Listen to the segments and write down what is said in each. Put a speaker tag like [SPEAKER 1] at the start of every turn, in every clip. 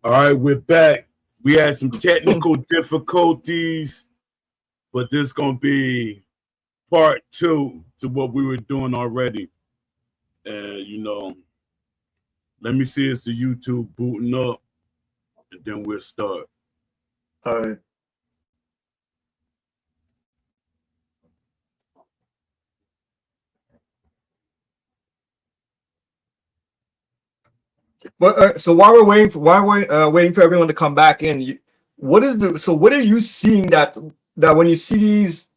[SPEAKER 1] All right, we're back. We had some technical difficulties, but this is going to be part two to what we were doing already. And, let me see if the YouTube booting up, and then we'll start.
[SPEAKER 2] All right. But so while we're waiting for everyone to come back in, what are you seeing that when you see these?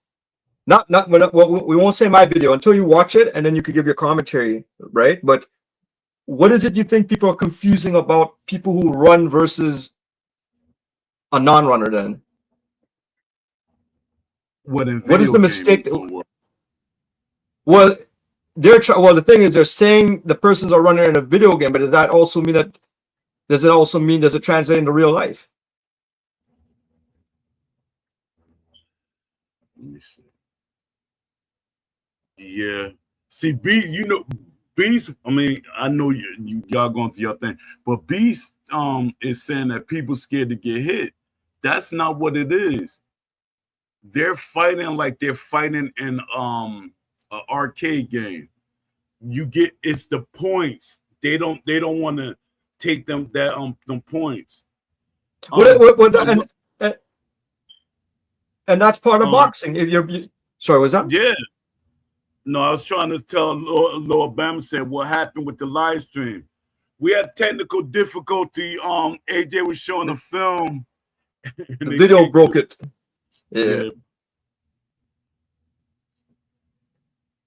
[SPEAKER 2] Not we won't say my video until you watch it, and then you could give your commentary, right? But what is it you think people are confusing about people who run versus a non-runner? Then
[SPEAKER 1] what
[SPEAKER 2] is the mistake? Well, the thing is, they're saying the person's a runner in a video game, but does it also mean does it translate into real life?
[SPEAKER 1] Let me see. Yeah. See, Beast, I mean, I know y'all going through your thing, but Beast is saying that people scared to get hit. That's not what it is. They're fighting like they're fighting in an arcade game. It's the points. They don't want to take them points.
[SPEAKER 2] And that's part of boxing. If you're sorry, was that?
[SPEAKER 1] Yeah. No, I was trying to tell Lord Bama said what happened with the live stream. We had technical difficulty. AJ was showing the film.
[SPEAKER 2] The video broke it. Yeah.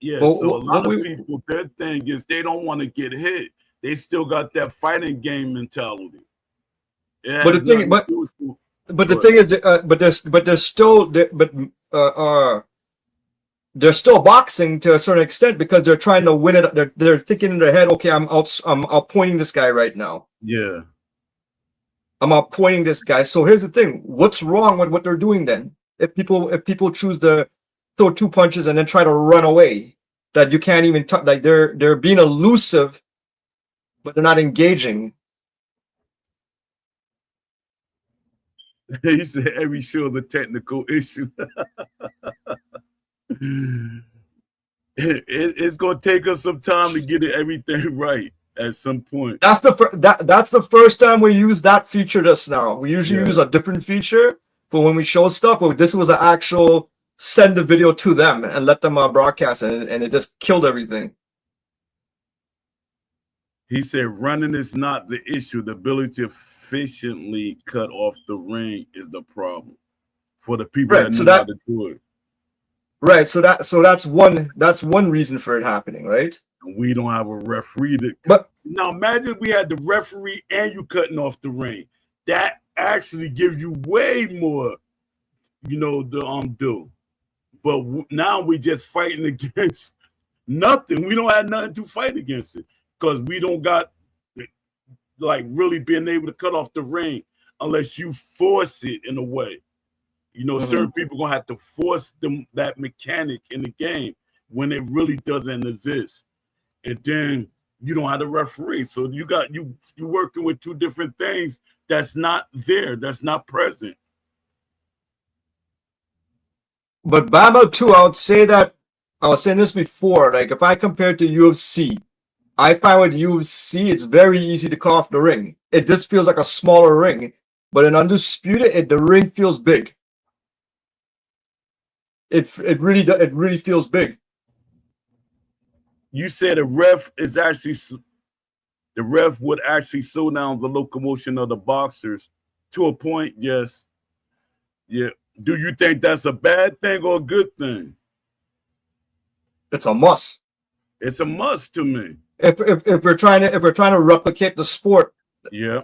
[SPEAKER 1] Yeah, well, so a lot of people, their thing is they don't want to get hit. They still got that fighting game mentality.
[SPEAKER 2] But the thing, but the thing is, they're still boxing to a certain extent because they're trying to win it. They're thinking in their head, okay, I'm outpointing this guy right now.
[SPEAKER 1] Yeah,
[SPEAKER 2] I'm outpointing this guy. So here's the thing: what's wrong with what they're doing then? If people choose to throw two punches and then try to run away, that you can't even touch. Like they're being elusive, but they're not engaging.
[SPEAKER 1] He said every show the technical issue. It's gonna take us some time to get everything right at some point.
[SPEAKER 2] That's the first time we use that feature just now. We usually use a different feature for when we show stuff, but this was an actual send the video to them and let them broadcast it, and it just killed everything.
[SPEAKER 1] He said running is not the issue. The ability to efficiently cut off the ring is the problem for the people that know how to do it.
[SPEAKER 2] Right. So that's one reason for it happening, right?
[SPEAKER 1] We don't have a referee
[SPEAKER 2] but
[SPEAKER 1] now imagine we had the referee and you cutting off the ring. That actually gives you way more, to do. But now we just fighting against nothing. We don't have nothing to fight against it because we don't got like really being able to cut off the ring unless you force it in a way. Certain people gonna have to force that mechanic in the game when it really doesn't exist. And then you don't have the referee. So you're working with two different things that's not there, that's not present.
[SPEAKER 2] But Bama too, I would say that I was saying this before. Like if I compare it to UFC, I find with UFC it's very easy to cut off the ring. It just feels like a smaller ring, but in Undisputed, the ring feels big. It really feels big.
[SPEAKER 1] You said the ref would actually slow down the locomotion of the boxers to a point. Yes. Yeah. Do you think that's a bad thing or a good thing?
[SPEAKER 2] It's a must.
[SPEAKER 1] It's a must to me.
[SPEAKER 2] If we're trying to replicate the sport.
[SPEAKER 1] Yeah,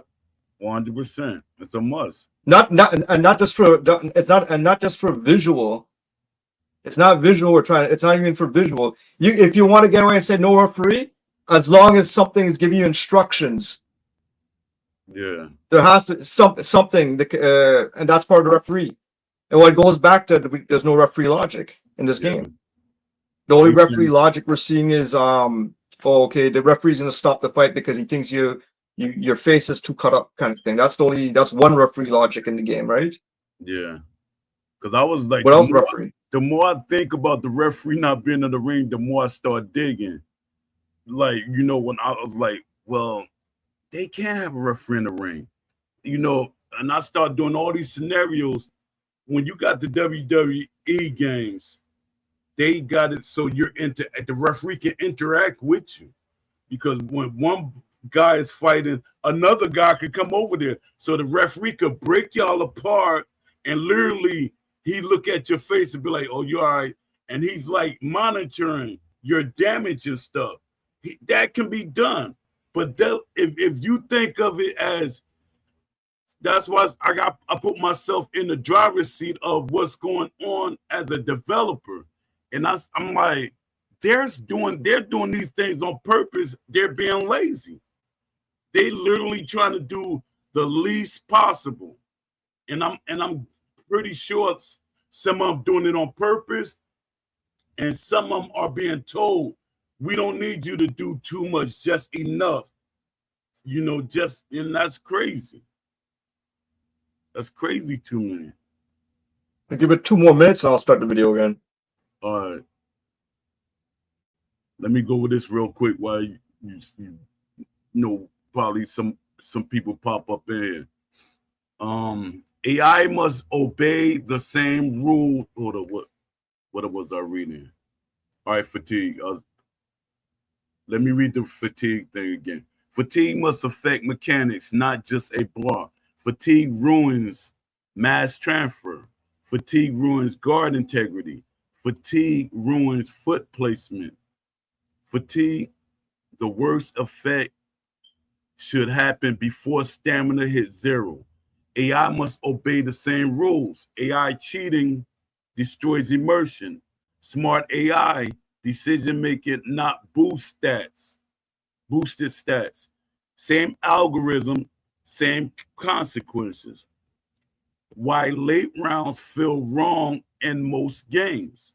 [SPEAKER 1] 100%. It's a must.
[SPEAKER 2] Not just for visual. It's not visual. It's not even for visual. If you want to get away and say no referee, as long as something is giving you instructions.
[SPEAKER 1] Yeah.
[SPEAKER 2] There has to something, and that's part of the referee. And what goes back to there's no referee logic in this game. The only referee logic we're seeing is the referee's gonna stop the fight because he thinks you your face is too cut up kind of thing. That's one referee logic in the game, right?
[SPEAKER 1] Yeah. Because I was like,
[SPEAKER 2] What else referee?
[SPEAKER 1] The more I think about the referee not being in the ring, the more I start digging. Like, you know, when I was like, well, they can't have a referee in the ring, you know, and I start doing all these scenarios. When you got the WWE games, they got it so the referee can interact with you, because when one guy is fighting, another guy could come over there, so the referee could break y'all apart, and literally he look at your face and be like, "Oh, you all right?" And he's like monitoring your damage and stuff. That can be done, but if you think of it as, that's why I put myself in the driver's seat of what's going on as a developer, and I'm like, they're doing these things on purpose. They're being lazy. They literally trying to do the least possible, and I'm pretty sure some of them doing it on purpose, and some of them are being told, we don't need you to do too much, just enough, you know, and that's crazy. That's crazy to me.
[SPEAKER 2] I'll give it 2 more minutes and I'll start the video again.
[SPEAKER 1] All right. Let me go with this real quick while you know, probably some people pop up in here. AI must obey the same rule. Hold on, what was I reading? All right, fatigue. Let me read the fatigue thing again. Fatigue must affect mechanics, not just a block. Fatigue ruins mass transfer. Fatigue ruins guard integrity. Fatigue ruins foot placement. Fatigue, the worst effect should happen before stamina hits 0. AI must obey the same rules. AI cheating destroys immersion. Smart AI decision making not boosted stats. Same algorithm, same consequences. Why late rounds feel wrong in most games.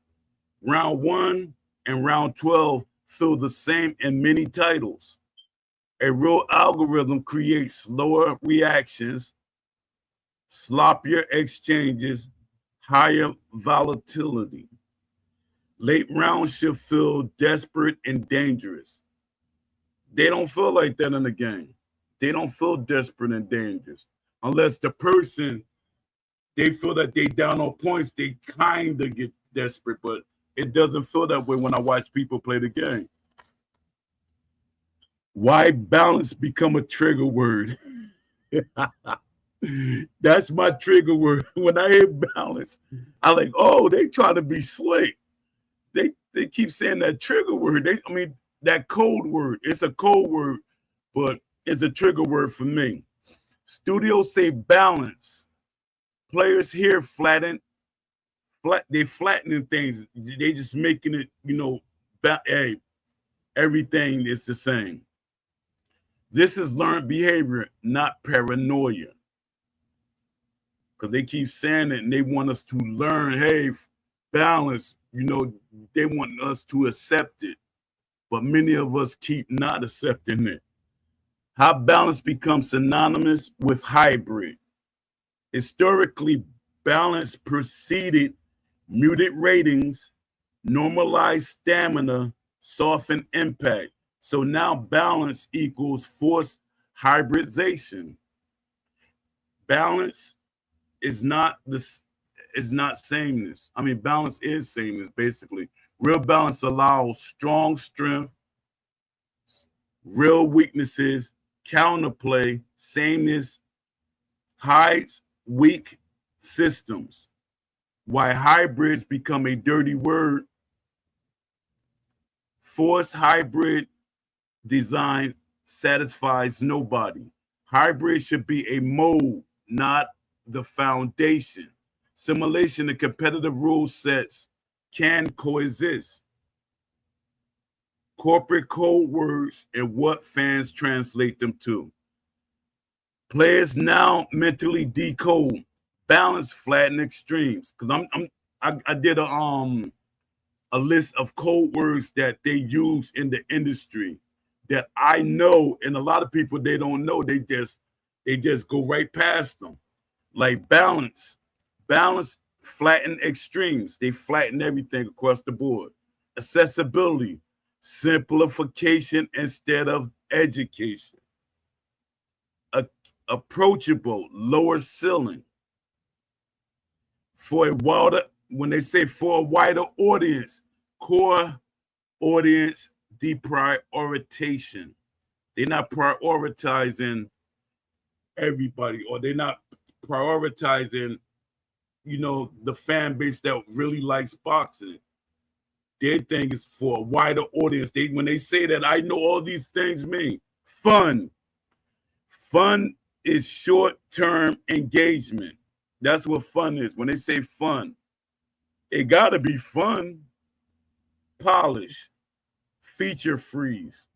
[SPEAKER 1] Round 1 and round 12 feel the same in many titles. A real algorithm creates slower reactions, sloppier exchanges, higher volatility. Late rounds should feel desperate and dangerous. They don't feel like that in the game. They don't feel desperate and dangerous. Unless the person, they feel that they down on points, they kind of get desperate, but it doesn't feel that way when I watch people play the game. Why balance become a trigger word? That's my trigger word. When I hear balance, I like, oh, they try to be slick. They keep saying that trigger word. That code word. It's a code word, but it's a trigger word for me. Studios say balance. Players here they're flattening things. They just making it, you know, hey, everything is the same. This is learned behavior, not paranoia. Because they keep saying it and they want us to learn, hey, balance, you know, they want us to accept it. But many of us keep not accepting it. How balance becomes synonymous with hybrid. Historically, balance preceded muted ratings, normalized stamina, softened impact. So now balance equals forced hybridization. Balance is not sameness. I mean, balance is sameness, basically. Real balance allows strong strength, real weaknesses, counterplay, sameness, hides weak systems. Why hybrids become a dirty word. Forced hybrid design satisfies nobody. Hybrid should be a mode, not the foundation. Simulation and competitive rule sets can coexist. Corporate code words and what fans translate them to. Players now mentally decode balance, flatten extremes. Because I did a list of code words that they use in the industry. that I know, and a lot of people they don't know. They just go right past them. Like balance, flatten extremes. They flatten everything across the board. Accessibility, simplification instead of education. A, approachable, lower ceiling. For a wider, when they say for a wider audience, core audience deprioritization. They're not prioritizing everybody, or they're not prioritizing, the fan base that really likes boxing. Their thing is for a wider audience. When they say that, I know all these things mean fun. Fun is short-term engagement. That's what fun is. When they say fun, it gotta be fun. Polish, feature freeze.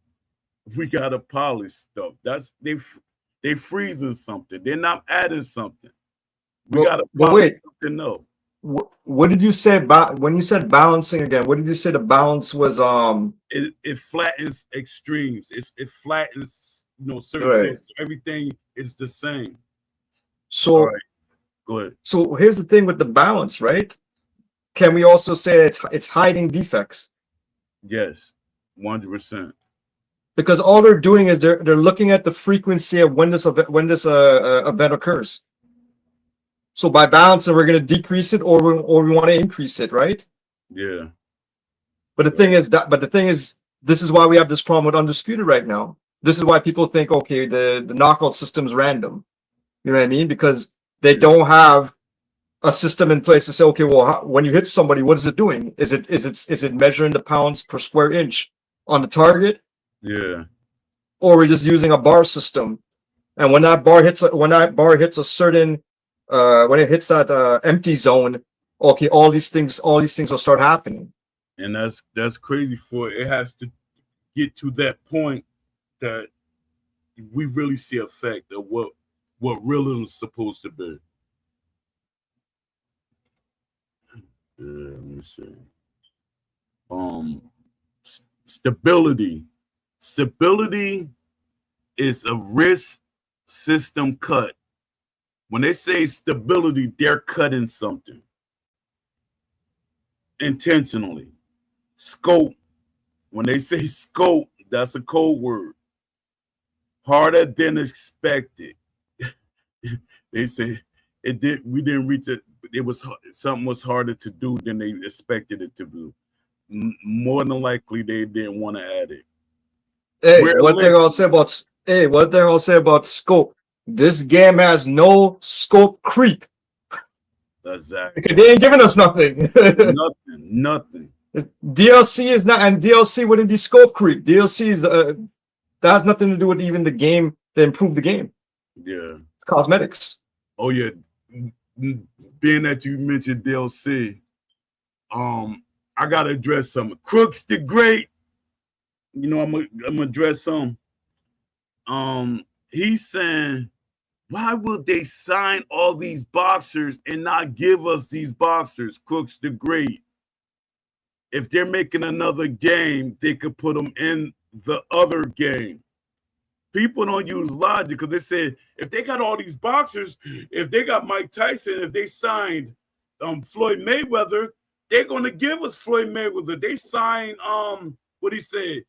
[SPEAKER 1] We gotta polish stuff. That's they freezing something. They're not adding something. We gotta polish something. No.
[SPEAKER 2] What did you say about when you said balancing again? What did you say the balance was?
[SPEAKER 1] It flattens extremes. It flattens certain things. Everything is the same.
[SPEAKER 2] So
[SPEAKER 1] go ahead.
[SPEAKER 2] So here's the thing with the balance, right? Can we also say that it's hiding defects?
[SPEAKER 1] Yes, 100%.
[SPEAKER 2] Because all they're doing is they're looking at the frequency of when this event occurs. So by balancing, we're going to decrease it, or we want to increase it, right?
[SPEAKER 1] Yeah.
[SPEAKER 2] But the thing is, this is why we have this problem with Undisputed right now. This is why people think, okay, the knockout system is random. You know what I mean? Because they don't have a system in place to say, okay, well, when you hit somebody, what is it doing? Is it measuring the pounds per square inch on the target?
[SPEAKER 1] Yeah.
[SPEAKER 2] Or we're just using a bar system, and when that bar hits a certain when it hits that empty zone, okay, all these things will start happening.
[SPEAKER 1] And that's crazy. For it has to get to that point that we really see effect of what realism is supposed to be. Let me see. Stability. Stability is a risk system cut. When they say stability, they're cutting something intentionally. Scope. When they say scope, that's a code word. Harder than expected. They say we didn't reach it. Something was harder to do than they expected it to do. More than likely, they didn't want to add it.
[SPEAKER 2] One thing I'll say about scope. This game has no scope creep.
[SPEAKER 1] Exactly.
[SPEAKER 2] Because they ain't giving us nothing.
[SPEAKER 1] Nothing.
[SPEAKER 2] DLC is not, and DLC wouldn't be scope creep. DLC is that has nothing to do with even the game to improve the game.
[SPEAKER 1] Yeah.
[SPEAKER 2] It's cosmetics.
[SPEAKER 1] Oh yeah. Being that you mentioned DLC, I gotta address some. Crooks the Great. I'm gonna address some. He's saying, why will they sign all these boxers and not give us these boxers? Crooks the Great. If they're making another game, they could put them in the other game. People don't use logic because they said if they got all these boxers, if they got Mike Tyson, if they signed Floyd Mayweather, they're gonna give us Floyd Mayweather. They signed what he said.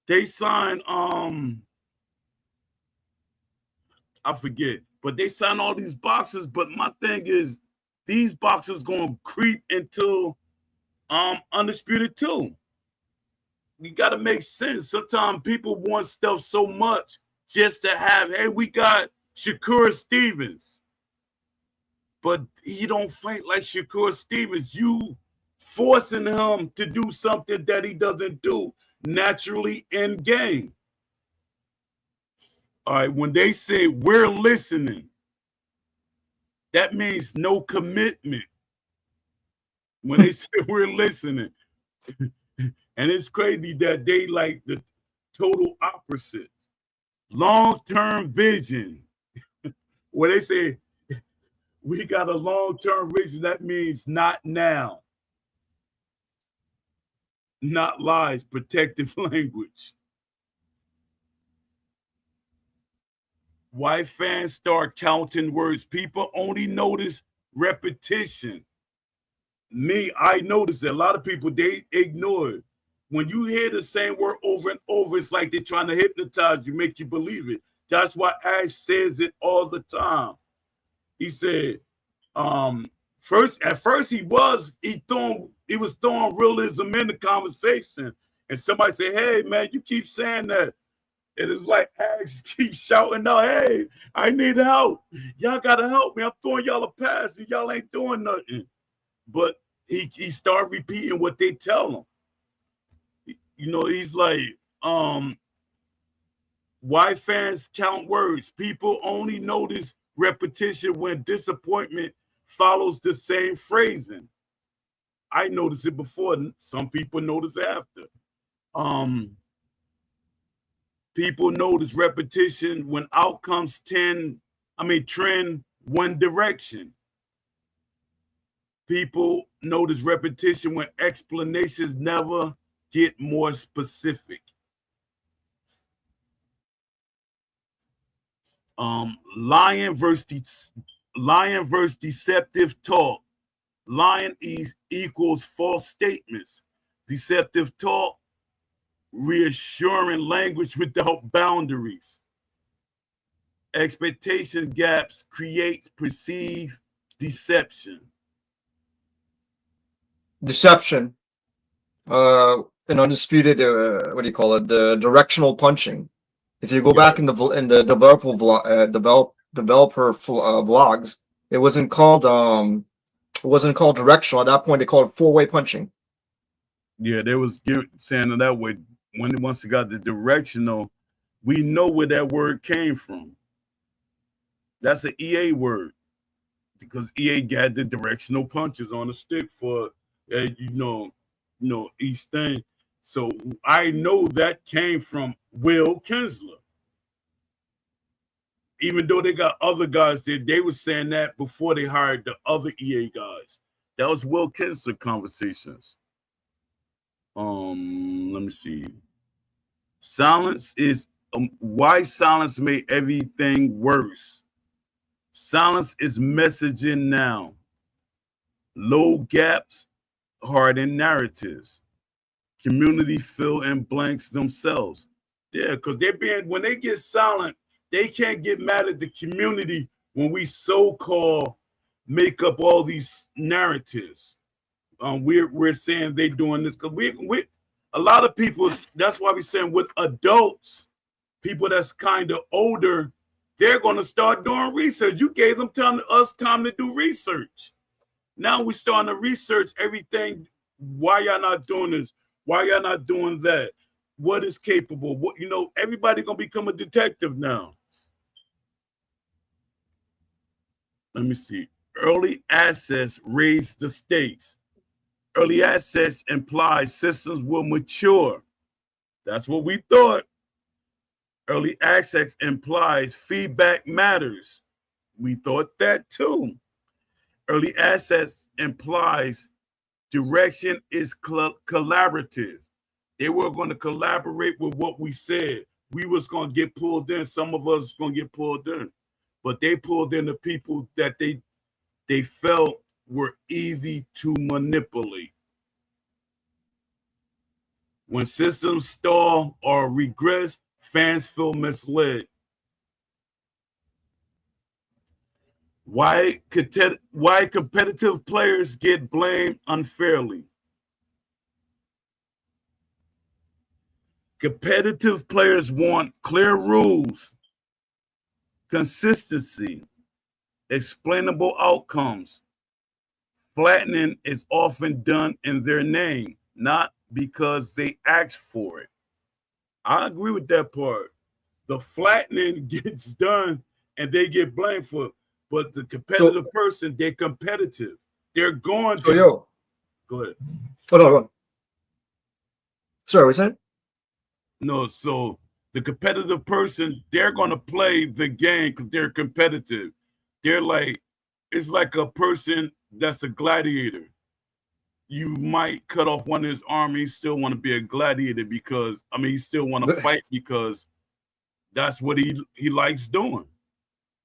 [SPEAKER 1] They signed I forget, but they signed all these boxers. But my thing is, these boxers gonna creep into Undisputed too. You got to make sense. Sometimes people want stuff so much just to have. Hey, we got Shakur Stevens, but he don't fight like Shakur Stevens. You forcing him to do something that he doesn't do naturally in game. All right, when they say we're listening, that means no commitment. When they say we're listening, and it's crazy that they like the total opposite. Long-term vision. When they say we got a long-term vision, that means not now. Not lies, protective language. Why fans start counting words? People only notice repetition. Me, I notice that a lot of people they ignore it. When you hear the same word over and over, it's like they're trying to hypnotize you, make you believe it. That's why Ash says it all the time. He said, first he was throwing realism in the conversation. And somebody said, hey man, you keep saying that. And it's like Ash keeps shouting out, hey, I need help. Y'all gotta help me. I'm throwing y'all a pass and y'all ain't doing nothing. But he started repeating what they tell him. You know, he's like, why fans count words? People only notice repetition when disappointment follows the same phrasing. I noticed it before. Some people notice after. People notice repetition when outcomes trend one direction. People notice repetition when explanations never get more specific. Lying versus deceptive talk. Lying equals false statements. Deceptive talk, reassuring language without boundaries. Expectation gaps create perceived deception.
[SPEAKER 2] Deception. An undisputed. What do you call it? The directional punching. If you go back in the developer vlogs, it wasn't called directional. At that point, they called it four-way punching.
[SPEAKER 1] Yeah, they was saying it that way. Once it got the directional, we know where that word came from. That's an EA word because EA got the directional punches on the stick for each thing. So I know that came from Will Kinsler. Even though they got other guys there, they were saying that before they hired the other EA guys. That was Will Kinsler conversations. Let me see. Silence is why silence made everything worse. Silence is messaging now. Low gaps harden narratives. Community fill in blanks themselves. Yeah, because when they get silent, they can't get mad at the community when we so-called make up all these narratives. We're saying they doing this because we a lot of people. That's why we're saying with adults, people that's kind of older, they're going to start doing research. You gave them time to do research. Now we're starting to research everything. Why y'all not doing this? Why y'all not doing that? What is capable? What everybody gonna become a detective now. Let me see. Early access raise the stakes. Early access implies systems will mature. That's what we thought. Early access implies feedback matters. We thought that too. Early access implies direction is collaborative. They were going to collaborate with what we said. We was going to get pulled in. Some of us going to get pulled in. But they pulled in the people that they felt were easy to manipulate. When systems stall or regress, fans feel misled. Why competitive players get blamed unfairly? Competitive players want clear rules, consistency, explainable outcomes. Flattening is often done in their name, not because they asked for it. I agree with that part. The flattening gets done and they get blamed for it. But the competitive person, they're competitive. They're going to. Go ahead.
[SPEAKER 2] Hold on. Sorry, what was that?
[SPEAKER 1] No, so the competitive person, they're going to play the game because they're competitive. They're like, it's like a person that's a gladiator. You might cut off one of his arm, he still want to be a gladiator because, he still want to fight because that's what he likes doing.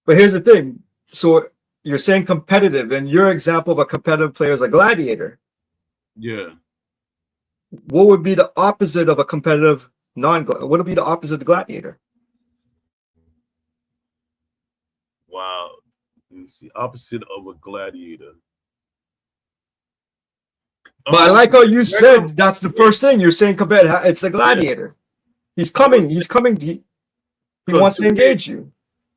[SPEAKER 2] But here's the thing. So you're saying competitive, and your example of a competitive player is a gladiator.
[SPEAKER 1] Yeah.
[SPEAKER 2] What would be the opposite of a competitive what would be the opposite of the gladiator?
[SPEAKER 1] Wow. Let me see. Opposite of a gladiator.
[SPEAKER 2] But I like how you said that's the first thing you're saying. Competitive, it's a gladiator. He's coming. He's coming. He wants to engage you.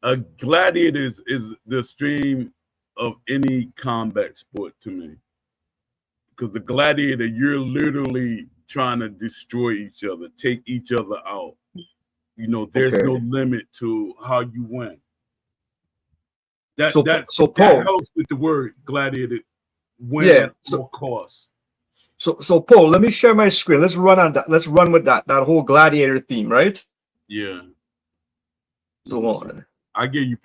[SPEAKER 1] A gladiator is the stream of any combat sport to me. Because the gladiator, you're literally trying to destroy each other, take each other out. You know, there's no limit to how you win. That helps with the word gladiator. Win at all costs.
[SPEAKER 2] So Paul, let me share my screen. Let's run on that. Let's run with that whole gladiator theme, right?
[SPEAKER 1] Yeah.
[SPEAKER 2] So on.
[SPEAKER 1] I gave you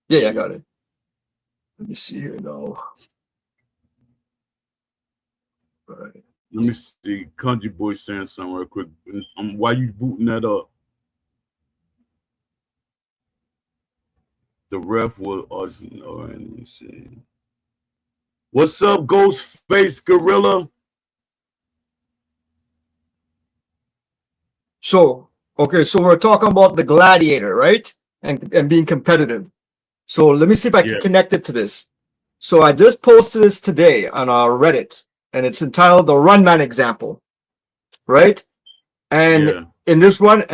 [SPEAKER 2] Yeah, I got it. Let me see here now. All right.
[SPEAKER 1] Let me see. Country Boy saying something real quick. Why you booting that up? The ref was Arsenal. All right, let me see. What's up, Ghostface Gorilla?
[SPEAKER 2] So we're talking about the gladiator, right? And being competitive. So let me see if I can connect it to this. So I just posted this today on our Reddit, and it's entitled "The Run Man Example," right? And in this run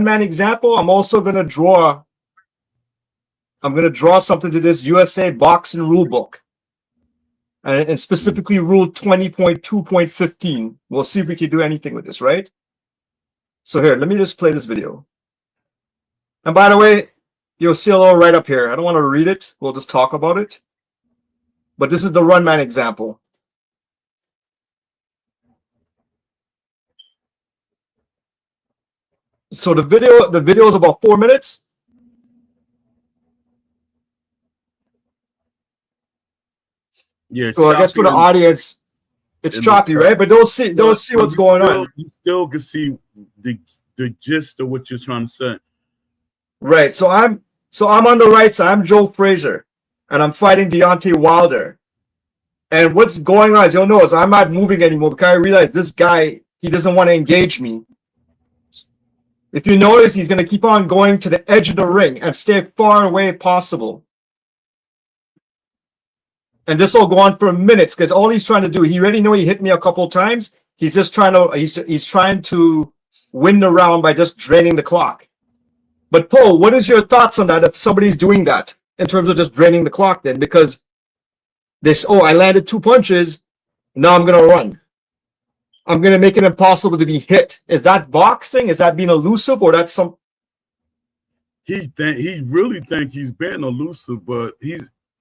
[SPEAKER 2] man example, I'm also gonna draw something to this USA boxing rule book, and specifically rule 20.2.15. We'll see if we can do anything with this, right? So here, let me just play this video. And by the way, you'll see a little right up here. I don't want to read it. We'll just talk about it. But this is the run man example. So the video is about 4 minutes. Yeah. So I guess for the audience, it's choppy, right? But they'll see what's going on.
[SPEAKER 1] You still can see the gist of what you're trying to say.
[SPEAKER 2] Right. So I'm on the right side. I'm Joe Frazier, and I'm fighting Deontay Wilder. And what's going on, as you'll notice, I'm not moving anymore because I realize this guy, he doesn't want to engage me. If you notice, he's going to keep on going to the edge of the ring and stay far away as possible. And this will go on for minutes because all he's trying to do, he already know he hit me a couple times. He's just trying to, he's trying to win the round by just draining the clock. But Paul, what is your thoughts on that if somebody's doing that in terms of just draining the clock then? Because this, I landed 2 punches, now I'm going to run. I'm going to make it impossible to be hit. Is that boxing? Is that being elusive, or that's some?
[SPEAKER 1] He really think he's being elusive, but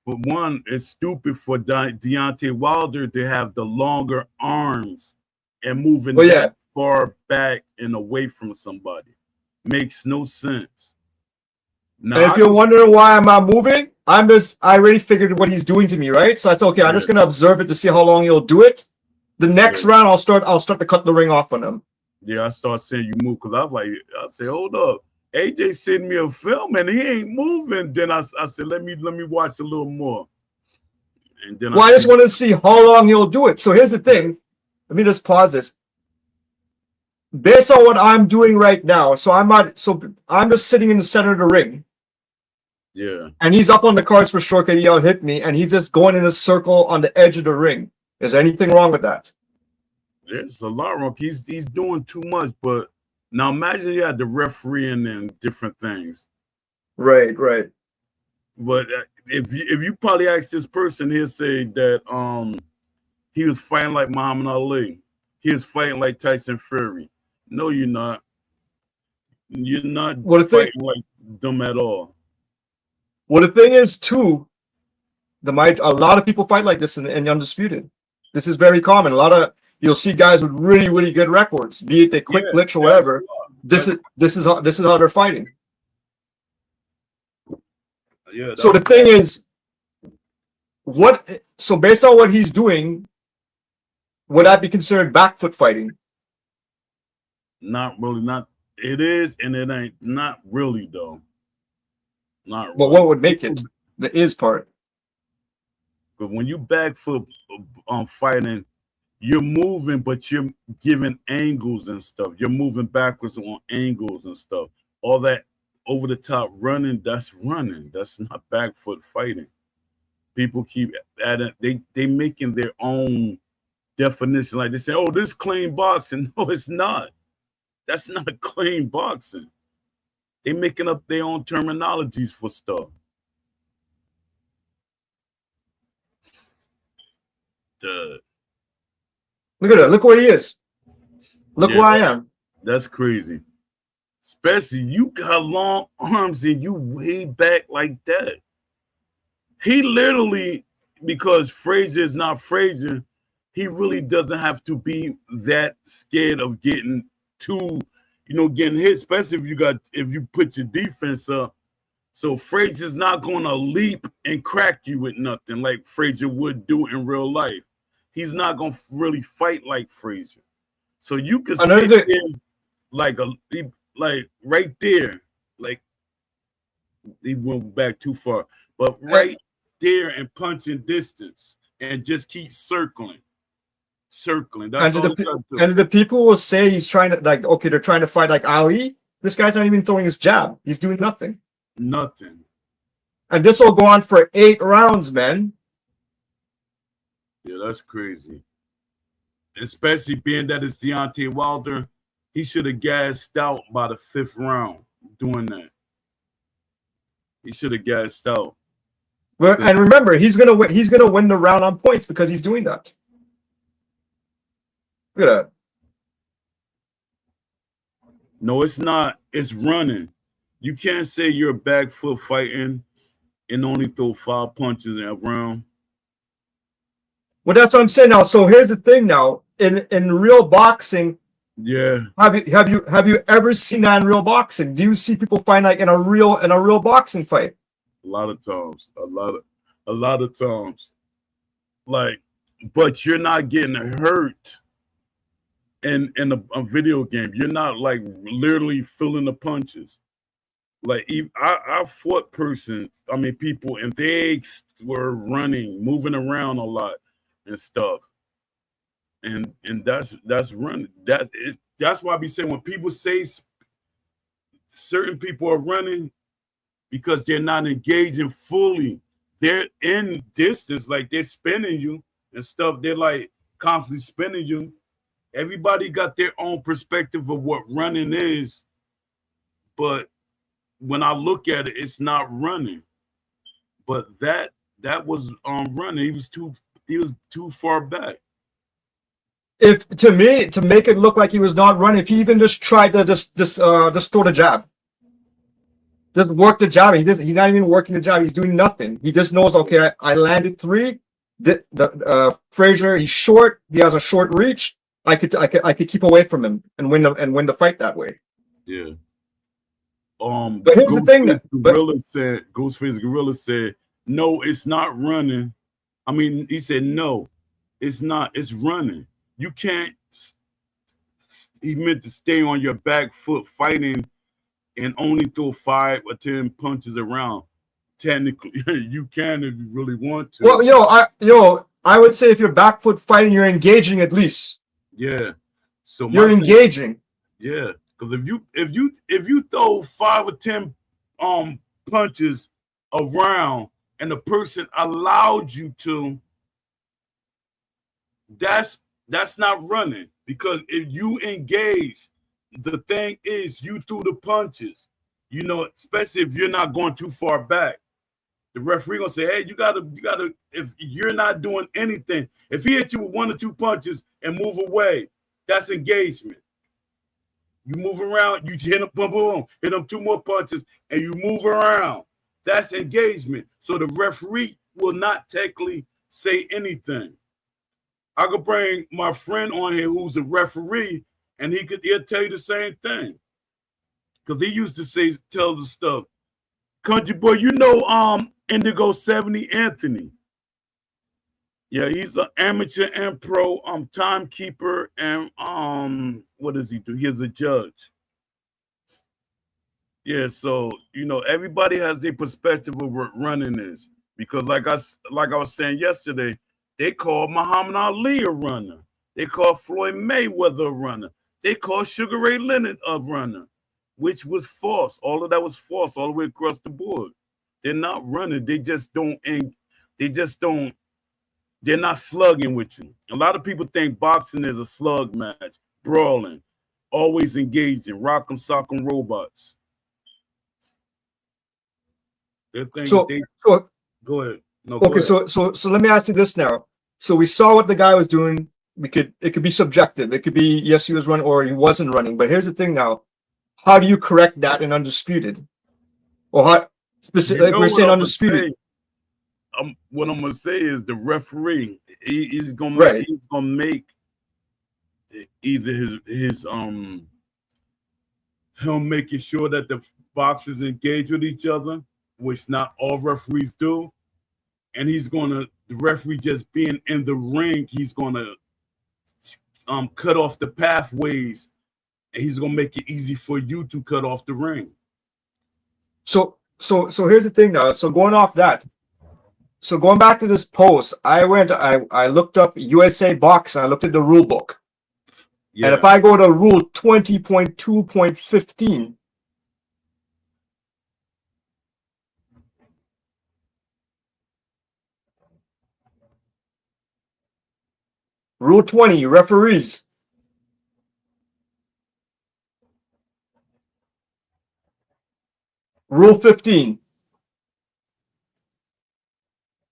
[SPEAKER 1] for one, it's stupid for Deontay Wilder to have the longer arms and moving that far back and away from somebody. Makes no sense.
[SPEAKER 2] Now, and if you're wondering why I'm not moving, I already figured what he's doing to me, right? So I said, okay, I'm just going to observe it to see how long he'll do it. The next round, I'll start to cut the ring off on him.
[SPEAKER 1] Yeah, I start saying you move because I say, hold up. AJ sent me a film and he ain't moving. Then I said, let me watch a little more. And then
[SPEAKER 2] I just want to see how long he'll do it. So here's the thing. Let me just pause this. Based on what I'm doing right now, I'm just sitting in the center of the ring.
[SPEAKER 1] Yeah.
[SPEAKER 2] And he's up on the cards for sure because he out hit me, and he's just going in a circle on the edge of the ring. Is there anything wrong with that?
[SPEAKER 1] There's a lot wrong. He's doing too much, but now imagine you had the referee and different things.
[SPEAKER 2] Right.
[SPEAKER 1] But if you probably ask this person, he'll say that he was fighting like Muhammad Ali. He was fighting like Tyson Fury. No, you're not. You're not fighting like them at all.
[SPEAKER 2] Well, the thing is, too, a lot of people fight like this in Undisputed. This is very common. You'll see guys with really, really good records, be it they quick glitch or whatever. This is how they're fighting. Yeah. So the thing is, so based on what he's doing, would that be considered back foot fighting?
[SPEAKER 1] Not really. It is, and it ain't. Not really, though. Not
[SPEAKER 2] But
[SPEAKER 1] right.
[SPEAKER 2] what would make it? The is part.
[SPEAKER 1] But when you back foot fighting, you're moving, but you're giving angles and stuff. You're moving backwards on angles and stuff. All that over the top running, that's running. That's not back foot fighting. People keep adding, they making their own definition. Like they say, oh, this clean boxing. No, it's not. That's not clean boxing. They making up their own terminologies for stuff.
[SPEAKER 2] Look at it. Look where he is. Look
[SPEAKER 1] Yeah,
[SPEAKER 2] where I am.
[SPEAKER 1] That's crazy. Especially you got long arms and you way back like that. He literally, because Frazier is not Frazier, he really doesn't have to be that scared of getting getting hit, especially if you put your defense up. So Frazier's not gonna leap and crack you with nothing like Frazier would do in real life. He's not gonna really fight like Frazier. So you can sit there like right there, like he went back too far, but right there and punching distance and just keep circling. That's all.
[SPEAKER 2] And the people will say he's trying to they're trying to fight like Ali. This guy's not even throwing his jab. He's doing nothing.
[SPEAKER 1] Nothing.
[SPEAKER 2] And this will go on for 8 rounds, man.
[SPEAKER 1] Yeah, that's crazy. Especially being that it's Deontay Wilder, he should have gassed out by the 5th round doing that. He should have gassed out.
[SPEAKER 2] Well, and remember, he's gonna win. He's gonna win the round on points because he's doing that. Look at that.
[SPEAKER 1] No, it's not. It's running. You can't say you're a back foot fighting and only throw 5 punches in a round.
[SPEAKER 2] Well, that's what I'm saying now. So here's the thing now. In real boxing,
[SPEAKER 1] yeah.
[SPEAKER 2] Have you ever seen that in real boxing? Do you see people fight like in a real boxing fight?
[SPEAKER 1] A lot of times. A lot of times. Like, but you're not getting hurt in a video game. You're not like literally feeling the punches. Like I fought people, and they were running, moving around a lot and stuff. And that's running. That's why I be saying when people say certain people are running because they're not engaging fully. They're in distance, like they're spinning you and stuff. They're like constantly spinning you. Everybody got their own perspective of what running is, but when I look at it, it's not running. But that was running. He was too far back.
[SPEAKER 2] If to me, to make it look like he was not running, if he even just tried to just throw the jab, just work the jab. He's not even working the jab. He's doing nothing. He just knows, okay, I landed 3. The Frazier, he's short. He has a short reach. I could keep away from him and win the fight that way.
[SPEAKER 1] Yeah.
[SPEAKER 2] But here's the thing.
[SPEAKER 1] Ghostface Gorilla said, no, it's not running. I mean, he said, no, it's not. It's running. You can't. He meant to stay on your back foot fighting and only throw 5 or 10 punches around. Technically, you can if you really want to.
[SPEAKER 2] Well, I would say if you're back foot fighting, you're engaging at least.
[SPEAKER 1] Yeah. So
[SPEAKER 2] you're engaging.
[SPEAKER 1] Yeah, because if you throw 5 or 10 punches around and the person allowed you to, that's not running. Because if you engage, the thing is you threw the punches, especially if you're not going too far back. The referee gonna say, hey, you gotta, if you're not doing anything, if he hit you with 1 or 2 punches and move away, that's engagement. You move around, you hit him, boom, boom, hit him 2 more punches, and you move around. That's engagement. So the referee will not technically say anything. I could bring my friend on here who's a referee, and he'll tell you the same thing. Because he used to tell the stuff. Country boy, Indigo 70 Anthony. Yeah, he's an amateur and pro timekeeper, and what does he do? He's a judge. Yeah, so everybody has their perspective of what running is. Because like I was saying yesterday, they call Muhammad Ali a runner. They call Floyd Mayweather a runner. They call Sugar Ray Leonard a runner, which was false. All of that was false all the way across the board. They're not running. They just don't. They're not slugging with you. A lot of people think boxing is a slug match, brawling, always engaging, rock'em sock'em robots. They think
[SPEAKER 2] So,
[SPEAKER 1] they
[SPEAKER 2] so
[SPEAKER 1] go ahead. No, go
[SPEAKER 2] okay,
[SPEAKER 1] ahead.
[SPEAKER 2] so let me ask you this now. So we saw what the guy was doing. It could be subjective. It could be yes, he was running or he wasn't running. But here's the thing now. How do you correct that in undisputed? Or how
[SPEAKER 1] You
[SPEAKER 2] specific like
[SPEAKER 1] know
[SPEAKER 2] we're
[SPEAKER 1] what
[SPEAKER 2] saying
[SPEAKER 1] I'm gonna
[SPEAKER 2] undisputed.
[SPEAKER 1] say? What I'm gonna say is the referee. He's
[SPEAKER 2] Right.
[SPEAKER 1] gonna make either him making sure that the boxers engage with each other, which not all referees do, and the referee just being in the ring, he's gonna cut off the pathways, and he's gonna make it easy for you to cut off the ring.
[SPEAKER 2] So here's the thing now. So going off that, so going back to this post, I looked up USA Boxing, I looked at the rule book.
[SPEAKER 1] Yeah.
[SPEAKER 2] And if I go to rule 20.2.15, rule 20, referees. Rule 15.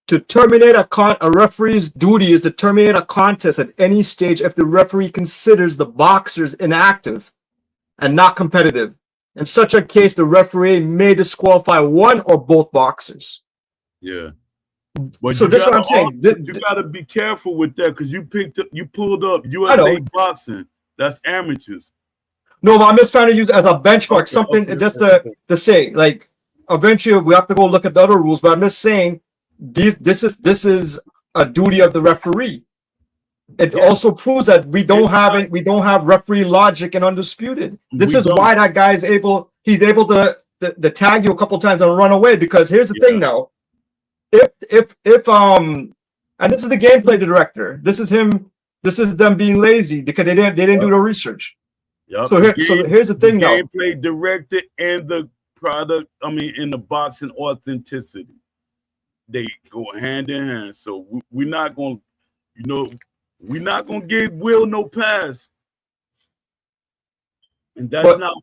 [SPEAKER 2] To terminate a referee's duty is to terminate a contest at any stage if the referee considers the boxers inactive and not competitive. In such a case, the referee may disqualify one or both boxers.
[SPEAKER 1] Yeah. But
[SPEAKER 2] so this is what I'm saying.
[SPEAKER 1] You gotta be careful with that because you pulled up USA Boxing. That's amateurs.
[SPEAKER 2] No, but I'm just trying to use it as a benchmark, to say, like, eventually we have to go look at the other rules, but I'm just saying this is a duty of the referee. It also proves that we don't have referee logic and undisputed. This is why that guy is able to tag you a couple times and run away, because here's the thing now. If and this is the gameplay director. This is them being lazy because they didn't do the research.
[SPEAKER 1] Yep.
[SPEAKER 2] So here's the thing now.
[SPEAKER 1] Gameplay director and the product, in the boxing authenticity, they go hand in hand. So we're not gonna, give Will no pass. And that's not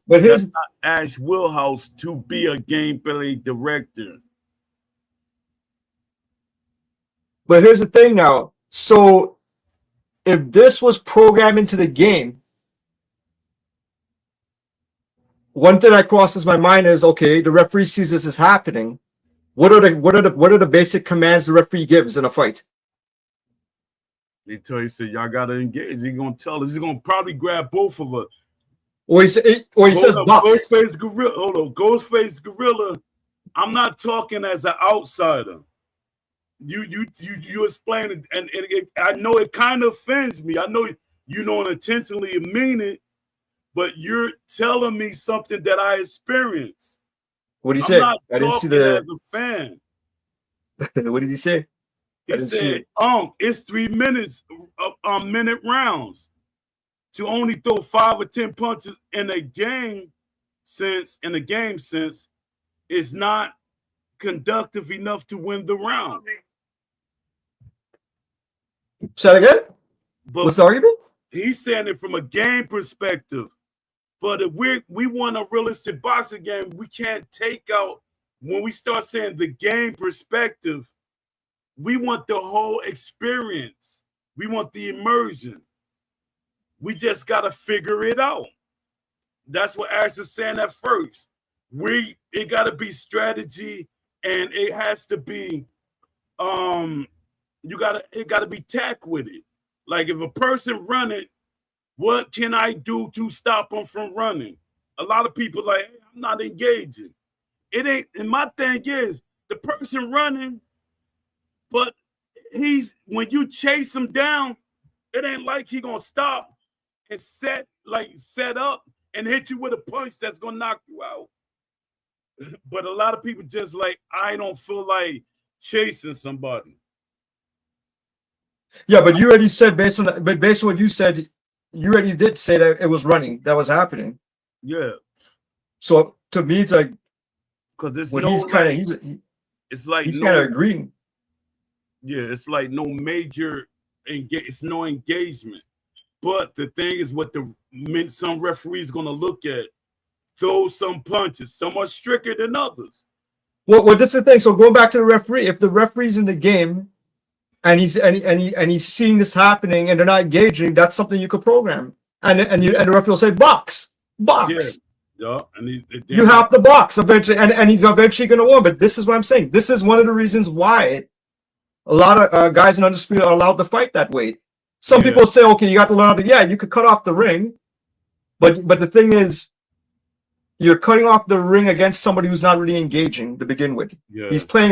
[SPEAKER 1] Ash Willhouse to be a gameplay director.
[SPEAKER 2] But here's the thing now. So if this was programmed into the game, one thing that crosses my mind is, okay, the referee sees this is happening. What are the basic commands the referee gives in a fight?
[SPEAKER 1] They tell you, say, y'all gotta engage. He's gonna tell us. He's gonna probably grab both of us.
[SPEAKER 2] Or he says, box.
[SPEAKER 1] Ghostface Gorilla. Hold on, Ghostface Gorilla. I'm not talking as an outsider. You explain it, and I know it kind of offends me. I know you don't intentionally mean it, but you're telling me something that I experienced.
[SPEAKER 2] What did he say?
[SPEAKER 1] I didn't see the. As a fan.
[SPEAKER 2] What did he say?
[SPEAKER 1] He said, it's 3 minutes, minute rounds. To only throw 5 or 10 punches in a game sense is not conductive enough to win the round.
[SPEAKER 2] Say it again? What's the argument?
[SPEAKER 1] He's saying it from a game perspective. But if we want a realistic boxing game, we can't take out, when we start saying the game perspective, we want the whole experience. We want the immersion. We just got to figure it out. That's what Ash was saying at first. It got to be strategy, and it has to be, it got to be tact with it. Like if a person running, what can I do to stop them from running? A lot of people like, hey, I'm not engaging. It ain't, and my thing is, the person running, but when you chase him down, it ain't like he gonna stop and set up and hit you with a punch that's gonna knock you out. But a lot of people just like, I don't feel like chasing somebody.
[SPEAKER 2] Yeah, but you already said based on what you said, you already did say that it was running, that was happening.
[SPEAKER 1] Yeah,
[SPEAKER 2] So to me, it's like
[SPEAKER 1] because it's
[SPEAKER 2] what
[SPEAKER 1] no
[SPEAKER 2] he's kind
[SPEAKER 1] like,
[SPEAKER 2] of
[SPEAKER 1] it's like
[SPEAKER 2] he's kind of
[SPEAKER 1] no,
[SPEAKER 2] agreeing.
[SPEAKER 1] yeah, it's like no major it's no engagement. But the thing is, what some referees gonna look at, throw some punches. Some are stricter than others.
[SPEAKER 2] Well, that's the thing. So going back to the referee, if the referee's in the game and he's seeing this happening and they're not engaging, that's something you could program. And the referee will say box, box.
[SPEAKER 1] Yeah,
[SPEAKER 2] You have to box eventually, and he's eventually going to win. But this is what I'm saying. This is one of the reasons why a lot of guys in Undisputed are allowed to fight that way. Some people say, okay, you got to learn how to, yeah, you could cut off the ring. But the thing is, you're cutting off the ring against somebody who's not really engaging to begin with.
[SPEAKER 1] Yeah.
[SPEAKER 2] He's playing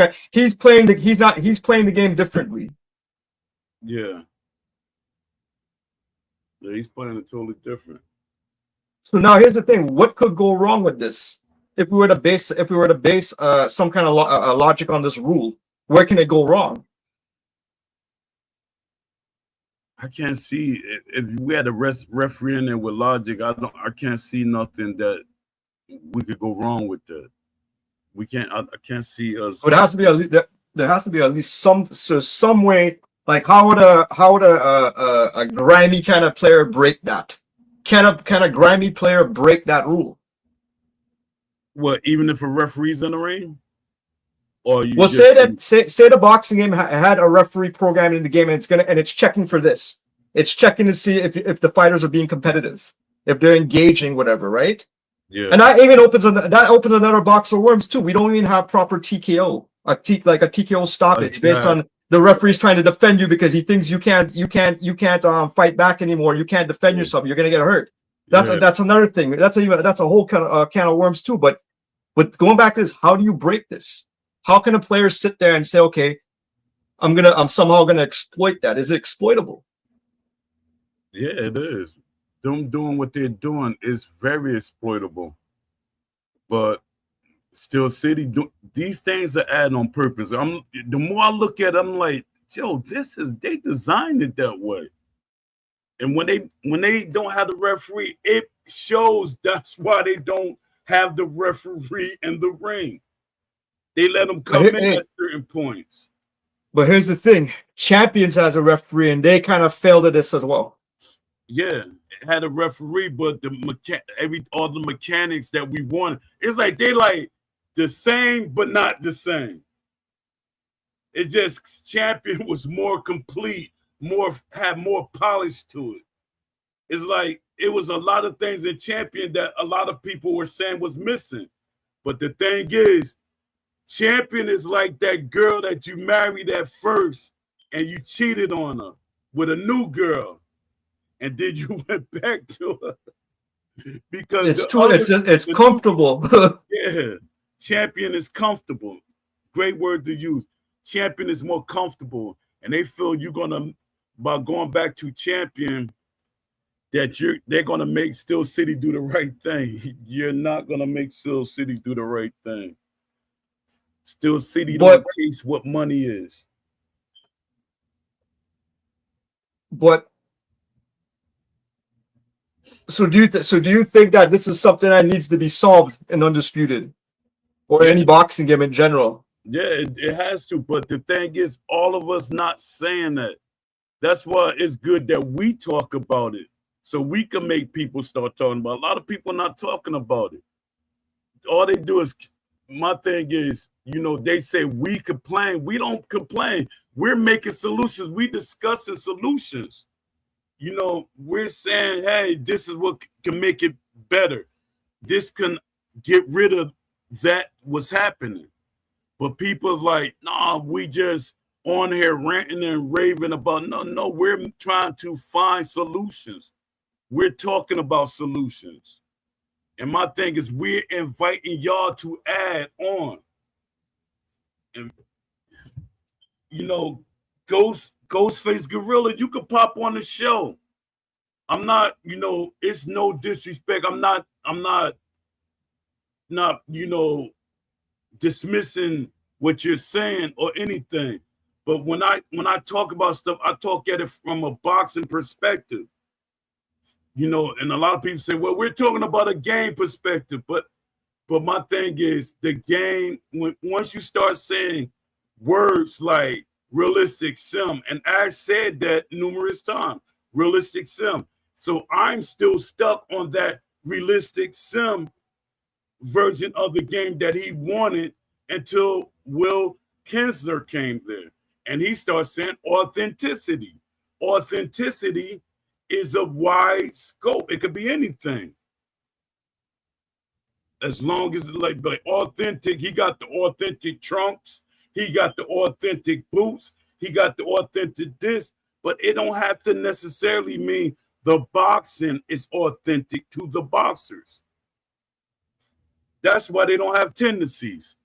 [SPEAKER 2] the game differently.
[SPEAKER 1] Yeah. Yeah, he's playing it totally different.
[SPEAKER 2] So now here's the thing: what could go wrong with this? If we were to base some kind of logic on this rule, where can it go wrong?
[SPEAKER 1] I can't see if we had a referee in there with logic. I can't see nothing that we could go wrong with that. We can't. I can't see us.
[SPEAKER 2] But there has to be at least some way. Like how would a grimy kind of player break that? Can a grimy player break that rule?
[SPEAKER 1] What, even if a referee's in the ring? Or you
[SPEAKER 2] say the boxing game had a referee program in the game, and it's checking for this. It's checking to see if the fighters are being competitive, if they're engaging, whatever, right?
[SPEAKER 1] Yeah.
[SPEAKER 2] And that even opens another box of worms too. We don't even have proper TKO, like a TKO stoppage based on the referee's trying to defend you because he thinks you can't fight back anymore. You can't defend yourself. You're gonna get hurt. That's another thing. That's a whole can of worms too. But going back to this, how do you break this? How can a player sit there and say, okay, I'm somehow gonna exploit that? Is it exploitable?
[SPEAKER 1] Yeah, it is. Them doing what they're doing is very exploitable. But Steel City, these things are added on purpose. The more I look at it, I'm like, yo, they designed it that way. And when they don't have the referee, it shows that's why they don't have the referee in the ring. They let them come in at certain points.
[SPEAKER 2] But here's the thing: Champions has a referee, and they kind of failed at this as well.
[SPEAKER 1] Yeah, it had a referee, but all the mechanics that we wanted, it's like they like the same, but not the same. It just Champion was more complete, had more polish to it. It's like it was a lot of things in Champion that a lot of people were saying was missing. But the thing is, Champion is like that girl that you married at first and you cheated on her with a new girl, and then you went back to her because
[SPEAKER 2] it's comfortable.
[SPEAKER 1] Yeah, Champion is comfortable. Great word to use. Champion is more comfortable, and they feel by going back to Champion, that they're gonna make Steel City do the right thing. You're not gonna make Steel City do the right thing. Steel City don't chase what money is.
[SPEAKER 2] But so do you think that this is something that needs to be solved in Undisputed or any boxing game in general?
[SPEAKER 1] Yeah, it has to. But the thing is, all of us not saying that. That's why it's good that we talk about it, so we can make people start talking about it. A lot of people not talking about it. All they do is, my thing is, they say we complain. We don't complain. We're making solutions. We discussing solutions. We're saying, hey, this is what can make it better. This can get rid of that what's happening. But people's like, nah, we just on here ranting and raving about, no, we're trying to find solutions. We're talking about solutions. And my thing is, we're inviting y'all to add on. And Ghostface Gorilla, you could pop on the show. I'm not, it's no disrespect. I'm not, dismissing what you're saying or anything. But when I talk about stuff, I talk at it from a boxing perspective. You know, and a lot of people say, well, we're talking about a game perspective, but my thing is the game, once you start saying words like realistic sim, and I said that numerous times, realistic sim. So I'm still stuck on that realistic sim version of the game that he wanted until Will Kinsler came there. And he starts saying authenticity. Authenticity is a wide scope. It could be anything. As long as it's like authentic, he got the authentic trunks, he got the authentic boots, he got the authentic this, but it don't have to necessarily mean the boxing is authentic to the boxers. That's why they don't have tendencies.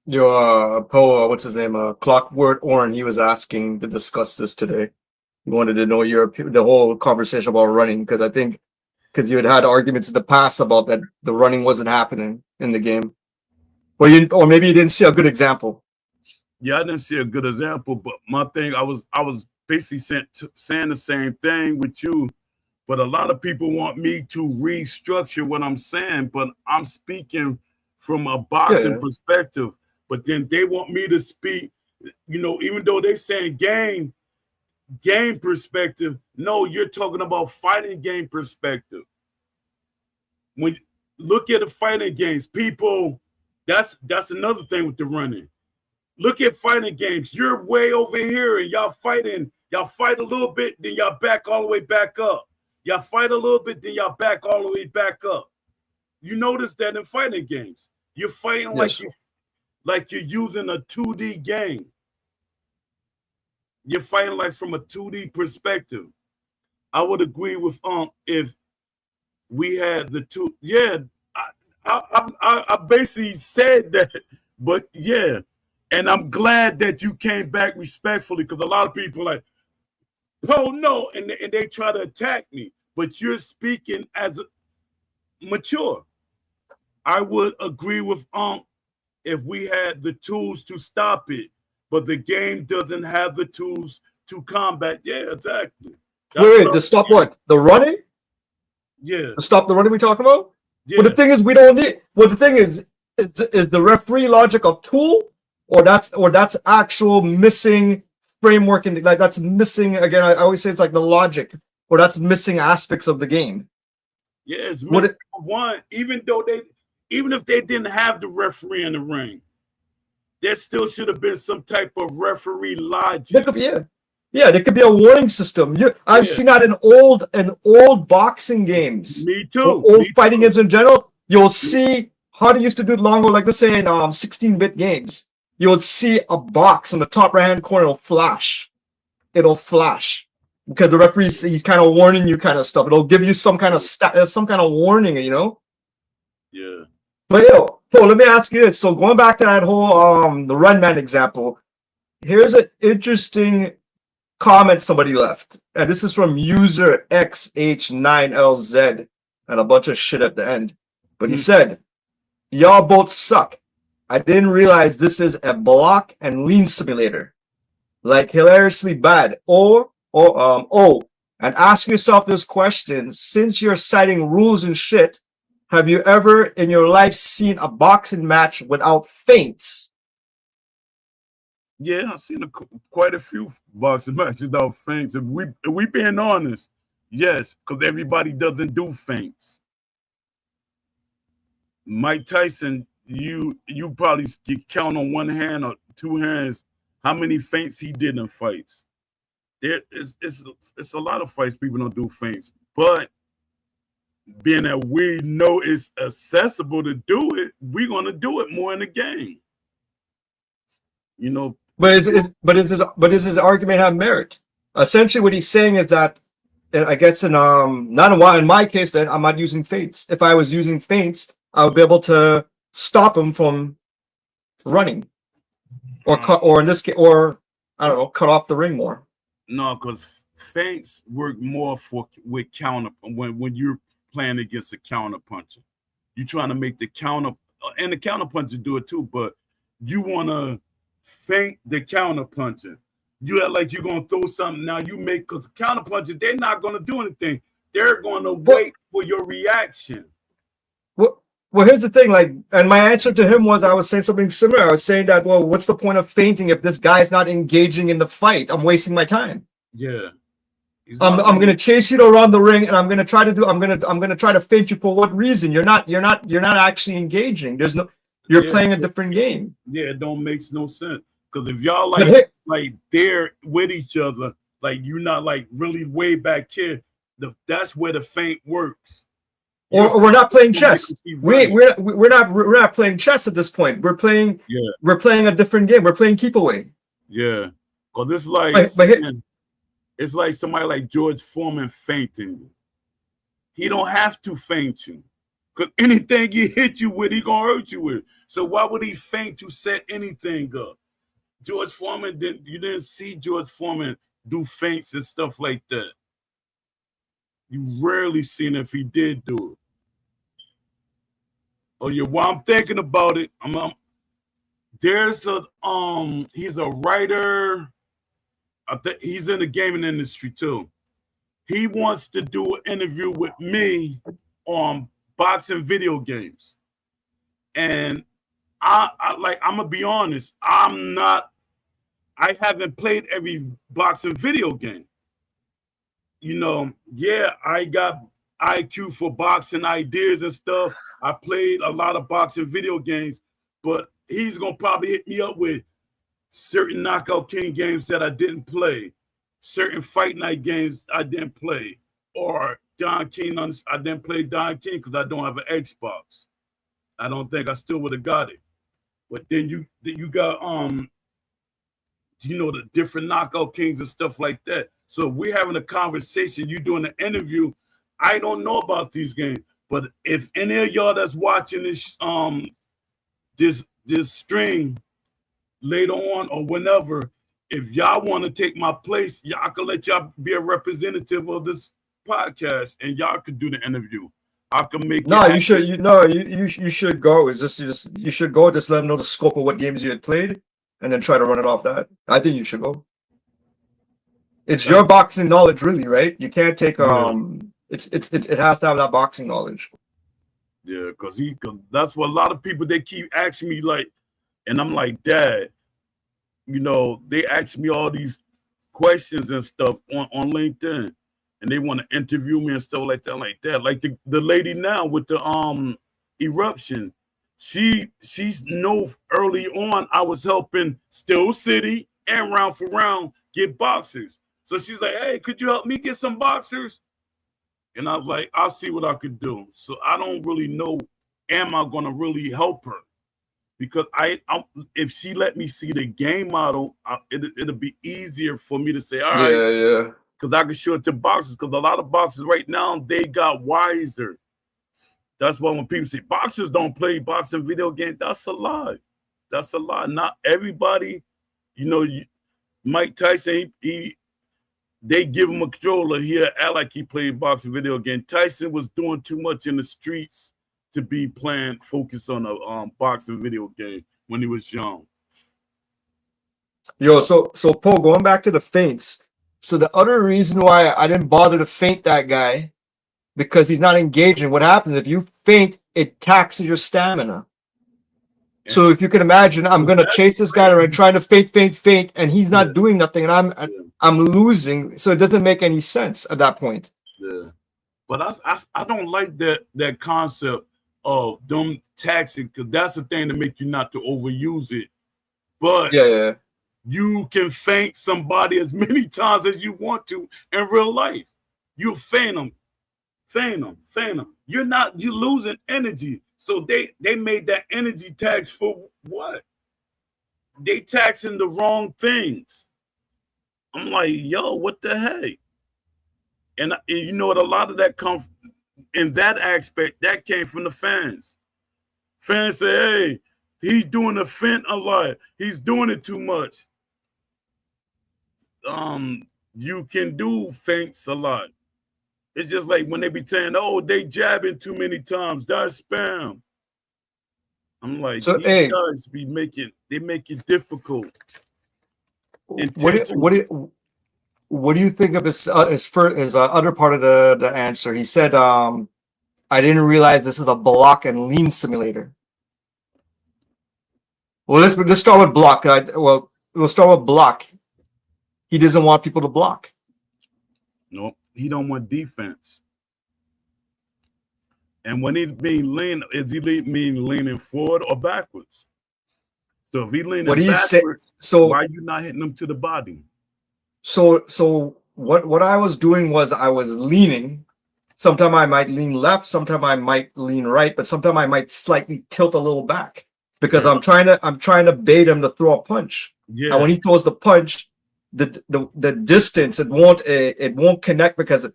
[SPEAKER 2] Your Poe, what's his name? Clockwork Oren. He was asking to discuss this today. He wanted to know the whole conversation about running, because I think you had arguments in the past about that the running wasn't happening in the game, or maybe you didn't see a good example.
[SPEAKER 1] Yeah, I didn't see a good example, but my thing, I was basically saying the same thing with you, but a lot of people want me to restructure what I'm saying, but I'm speaking from a boxing perspective. But then they want me to speak, you know, even though they're saying game perspective. No, you're talking about fighting game perspective. When you look at the fighting games, people, that's another thing with the running. Look at fighting games. You're way over here and y'all fight a little bit, then y'all back all the way back up. Y'all fight a little bit, then y'all back all the way back up. You notice that in fighting games. You're fighting like you're using a 2D game. You're fighting like from a 2D perspective. I would agree with if we had the two. Yeah, I basically said that, but yeah, and I'm glad that you came back respectfully, because a lot of people are like, oh no, and they try to attack me, but you're speaking as mature. I would agree with if we had the tools to stop it, but the game doesn't have the tools to combat. Yeah, exactly.
[SPEAKER 2] Wait, to stop what? The running?
[SPEAKER 1] Yeah.
[SPEAKER 2] To stop the running we talk about?
[SPEAKER 1] Yeah.
[SPEAKER 2] Well, the thing is, we don't need. Well, the thing is the referee logic a tool, or that's actual missing framework, and like that's missing again. I always say it's like the logic, or that's missing aspects of the game.
[SPEAKER 1] Yeah, it's missing one. Even if they didn't have the referee in the ring, there still should have been some type of referee logic.
[SPEAKER 2] Yeah, there could be a warning system. I've seen that in old boxing games.
[SPEAKER 1] Me too.
[SPEAKER 2] Old fighting games in general. You'll see how they used to do it long ago, like let's say in 16-bit games. You'll see a box in the top right-hand corner. It'll flash because the referee, he's kind of warning you, kind of stuff. It'll give you some kind of warning, you know.
[SPEAKER 1] Yeah.
[SPEAKER 2] But Paul, let me ask you this. So going back to that whole the Run Man example, here's an interesting comment somebody left. And this is from user XH9LZ and a bunch of shit at the end. But he said, y'all both suck. I didn't realize this is a block and lean simulator. Like hilariously bad. And ask yourself this question, since you're citing rules and shit, have you ever in your life seen a boxing match without feints?
[SPEAKER 1] Yeah, I've seen quite a few boxing matches without feints. If we being honest, yes, because everybody doesn't do feints. Mike Tyson, you probably count on one hand or two hands how many feints he did in fights. It's a lot of fights people don't do feints, but being that we know it's accessible to do it, we're gonna do it more in the game. You know.
[SPEAKER 2] But does his argument have merit? Essentially, what he's saying is that, I guess in my case, that I'm not using feints. If I was using feints, I would be able to stop him from running, or in this case, or I don't know, cut off the ring more.
[SPEAKER 1] No, because feints work more with counter when you're playing against a counter puncher. You're trying to make the counter and the counterpuncher do it too, but you want to feint the counterpuncher. You act like you're going to throw something. Now you make, because the counterpuncher, they're not going to do anything. They're going to wait for your reaction.
[SPEAKER 2] Well, here's the thing, like, and my answer to him was, I was saying something similar. I was saying that, well, what's the point of feinting if this guy's not engaging in the fight? I'm wasting my time.
[SPEAKER 1] Yeah.
[SPEAKER 2] I'm gonna chase you around the ring, and I'm gonna try to feint you. For what reason? You're not actually engaging. You're playing a different game.
[SPEAKER 1] Yeah, it don't makes no sense. Because if y'all like they're with each other, like you're not like really way back here, that's where the feint works.
[SPEAKER 2] Or we're not playing chess. We're not playing chess at this point. We're playing a different game. We're playing keep away.
[SPEAKER 1] Yeah. Because it's like it's like somebody like George Foreman feinting you. He don't have to feint you. Because anything he hit you with, he gonna hurt you with. So why would he feint to set anything up? George Foreman you didn't see George Foreman do feints and stuff like that. You rarely seen if he did do it. Oh yeah, while I'm thinking about it, there's he's a writer. I think he's in the gaming industry too. He wants to do an interview with me on boxing video games. And I'm gonna be honest, I haven't played every boxing video game. You know, yeah, I got IQ for boxing ideas and stuff. I played a lot of boxing video games, but he's gonna probably hit me up with certain Knockout King games that I didn't play, certain Fight Night games I didn't play, or Don King. I didn't play Don King because I don't have an Xbox. I don't think I still would have got it. But then you got the different Knockout Kings and stuff like that. So we're having a conversation. You doing an interview. I don't know about these games, but if any of y'all that's watching this this stream later on or whenever, if y'all want to take my place, y'all can let y'all be a representative of this podcast, and y'all could do the interview. I can make
[SPEAKER 2] you should go. It's just you should go. Just let them know the scope of what games you had played, and then try to run it off that. I think you should go. It's your boxing knowledge, really, right? You can't take it has to have that boxing knowledge.
[SPEAKER 1] Yeah, because that's what a lot of people, they keep asking me, like, and I'm like, Dad, they ask me all these questions and stuff on LinkedIn, and they want to interview me and stuff like that, like the lady now with the eruption. She's early on I was helping Steel City and Round for Round get boxers. So she's like, hey, could you help me get some boxers? And I was like, I'll see what I could do. So I don't really know, am I going to really help her? Because if she let me see the game model, it'll be easier for me to say, all right.
[SPEAKER 2] Yeah.
[SPEAKER 1] Because I can show it to boxers. Because a lot of boxers right now, they got wiser. That's why when people say boxers don't play boxing video games, that's a lie. That's a lie. Not everybody, Mike Tyson, they give him a controller. He'll act like he played boxing video game. Tyson was doing too much in the streets to be focused on a boxing video game when he was young.
[SPEAKER 2] Yo, so Paul, going back to the feints. So the other reason why I didn't bother to feint that guy, because he's not engaging. What happens if you feint? It taxes your stamina. Yeah. So if you can imagine, I'm gonna chase this guy around trying to feint, and he's not doing nothing, and I'm losing. So it doesn't make any sense at that point.
[SPEAKER 1] Yeah, but I don't like that concept of them taxing, because that's the thing to make you not to overuse it. But you can feint somebody as many times as you want to in real life. You feint them. You're losing energy. So they made that energy tax for what? They taxing the wrong things. I'm like, yo, what the heck? And you know what? A lot of that comes in that aspect. That came from the fans. Fans say, hey, he's doing the feint a lot. He's doing it too much. You can do feints a lot. It's just like when they be saying, oh, they jabbing too many times. That's spam. I'm like,
[SPEAKER 2] So,
[SPEAKER 1] these
[SPEAKER 2] hey,
[SPEAKER 1] guys they make it difficult.
[SPEAKER 2] what do you think of his other part of the answer? He said, I didn't realize this is a block and lean simulator. Well, let's start with block. We'll start with block. He doesn't want people to block.
[SPEAKER 1] No, he don't want defense. And when he mean lean, is he mean leaning forward or backwards? So if he leaning backwards, why are you not hitting him to the body?
[SPEAKER 2] So what I was doing was I was leaning. Sometimes I might lean left, sometimes I might lean right, but sometimes I might slightly tilt a little back because I'm trying to bait him to throw a punch.
[SPEAKER 1] Yeah.
[SPEAKER 2] And when he throws the punch, the distance it won't connect because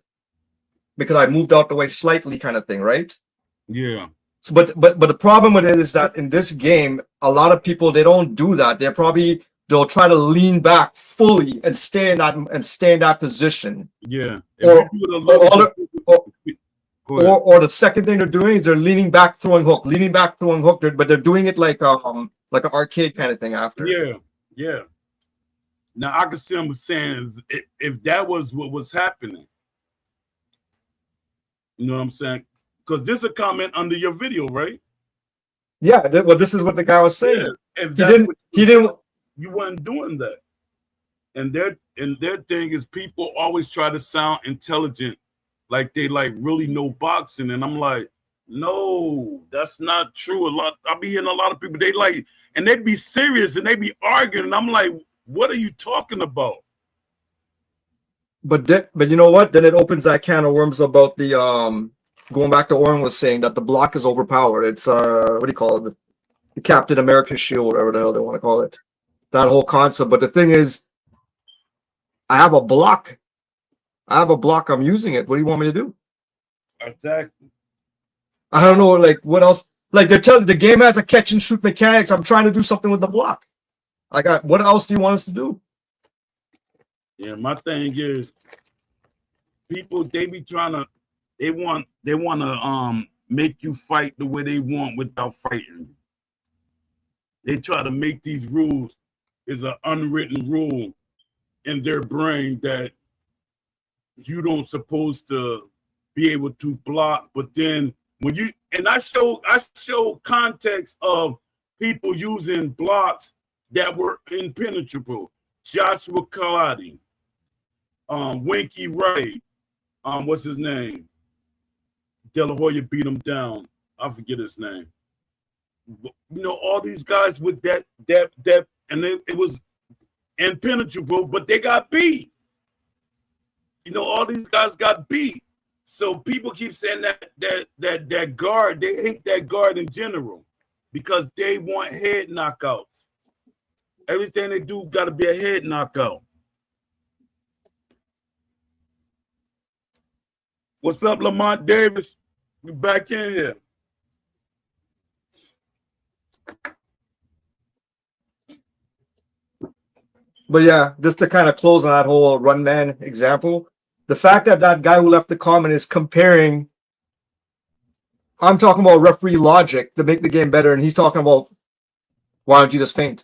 [SPEAKER 2] I moved out the way slightly, kind of thing, right?
[SPEAKER 1] Yeah.
[SPEAKER 2] So, but the problem with it is that in this game, a lot of people, they don't do that. They'll try to lean back fully and stay in that position.
[SPEAKER 1] Yeah.
[SPEAKER 2] Or the second thing they're doing is they're leaning back, throwing hook, but they're doing it like an arcade kind of thing after.
[SPEAKER 1] Yeah. Yeah. Now I can see him saying if that was what was happening. You know what I'm saying? Because this is a comment under your video, right?
[SPEAKER 2] Yeah, well, this is what the guy was saying.
[SPEAKER 1] Yeah.
[SPEAKER 2] He didn't.
[SPEAKER 1] You weren't doing that. And their thing is people always try to sound intelligent, like they like really know boxing. And I'm like, no, that's not true. I'll be hearing a lot of people, they like, and they be serious and they be arguing. And I'm like, what are you talking about?
[SPEAKER 2] But you know what? Then it opens that can of worms about the going back to Oren was saying that the block is overpowered. It's what do you call it? The Captain America shield, whatever the hell they want to call it. That whole concept. But the thing is, I have a block. I'm using it. What do you want me to do?
[SPEAKER 1] Exactly.
[SPEAKER 2] I don't know. Like what else? Like they're telling the game has a catch and shoot mechanics. I'm trying to do something with the block. Like what else do you want us to do?
[SPEAKER 1] Yeah, my thing is, people they want to make you fight the way they want without fighting. They try to make these rules is an unwritten rule in their brain that you don't supposed to be able to block. But then when I show context of people using blocks that were impenetrable. Joshua Kaladi, Winky Wright, what's his name? De La Hoya beat him down. I forget his name. You know, all these guys with that, and it was impenetrable, but they got beat. You know, all these guys got beat. So people keep saying that guard, they hate that guard in general because they want head knockouts. Everything they do got to be a head knockout. What's up, Lamont Davis? We back in here.
[SPEAKER 2] But yeah, just to kind of close on that whole run man example, the fact that guy who left the comment is comparing, I'm talking about referee logic to make the game better, and he's talking about why don't you just feint?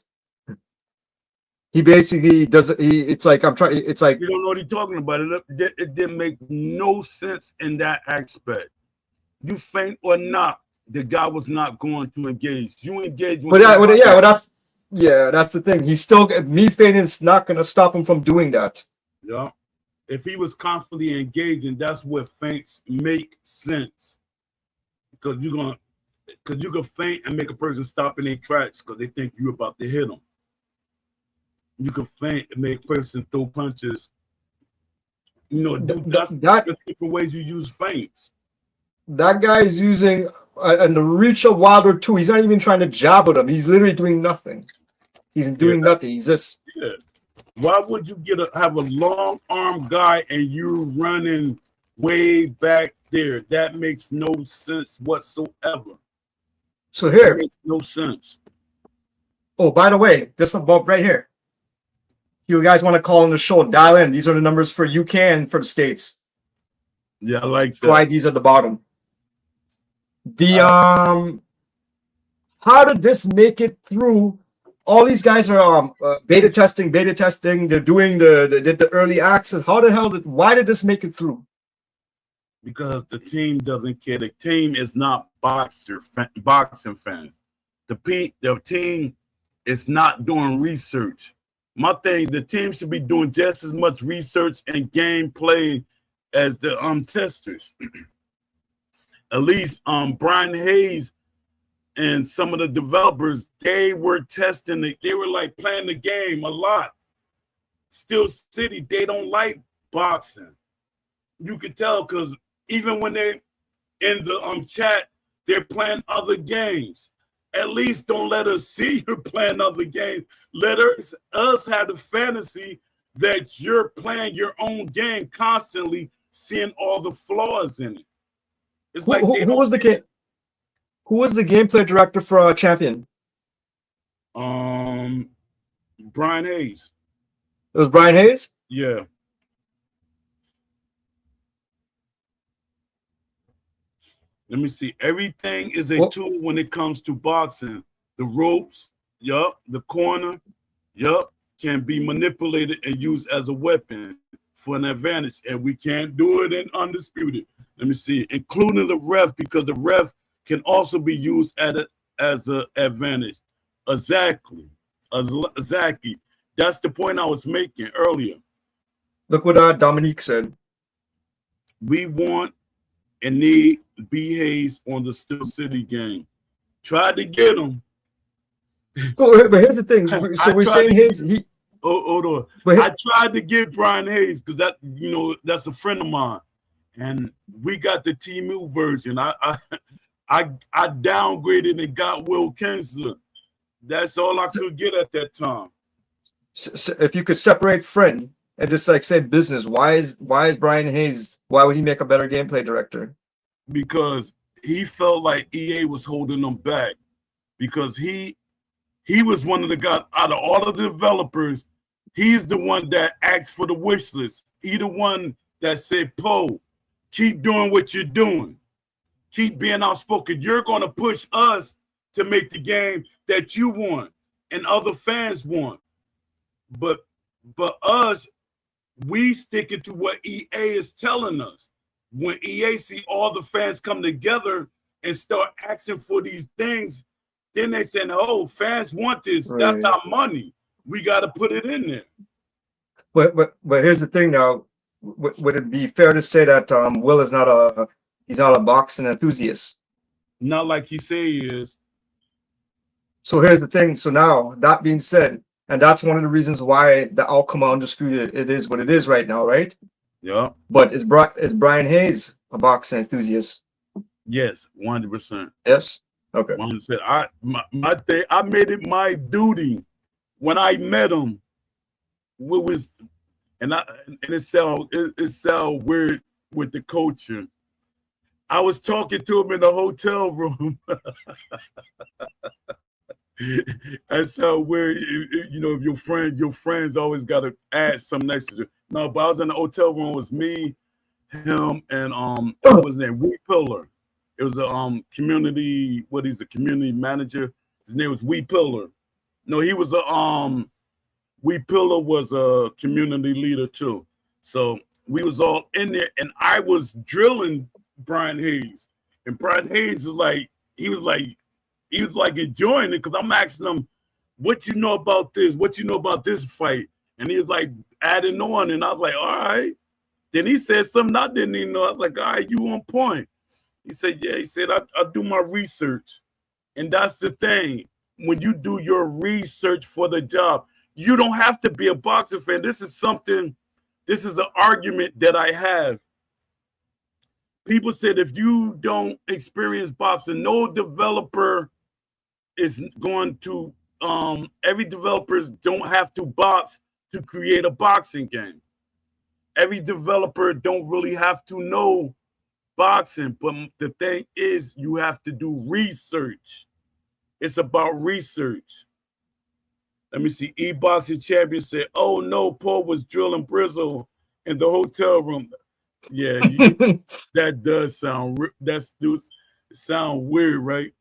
[SPEAKER 2] He basically does it. It's like It's like
[SPEAKER 1] you don't know what he's talking about. It didn't make no sense in that aspect. You feint or not, the guy was not going to engage. You engage.
[SPEAKER 2] That's the thing. He's still me feinting is not going to stop him from doing that.
[SPEAKER 1] Yeah, if he was constantly engaging, that's where feints make sense. Because you can feint and make a person stop in their tracks because they think you're about to hit them. You can feint and make a person throw punches. You know, that's different ways you use feints.
[SPEAKER 2] That guy is using and the reach of Wilder too. He's not even trying to jab at him. He's literally doing nothing. He's doing nothing. He's just.
[SPEAKER 1] Yeah. Why would you have a long arm guy and you're running way back there? That makes no sense whatsoever.
[SPEAKER 2] So here,
[SPEAKER 1] that makes no sense.
[SPEAKER 2] Oh, by the way, this above right here. You guys want to call in the show? Dial in. These are the numbers for UK and for the States.
[SPEAKER 1] Yeah, I like that.
[SPEAKER 2] So IDs at the bottom. how did this make it through? All these guys are beta testing. They're doing the early access. How the hell why did this make it through?
[SPEAKER 1] Because the team doesn't care. The team is not boxing fans. The team is not doing research. My thing, the team should be doing just as much research and gameplay as the testers. At least Brian Hayes and some of the developers, they were testing it. They were like playing the game a lot. Steel City, they don't like boxing. You could tell because even when they in the chat, they're playing other games. At least don't let us see you're playing other games. Let us have the fantasy that you're playing your own game constantly, seeing all the flaws in it. It's
[SPEAKER 2] who was the gameplay director for Champion?
[SPEAKER 1] Brian Hayes.
[SPEAKER 2] It was Brian Hayes?
[SPEAKER 1] Yeah. Let me see. Everything is a tool when it comes to boxing. The ropes, the corner, can be manipulated and used as a weapon for an advantage. And we can't do it in Undisputed. Let me see. Including the ref, because the ref can also be used as an advantage. Exactly. That's the point I was making earlier.
[SPEAKER 2] Look what Dominique said.
[SPEAKER 1] We want and need B. Hayes on the Steel City game. Tried to get him.
[SPEAKER 2] But here's the thing. So we're saying Hayes.
[SPEAKER 1] Hold on. I tried to get Brian Hayes because that's a friend of mine, and we got the Temu version. I downgraded and got Will Kensler. That's all I could get at that time.
[SPEAKER 2] So if you could separate friend and just like say business, why is Brian Hayes? Why would he make a better gameplay director?
[SPEAKER 1] Because he felt like EA was holding him back. Because he was one of the guys out of all of the developers. He's the one that asked for the wish list. He the one that said, "Poe, keep doing what you're doing. Keep being outspoken. You're going to push us to make the game that you want and other fans want. But us, we sticking to what EA is telling us. When EA see all the fans come together and start asking for these things, then they saying, "Oh, fans want this. Right. That's our money. We got to put it in there."
[SPEAKER 2] But here's the thing now. Would it be fair to say that Will is not a boxing enthusiast?
[SPEAKER 1] Not like he say he is.
[SPEAKER 2] So here's the thing. So now that being said, and that's one of the reasons why the outcome of Undisputed it is what it is right now, right?
[SPEAKER 1] Yeah.
[SPEAKER 2] But is Brian Hayes a boxing enthusiast?
[SPEAKER 1] Yes, 100%.
[SPEAKER 2] Yes. Okay.
[SPEAKER 1] 100%. I made it my duty when I met him. It sound weird with the culture. I was talking to him in the hotel room. That's how weird, if your friends always got to add something extra. No, but I was in the hotel room. It was me, him, and what was his name? Wee Pillar. It was a community. He's a community manager. His name was Wee Pillar. No, he was Wee Pillar was a community leader too. So we was all in there, and I was drilling Brian Hayes, and Brian Hayes he was like enjoying it because I'm asking him, "What you know about this? What you know about this fight?" And he was like adding on, and I was like, "All right." Then he said something I didn't even know. I was like, "All right, you on point." He said, "Yeah." He said, I do my research, and that's the thing. When you do your research for the job, you don't have to be a boxing fan. This is an argument that I have. People said if you don't experience boxing, no developer is going to every developers don't have to box to create a boxing game. Every developer don't really have to know boxing, but the thing is you have to do research. It's about research. Let me see. E-Boxing Champion said, "Oh no, Paul was drilling Brizzle in the hotel room." Yeah, that does sound weird, right?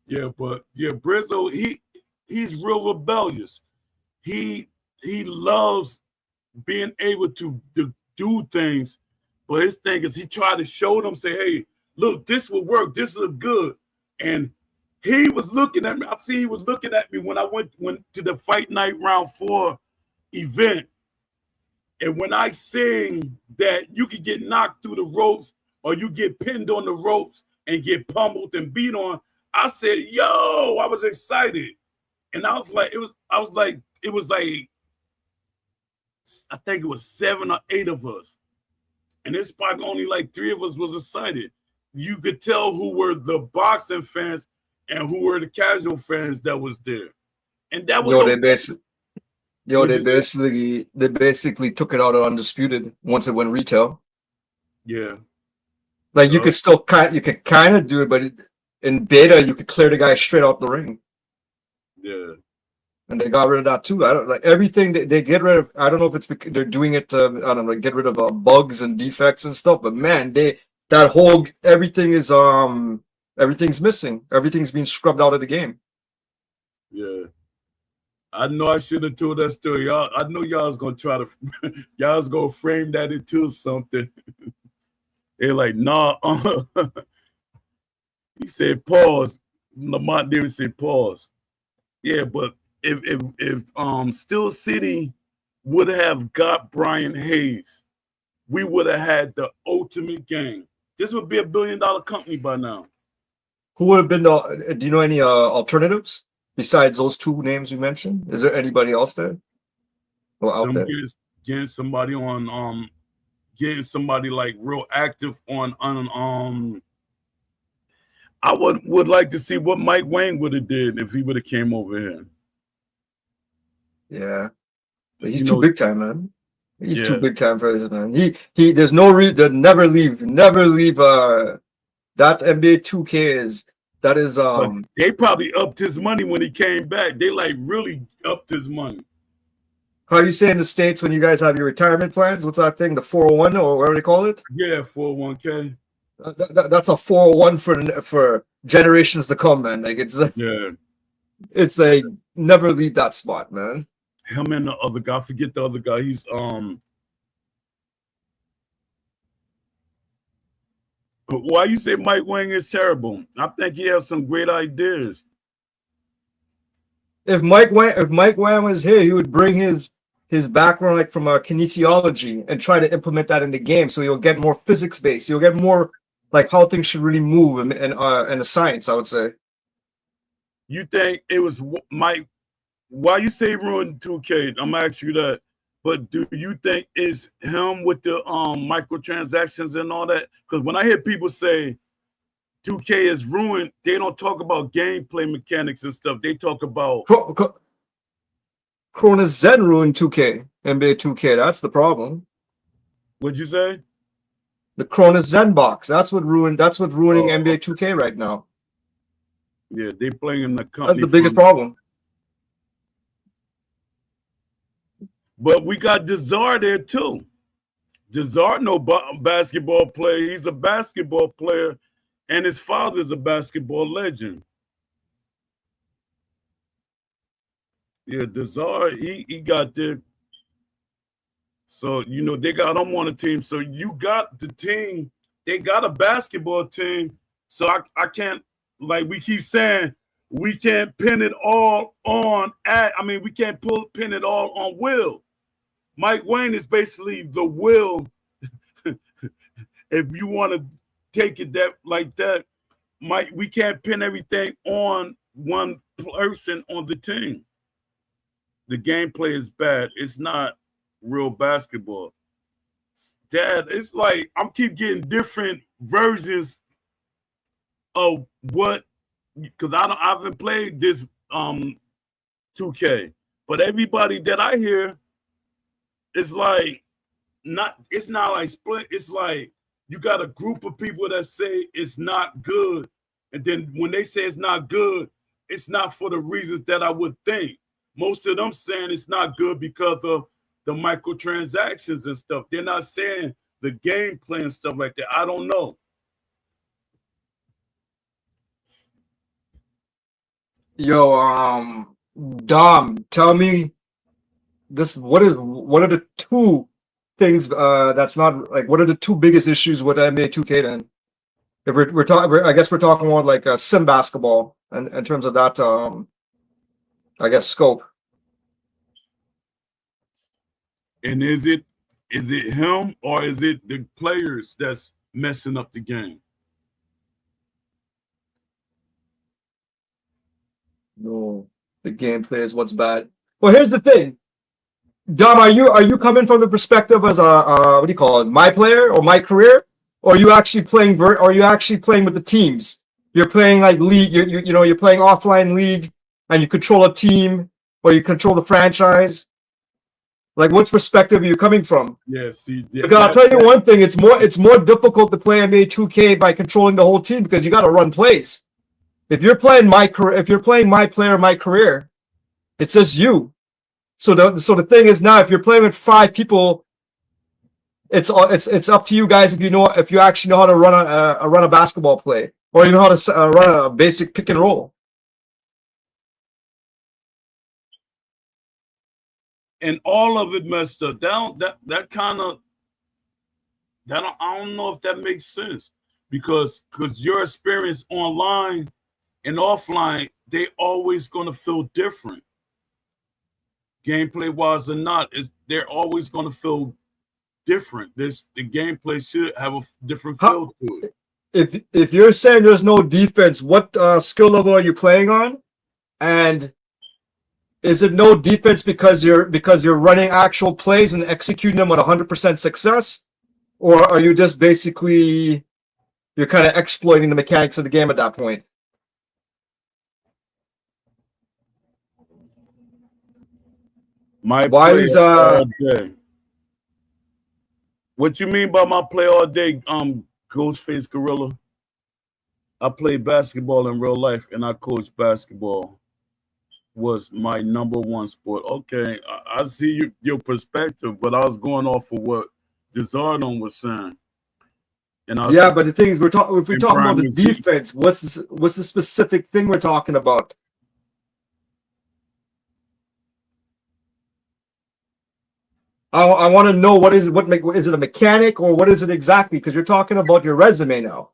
[SPEAKER 1] Yeah, but yeah, Brizzo, he's real rebellious. He loves being able to do things, but his thing is he tried to show them, say, hey, look, this will work, this is good. And he was looking at me. I see he was looking at me when I went to the Fight Night Round 4 event. And when I sing that you can get knocked through the ropes or you get pinned on the ropes and get pummeled and beat on, I said, yo, I was excited. And I was like, I think it was 7 or 8 of us. And it's probably only like 3 of us was excited. You could tell who were the boxing fans and who were the casual fans that was there. And that was
[SPEAKER 2] they basically took it out of Undisputed once it went retail.
[SPEAKER 1] Yeah.
[SPEAKER 2] Like you could still kind of do it, but in beta you could clear the guy straight out the ring.
[SPEAKER 1] Yeah.
[SPEAKER 2] And they got rid of that too. I don't like everything they get rid of. I don't know if it's because they're doing it to, I don't know, get rid of bugs and defects and stuff. But man, everything's missing. Everything's being scrubbed out of the game.
[SPEAKER 1] Yeah. I know I should have told that story. Y'all, I know y'all was gonna try to y'all was gonna frame that into something. They're like, nah. He said pause. Lamont Davis said pause. Yeah, but if Steel City would have got Brian Hayes, we would have had the ultimate game. This would be $1 billion company by now.
[SPEAKER 2] Who would have been do you know any alternatives besides those 2 names you mentioned? Is there anybody else there? Well, out there?
[SPEAKER 1] Getting somebody on getting somebody like real active on I would like to see what Mike Wang would have did if he would have came over here.
[SPEAKER 2] Yeah, but he's too big time, man. He's too big time for this, man. He there's no reason. Never leave. That NBA 2K that is
[SPEAKER 1] But they probably upped his money when he came back. They like really upped his money.
[SPEAKER 2] How you say in the States when you guys have your retirement plans? What's that thing? The 401 or whatever they call it?
[SPEAKER 1] Yeah, 401k.
[SPEAKER 2] That's a 401 for generations to come, man. Like it's a never leave that spot, man.
[SPEAKER 1] Him and the other guy, forget the other guy. He's why you say Mike Wang is terrible? I think he has some great ideas.
[SPEAKER 2] If Mike Wang was here, he would bring his background like from kinesiology and try to implement that in the game, so you'll get more physics based. You'll get more like how things should really move and the science, I would say.
[SPEAKER 1] You think it was Mike? Why you say ruined 2K? I'm gonna ask you that. But do you think it's him with the microtransactions and all that? Because when I hear people say 2K is ruined, they don't talk about gameplay mechanics and stuff. They talk about
[SPEAKER 2] Cronus Zen ruined 2K, NBA 2K. That's the problem.
[SPEAKER 1] What'd you say?
[SPEAKER 2] The Cronus Zen box. That's what's ruining NBA 2K right now.
[SPEAKER 1] Yeah, they playing the company.
[SPEAKER 2] That's the biggest problem.
[SPEAKER 1] But we got Desar there too. Desar no basketball player. He's a basketball player, and his father's a basketball legend. Yeah, Desar, he got there. So, they got him on the team. So you got the team. They got a basketball team. So I can't, like we keep saying, we can't pin it all on we can't pin it all on Will. Mike Wang is basically the Will. If you want to take it like that, we can't pin everything on one person on the team. The gameplay is bad. It's not real basketball. Dad, it's like I'm keep getting different versions of what, because I haven't played this 2K, but everybody that I hear, it's not like split. It's like you got a group of people that say it's not good, and then when they say it's not good, it's not for the reasons that I would think. Most of them saying it's not good because of the microtransactions and stuff. They're not saying the gameplay and stuff like that. I don't know.
[SPEAKER 2] Yo, Dom, tell me this. What are the two things that's not like? What are the two biggest issues with NBA 2K then? If we're talking, I guess we're talking about like sim basketball and in terms of that, I guess scope.
[SPEAKER 1] And is it him or is it the players that's messing up the game?
[SPEAKER 2] No, the gameplay is what's bad. Well, here's the thing, Dom. Are you coming from the perspective as a what do you call it, my player or my career, or are you actually playing? Are you actually playing with the teams? You're playing like league. You know you're playing offline league, and you control a team or you control the franchise. Like, what perspective are you coming from?
[SPEAKER 1] Yeah, see,
[SPEAKER 2] Because I'll tell you one thing: it's more difficult to play NBA 2K by controlling the whole team because you got to run plays. If you're playing my career, if you're playing my player, my career, it's just you. So the thing is now, if you're playing with 5 people, it's up to you guys if you actually know how to run a basketball play or you know how to run a basic pick and roll.
[SPEAKER 1] And all of it messed up. That kind of I don't know if that makes sense because your experience online and offline, they always gonna feel different. Gameplay wise or not, they're always gonna feel different. The gameplay should have a different feel to it.
[SPEAKER 2] If you're saying there's no defense, what skill level are you playing on? And is it no defense because you're running actual plays and executing them with 100% success, or are you just basically you're kind of exploiting the mechanics of the game at that point?
[SPEAKER 1] My play all day. What you mean by my play all day, Ghostface Gorilla? I play basketball in real life and I coach basketball. Was my number one sport. Okay, I see your perspective, but I was going off of what Desardon was saying. And
[SPEAKER 2] but the thing is, if we're talking about the defense, what's the specific thing we're talking about? I want to know is it a mechanic or what is it exactly? Because you're talking about your resume now.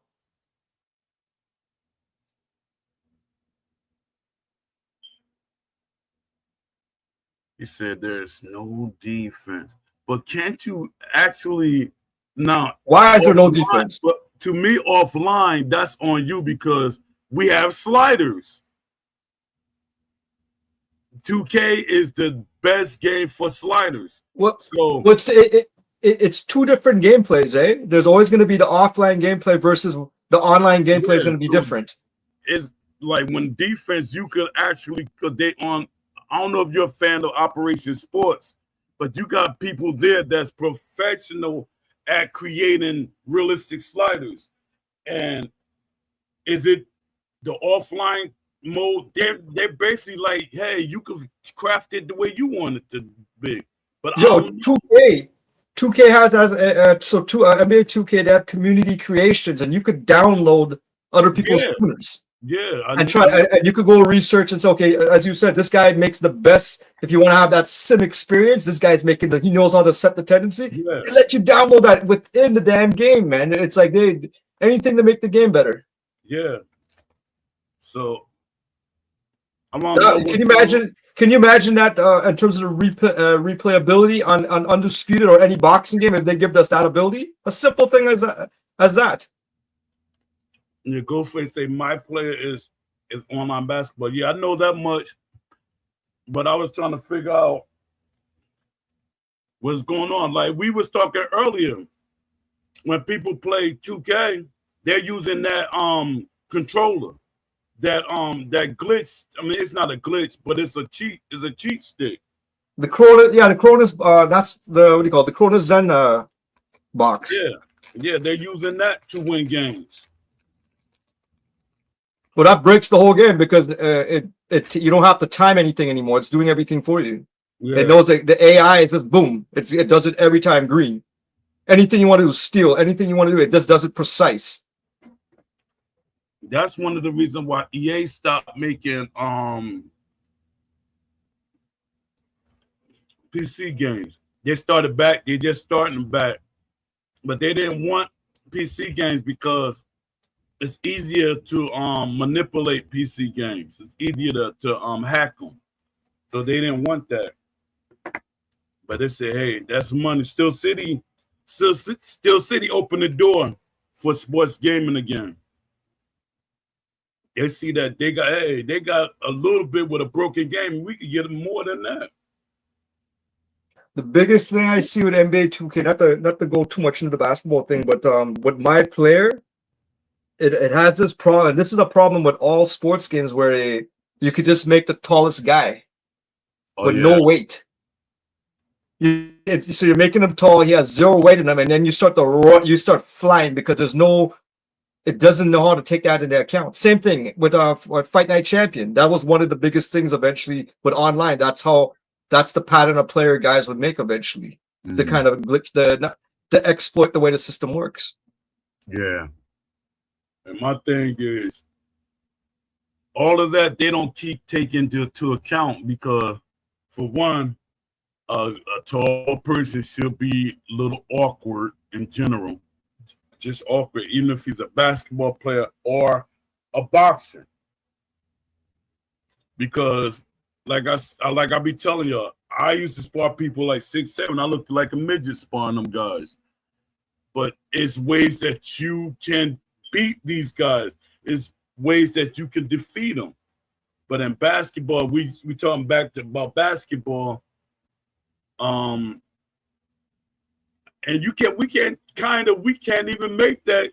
[SPEAKER 1] He said there's no defense, but can't you actually now?
[SPEAKER 2] Why is there no defense?
[SPEAKER 1] But to me, offline, that's on you because we have sliders. 2K is the best game for sliders.
[SPEAKER 2] It's two different gameplays, eh? There's always going to be the offline gameplay versus the online gameplay is going to be different.
[SPEAKER 1] It's like when defense, you could actually, because I don't know if you're a fan of Operation Sports, but you got people there that's professional at creating realistic sliders. And is it the offline mode? They're basically like, hey, you could craft it the way you want it to be. But
[SPEAKER 2] 2K has NBA 2K, they have community creations, and you could download other people's tuners.
[SPEAKER 1] Yeah,
[SPEAKER 2] and you could go research and say, okay, as you said, this guy makes the best. If you want to have that sim experience, this guy's he knows how to set the tendency.
[SPEAKER 1] Yeah.
[SPEAKER 2] They let you download that within the damn game, man. It's like anything to make the game better.
[SPEAKER 1] Yeah. So,
[SPEAKER 2] can you imagine that in terms of the replayability on Undisputed or any boxing game if they give us that ability? A simple thing as that.
[SPEAKER 1] Your Ghostface say my player is online basketball. Yeah, I know that much, but I was trying to figure out what's going on. Like we was talking earlier, when people play 2K, they're using that controller, that glitch. I mean, it's not a glitch, but it's a cheat stick.
[SPEAKER 2] The Cronus. That's the the Cronus Zen box.
[SPEAKER 1] Yeah, they're using that to win games.
[SPEAKER 2] Well, that breaks the whole game because you don't have to time anything anymore. It's doing everything for you. Yeah. It knows that the AI is just boom. It does it every time green. Anything you want to do, steal. Anything you want to do, it just does it precise.
[SPEAKER 1] That's one of the reasons why EA stopped making PC games. They started back. They just starting back, but they didn't want PC games because it's easier to manipulate PC games. It's easier to hack them. So they didn't want that. But they said, hey, that's money. Steel City opened the door for sports gaming again. They see that they got a little bit with a broken game. We could get them more than that.
[SPEAKER 2] The biggest thing I see with NBA 2K, not to go too much into the basketball thing, but with my player, it has this problem. And this is a problem with all sports games where you could just make the tallest guy with no weight. So you're making him tall. He has zero weight in him, and then you start flying because it doesn't know how to take that into account. Same thing with Fight Night Champion. That was one of the biggest things eventually with online. That's the pattern a player guys would make eventually. Mm-hmm. The kind of glitch, the exploit the way the system works.
[SPEAKER 1] Yeah. And my thing is, all of that they don't keep taking to account because, for one, a tall person should be a little awkward in general. Just awkward, even if he's a basketball player or a boxer. Because, like I be telling y'all, I used to spar people like 6'7". I looked like a midget sparring them guys. But it's ways that you can beat these guys. It's ways that you can defeat them. But in basketball, we talking about basketball. And we can't even make that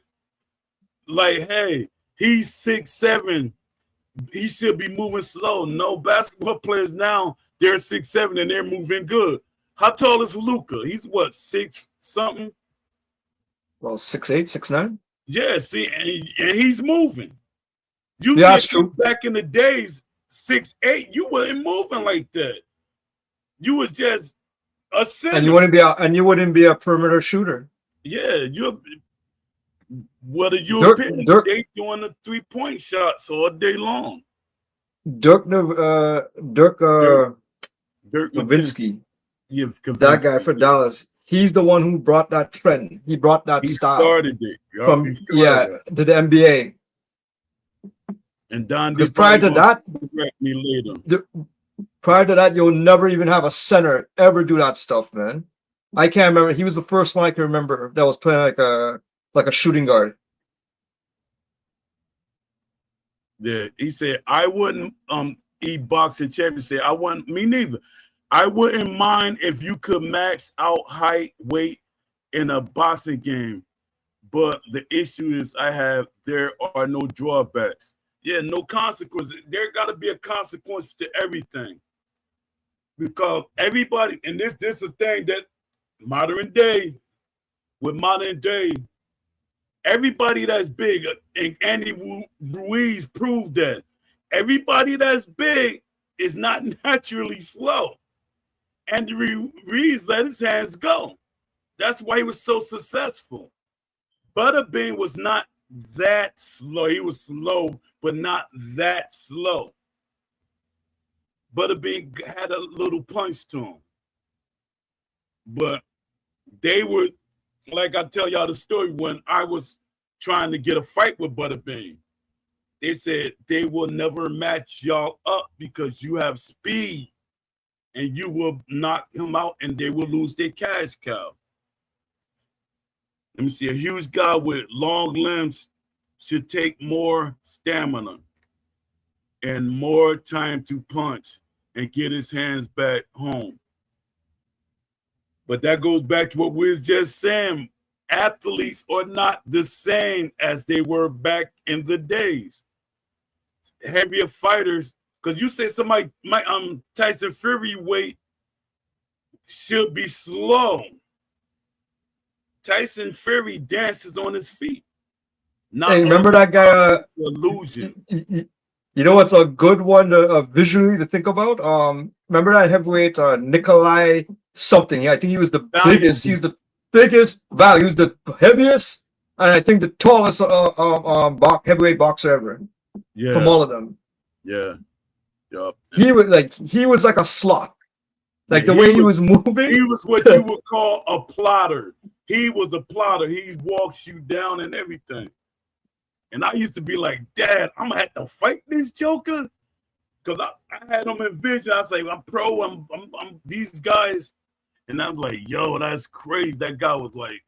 [SPEAKER 1] like, hey, he's 6'7", he should be moving slow. No, basketball players now, they're 6'7" and they're moving good. How tall is Luka? He's what, 6 something?
[SPEAKER 2] Well, 6'8", 6'9".
[SPEAKER 1] Yeah, see, and he's moving.
[SPEAKER 2] That's true.
[SPEAKER 1] Back in the days, 6'8", you weren't moving like that. You was just a center.
[SPEAKER 2] And you wouldn't be a perimeter shooter.
[SPEAKER 1] Yeah, what a European, they doing the 3-point shots all day long.
[SPEAKER 2] Dirk Nowitzki.
[SPEAKER 1] Yeah,
[SPEAKER 2] that guy for Dallas. He's the one who brought that trend. He brought that style.
[SPEAKER 1] Started it.
[SPEAKER 2] To the NBA.
[SPEAKER 1] And Don,
[SPEAKER 2] because prior to that, you'll never even have a center ever do that stuff, man. I can't remember. He was the first one I can remember that was playing like a shooting guard.
[SPEAKER 1] Yeah, he said, I wouldn't eat boxing champion. Say, I wouldn't, me neither. I wouldn't mind if you could max out height, weight in a boxing game. But the issue is there are no drawbacks. Yeah, no consequences. There got to be a consequence to everything. Because everybody, and this is a thing that modern day, everybody that's big, and Andy Ruiz proved that everybody that's big is not naturally slow. Andy Ruiz let his hands go. That's why he was so successful. Butterbean was not that slow. He was slow, but not that slow. Butterbean had a little punch to him. But they were, like I tell y'all the story, when I was trying to get a fight with Butterbean, they said they will never match y'all up because you have speed and you will knock him out and they will lose their cash cow. Let me see, a huge guy with long limbs should take more stamina and more time to punch and get his hands back home. But that goes back to what we was just saying. Athletes are not the same as they were back in the days. Heavier fighters, because you say somebody, Tyson Fury weight should be slow. Tyson Fury dances on his feet.
[SPEAKER 2] Hey, remember that guy?
[SPEAKER 1] Illusion.
[SPEAKER 2] You know what's a good one visually to think about? Remember that heavyweight Nikolai something? I think he was the biggest. He was the biggest value. He was the heaviest. and I think the tallest heavyweight boxer ever
[SPEAKER 1] Yeah,
[SPEAKER 2] from all of them.
[SPEAKER 1] yeah, yup.
[SPEAKER 2] He was like a slot. Like
[SPEAKER 1] Yeah,
[SPEAKER 2] the way he was moving.
[SPEAKER 1] He was what you would call a plotter. He was a plotter. He walks you down and everything. And I used to be like, Dad, I'm gonna have to fight this Joker. Cause I had him in vision. I say, I'm pro, I'm these guys. And I'm like, yo, that's crazy. That guy was like,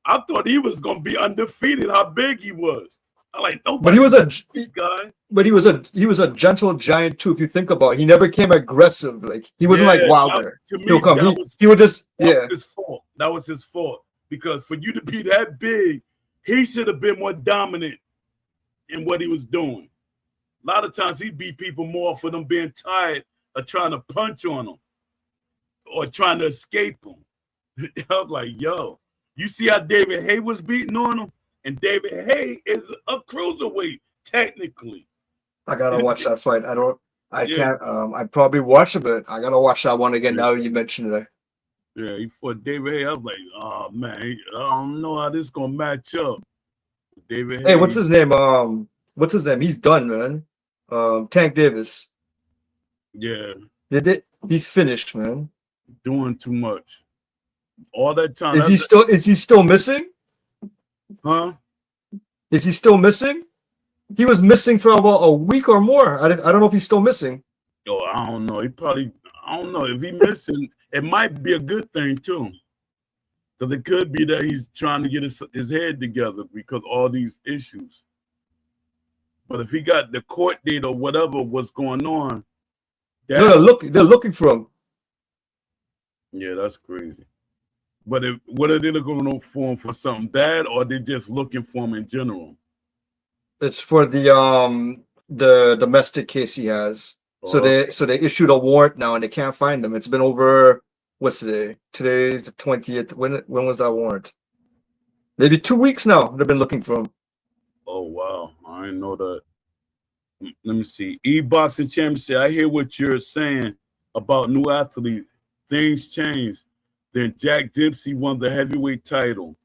[SPEAKER 1] I thought he was gonna be undefeated, how big he was. I like, no,
[SPEAKER 2] but he was a
[SPEAKER 1] guy.
[SPEAKER 2] But he was a gentle giant too. If you think about it, he never came aggressive. Like he wasn't like Wilder.
[SPEAKER 1] To me,
[SPEAKER 2] he would just
[SPEAKER 1] his fault. That was his fault. Because for you to be that big, he should have been more dominant in what he was doing. A lot of times he beat people more for them being tired of trying to punch on them or trying to escape them. I was like, yo, you see how David Haye was beating on him? And David Haye is a cruiserweight, technically.
[SPEAKER 2] I gotta watch that fight. I can't. I probably watch it, but I gotta watch that one again now you mentioned it.
[SPEAKER 1] Yeah, he fought David Haye. I was like, oh man, I don't know how this gonna match up. David Haye.
[SPEAKER 2] Hey, what's his name? What's his name? He's done, man. Tank Davis.
[SPEAKER 1] Yeah.
[SPEAKER 2] He's finished, man.
[SPEAKER 1] Doing too much. All that time.
[SPEAKER 2] Is he still missing?
[SPEAKER 1] Huh?
[SPEAKER 2] Is he still missing? He was missing for about a week or more. I don't know if he's still missing.
[SPEAKER 1] Oh, I don't know. I don't know. If he's missing, it might be a good thing too. Because it could be that he's trying to get his head together because all these issues. But if he got the court date or whatever was going on.
[SPEAKER 2] No, they're looking for him.
[SPEAKER 1] Yeah, that's crazy. But what are they looking for him for something bad, or they just looking for him in general?
[SPEAKER 2] It's for the domestic case he has. So they issued a warrant now and they can't find him. It's been over, what's today? Today's the 20th. When was that warrant? Maybe 2 weeks now. They've been looking for him.
[SPEAKER 1] Oh wow, I didn't know that. Let me see. E-Boxing Championship. I hear what you're saying about new athletes. Things changed. Then Jack Dempsey won the heavyweight title.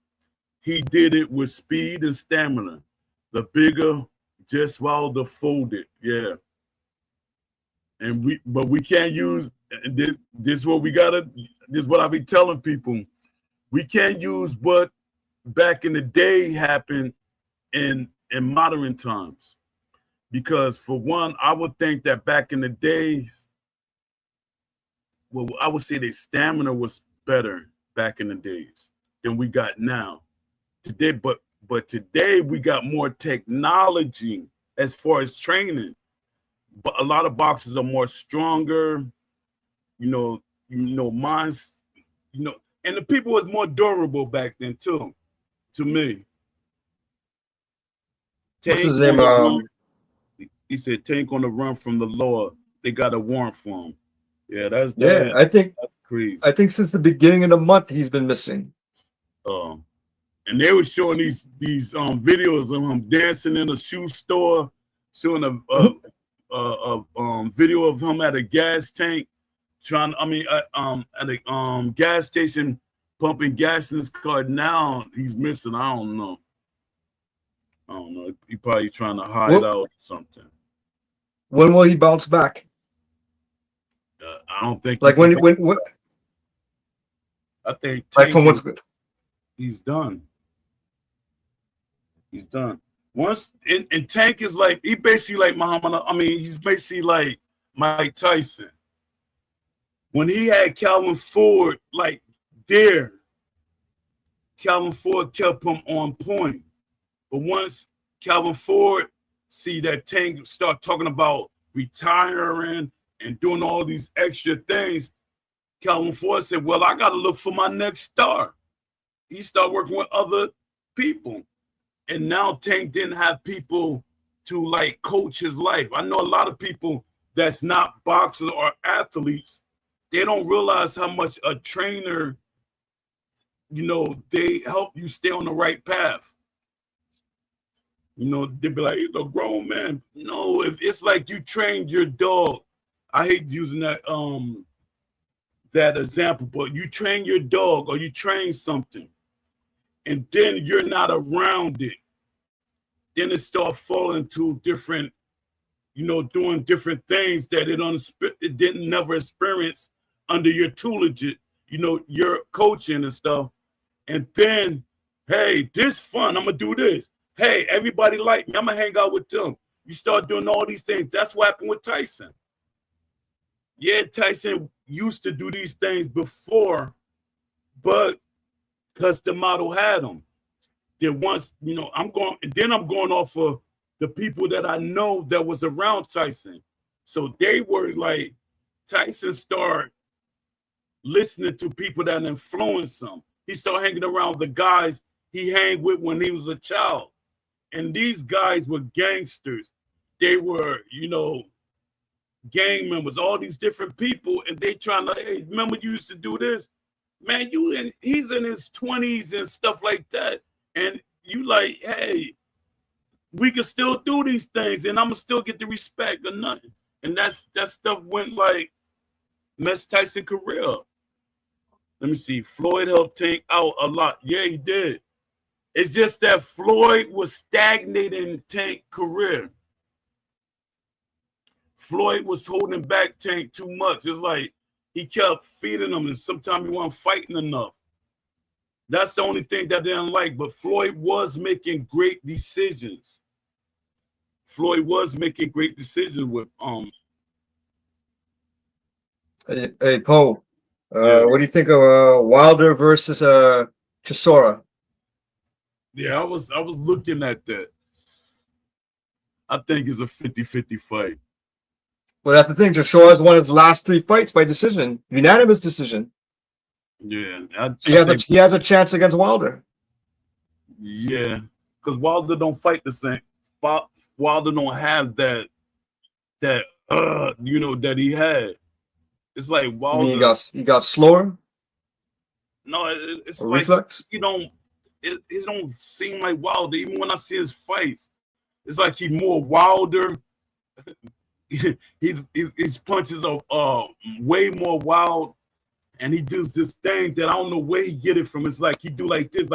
[SPEAKER 1] He did it with speed and stamina. The bigger just Wilder folded. Yeah. And we can't use this. This is what we gotta. This is what I be telling people. We can't use what back in the day happened in modern times, because for one, I would think that back in the days, well, I would say their stamina was better back in the days than we got now. Today, but today we got more technology as far as training. But a lot of boxers are more stronger, minds, and the people was more durable back then too, to me.
[SPEAKER 2] What's his name?
[SPEAKER 1] He said Tank on the run from the law. They got a warrant for him. Yeah, that's crazy.
[SPEAKER 2] I think since the beginning of the month he's been missing.
[SPEAKER 1] And they were showing these videos of him dancing in a shoe store, showing a video of him at a gas tank, at a gas station pumping gas in his car. Now he's missing. I don't know. He probably trying to hide out or something.
[SPEAKER 2] When will he bounce back?
[SPEAKER 1] I don't think.
[SPEAKER 2] Like when?
[SPEAKER 1] I think.
[SPEAKER 2] Like from what's good.
[SPEAKER 1] He's done. He's done. Once and Tank is like, he basically like Muhammad. I mean, he's basically like Mike Tyson. When he had Calvin Ford like there, Calvin Ford kept him on point. But once Calvin Ford see that Tank start talking about retiring and doing all these extra things, Calvin Ford said, well, I got to look for my next star. He started working with other people. And now Tank didn't have people to like coach his life. I know a lot of people that's not boxers or athletes, they don't realize how much a trainer, they help you stay on the right path. They'd be like, he's a grown man. No, if it's like you trained your dog. I hate using that example, but you train your dog or you train something. and then you're not around it. Then it starts falling to different, doing different things that it didn't never experience under your tutelage, your coaching and stuff. And then, hey, this fun, I'm gonna do this. Hey, everybody like me, I'm gonna hang out with them. You start doing all these things. That's what happened with Tyson. Yeah, Tyson used to do these things before, but because the model had him. Then once, I'm going off of the people that I know that was around Tyson. So they were like, Tyson started listening to people that influenced him. He started hanging around the guys he hang with when he was a child. And these guys were gangsters. They were, gang members, all these different people, and they trying to, hey, remember you used to do this? Man, he's in his 20s and stuff like that. And you like, hey, we can still do these things and I'm gonna still get the respect or nothing. And that stuff went like messed Tyson's career up. Let me see. Floyd helped Tank out a lot. Yeah, he did. It's just that Floyd was stagnating Tank's career. Floyd was holding back Tank too much. It's like he kept feeding him, and sometimes he wasn't fighting enough. That's the only thing that I didn't like. But Floyd was making great decisions. Floyd was making great decisions with
[SPEAKER 2] Hey Poe, what do you think of Wilder versus Chisora?
[SPEAKER 1] Yeah, I was looking at that. I think it's a 50-50 fight.
[SPEAKER 2] Well, that's the thing. Chisora won his last 3 fights by decision, unanimous decision.
[SPEAKER 1] Yeah,
[SPEAKER 2] he has a chance against Wilder.
[SPEAKER 1] Yeah, because Wilder don't fight the same. Wilder don't have that that he had. It's like Wilder.
[SPEAKER 2] I mean, he got slower.
[SPEAKER 1] No, it's like
[SPEAKER 2] reflex.
[SPEAKER 1] It don't seem like Wilder. Even when I see his fights, it's like he's more Wilder. His punches are way more wild, and he does this thing that I don't know where he get it from. It's like he do like this,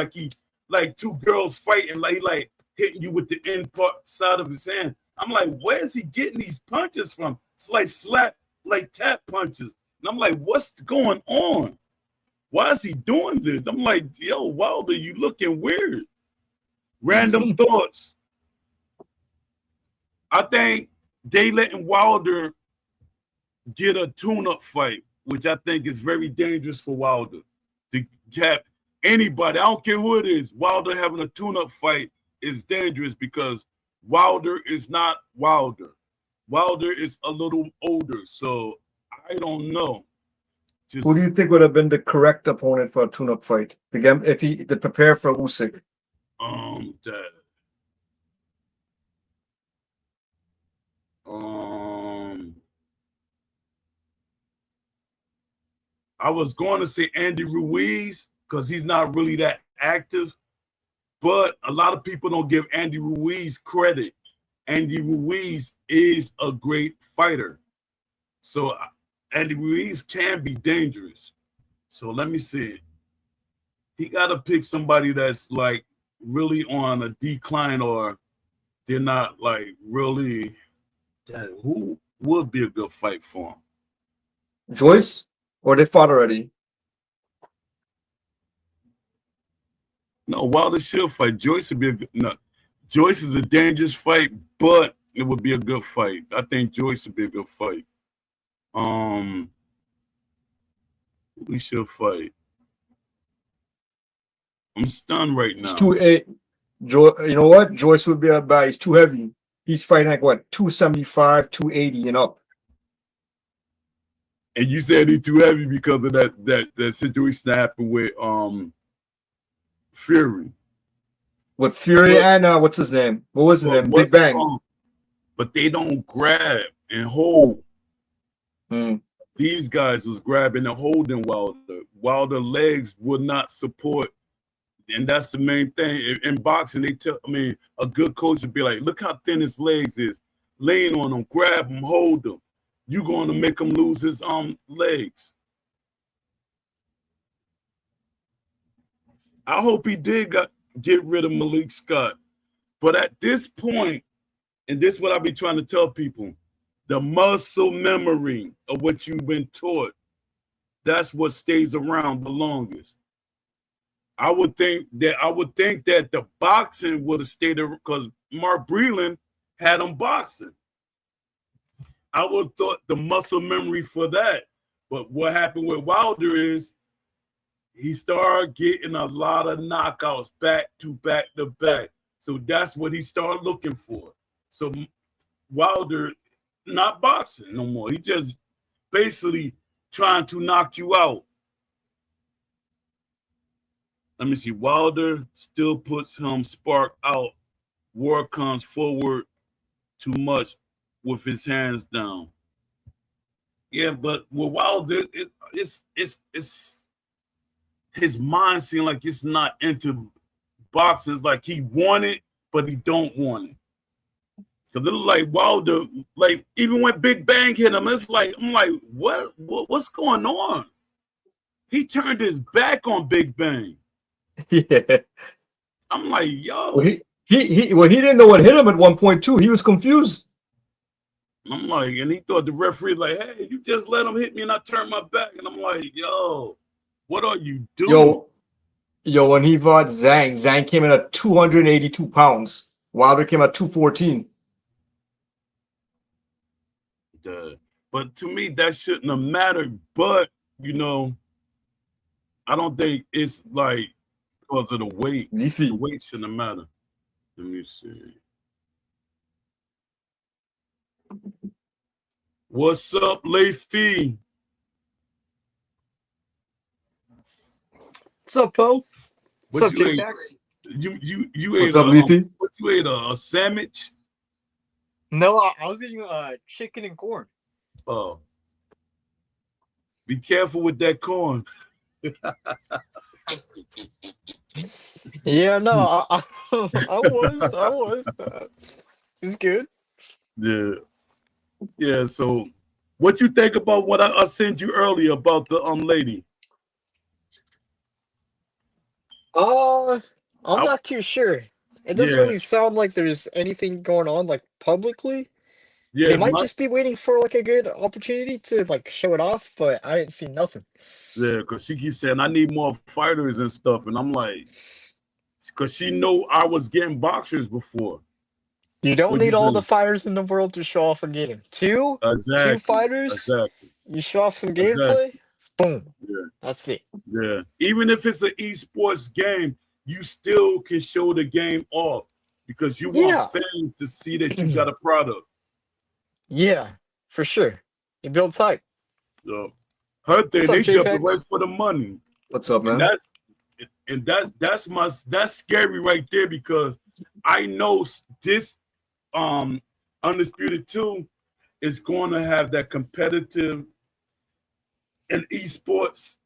[SPEAKER 1] like two girls fighting, like he like hitting you with the end part side of his hand. I'm like, where is he getting these punches from? It's like slap, like tap punches. And I'm like, what's going on? Why is he doing this? I'm like, yo, Wilder, you looking weird. Random thoughts. I think they letting Wilder get a tune-up fight, which I think is very dangerous for Wilder. To have anybody, I don't care who it is, Wilder having a tune-up fight is dangerous because Wilder is not Wilder. Wilder is a little older, so I don't know.
[SPEAKER 2] Who do you think would have been the correct opponent for a tune-up fight? To prepare for Usyk?
[SPEAKER 1] I was going to say Andy Ruiz because he's not really that active, but a lot of people don't give Andy Ruiz credit. Andy Ruiz is a great fighter. So Andy Ruiz can be dangerous. So let me see. He got to pick somebody that's like really on a decline or they're not like really. Who would be a good fight for him?
[SPEAKER 2] Joyce? Or they fought already?
[SPEAKER 1] No, Wilder should fight. Joyce would be a good. No, Joyce is a dangerous fight, but it would be a good fight. I think Joyce would be a good fight. We should fight. I'm stunned right now.
[SPEAKER 2] It's 2-8. You know what? Joyce would be a bad. He's too heavy. He's fighting like what, 275, 280 and up.
[SPEAKER 1] And you said he's too heavy because of that situation that happened with Fury.
[SPEAKER 2] With Fury and what's his name? What was his name? Big Bang.
[SPEAKER 1] But they don't grab and hold.
[SPEAKER 2] Hmm.
[SPEAKER 1] These guys was grabbing and holding Wilder. Wilder legs would not support. And that's the main thing. In boxing, a good coach would be like, look how thin his legs is. Lean on him, grab him, hold him. You're going to make him lose his legs. I hope he did get rid of Malik Scott. But at this point, and this is what I be trying to tell people, the muscle memory of what you've been taught, that's what stays around the longest. I would think that the boxing would have stayed there because Mark Breland had him boxing. I would have thought the muscle memory for that. But what happened with Wilder is he started getting a lot of knockouts back to back to back. So that's what he started looking for. So Wilder not boxing no more. He just basically trying to knock you out. Let me see. Wilder still puts him spark out. War comes forward too much with his hands down. Yeah, but with Wilder, it's his mind seems like it's not into boxing. It's like he want it, but he don't want it. So it looks like Wilder, like even when Big Bang hit him, it's like I'm like, what's going on? He turned his back on Big Bang.
[SPEAKER 2] Yeah.
[SPEAKER 1] I'm like, yo.
[SPEAKER 2] Well, he didn't know what hit him at one point too. He was confused.
[SPEAKER 1] I'm like, and he thought the referee like, hey, you just let him hit me and I turned my back. And I'm like, yo, what are you doing?
[SPEAKER 2] Yo, when he fought Zhang came in at 282 pounds. Wilder came at 214.
[SPEAKER 1] But to me, that shouldn't have mattered. But, you know, I don't think it's like because of the weight.
[SPEAKER 2] Leafy.
[SPEAKER 1] The weight shouldn't have mattered. Let me see. What's up, Leafy?
[SPEAKER 3] What's up, Poe? What's up,
[SPEAKER 1] You
[SPEAKER 3] J-Pax?
[SPEAKER 1] You
[SPEAKER 2] What's
[SPEAKER 1] ate
[SPEAKER 2] up, Leafy?
[SPEAKER 1] what you ate a sandwich?
[SPEAKER 3] No, I was eating chicken and corn.
[SPEAKER 1] Oh. Be careful with that corn.
[SPEAKER 3] Yeah, no, I was. It's good.
[SPEAKER 1] Yeah. So, what you think about what I sent you earlier about the lady?
[SPEAKER 3] I'm not too sure. It doesn't
[SPEAKER 1] Yeah.
[SPEAKER 3] really sound like there's anything going on like publicly.
[SPEAKER 1] Yeah,
[SPEAKER 3] They might just be waiting for like a good opportunity to like show it off, but I didn't see nothing.
[SPEAKER 1] Yeah, because she keeps saying I need more fighters and stuff, and I'm like, because she know I was getting boxers before.
[SPEAKER 3] You don't
[SPEAKER 1] What'd
[SPEAKER 3] need
[SPEAKER 1] you
[SPEAKER 3] all
[SPEAKER 1] say?
[SPEAKER 3] the fighters in the world to show off a game. Two fighters.
[SPEAKER 1] Exactly.
[SPEAKER 3] You show off some gameplay. Boom.
[SPEAKER 1] Yeah.
[SPEAKER 3] That's it.
[SPEAKER 1] Yeah. Even if it's an esports game, you still can show the game off because you want fans to see that you got a product.
[SPEAKER 3] Yeah, for sure. It builds hype.
[SPEAKER 1] So her thing, they jumping right for the money.
[SPEAKER 2] What's up, man?
[SPEAKER 1] That's scary right there because I know this Undisputed 2 is going to have that competitive and esports,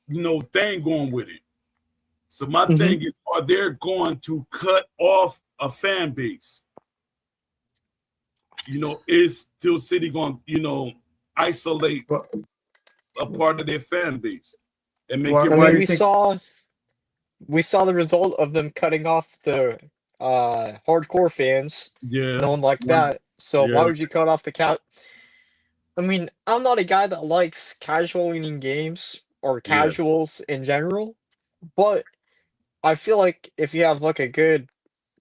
[SPEAKER 1] thing going with it. So my thing is, are they going to cut off a fan base? Is Steel City going to, isolate a part of their fan base and make it?
[SPEAKER 3] We saw the result of them cutting off the hardcore fans.
[SPEAKER 1] Yeah.
[SPEAKER 3] No one liked that. So why would you cut off the cat? I mean, I'm not a guy that likes casual leaning games or casuals in general, but I feel like if you have like a good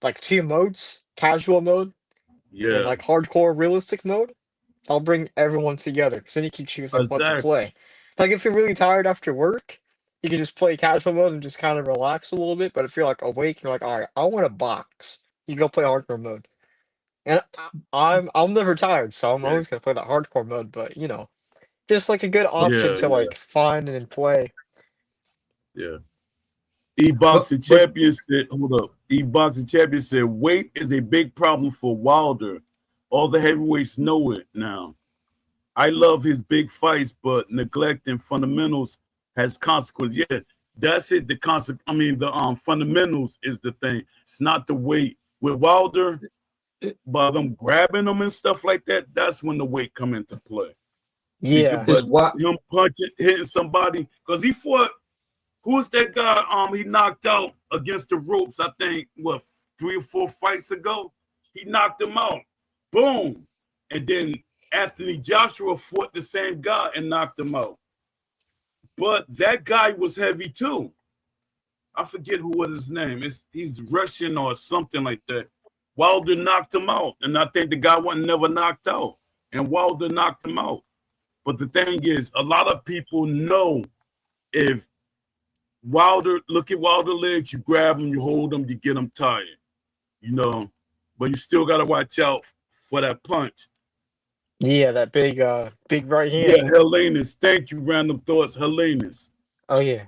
[SPEAKER 3] like 2 modes, casual mode and like hardcore realistic mode, I'll bring everyone together because then you can choose like what to play. Like if you're really tired after work, you can just play casual mode and just kind of relax a little bit. But if you're like awake, you're like, all right, I want to box. You go play hardcore mode. And I'm never tired, so I'm always gonna play that hardcore mode. But just like a good option to like find and play.
[SPEAKER 1] Yeah. E-Boxing Champion said, hold up. E-Boxing Champion said, weight is a big problem for Wilder. All the heavyweights know it now. I love his big fights, but neglecting fundamentals has consequences. Yeah, that's it. The fundamentals is the thing. It's not the weight. With Wilder, by them grabbing them and stuff like that, that's when the weight come into play.
[SPEAKER 3] Yeah.
[SPEAKER 1] But him hitting somebody, because he fought Who's that guy? He knocked out against the ropes. I think 3 or 4 fights ago. He knocked him out. Boom. And then Anthony Joshua fought the same guy and knocked him out. But that guy was heavy too. I forget who was his name. He's Russian or something like that. Wilder knocked him out, and I think the guy wasn't never knocked out, and Wilder knocked him out. But the thing is, a lot of people know if Wilder, look at Wilder legs, you grab them, you hold them, you get them tired, you know. But you still got to watch out for that punch.
[SPEAKER 3] Yeah, that big right hand.
[SPEAKER 1] Yeah, Helenius. Thank you, Random Thoughts. Helenius.
[SPEAKER 3] Oh yeah.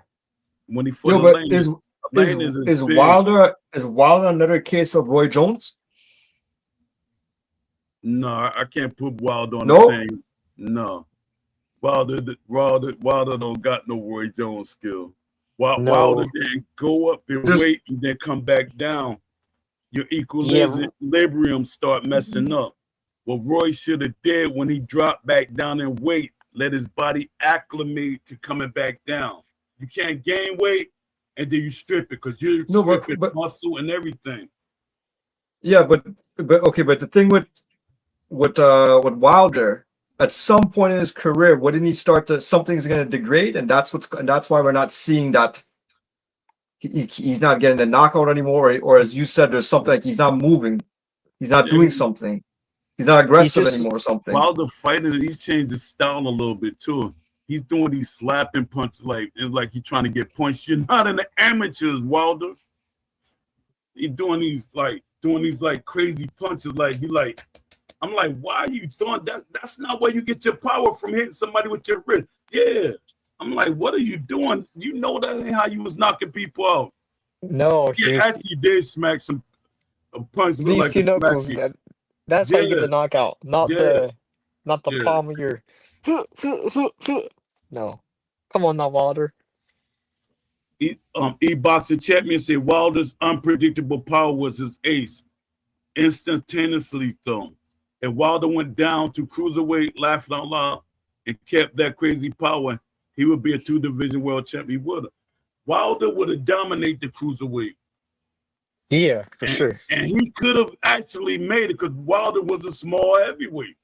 [SPEAKER 1] When he fought
[SPEAKER 2] Helenius, is Wilder another case of Roy Jones?
[SPEAKER 1] No, I can't put Wilder on the same. No, Wilder don't got no Roy Jones skill. Wilder didn't go up in weight and then come back down. Your equilibrium start messing up. What Roy should have did when he dropped back down in weight, let his body acclimate to coming back down. You can't gain weight and then you strip it because you're stripping muscle and everything.
[SPEAKER 2] Yeah, but the thing with Wilder, at some point in his career, wouldn't he start to something's going to degrade, and that's why we're not seeing that. He's not getting the knockout anymore, or as you said, there's something like he's not moving, he's not doing something, he's not aggressive anymore or something.
[SPEAKER 1] Wilder fighting, he's changed his style a little bit too. He's doing these slapping punches like he's trying to get punched. You're not in the amateurs, Wilder. He's doing these crazy punches I'm like, why are you doing that? That's not where you get your power, from hitting somebody with your wrist. Yeah. I'm like, what are you doing? You know that ain't how you was knocking people out.
[SPEAKER 3] No.
[SPEAKER 1] Yeah, actually did smack some punch.
[SPEAKER 3] These two knuckles, that's how you get the knockout, not the palm of your. No. Come on now, Wilder.
[SPEAKER 1] E-Boxer Champion said Wilder's unpredictable power was his ace. Instantaneously though. If Wilder went down to cruiserweight, laughed out loud, and kept that crazy power, he would be a 2-division world champion. He would have. Wilder would have dominated the cruiserweight.
[SPEAKER 3] Yeah, for sure.
[SPEAKER 1] And he could have actually made it because Wilder was a small heavyweight.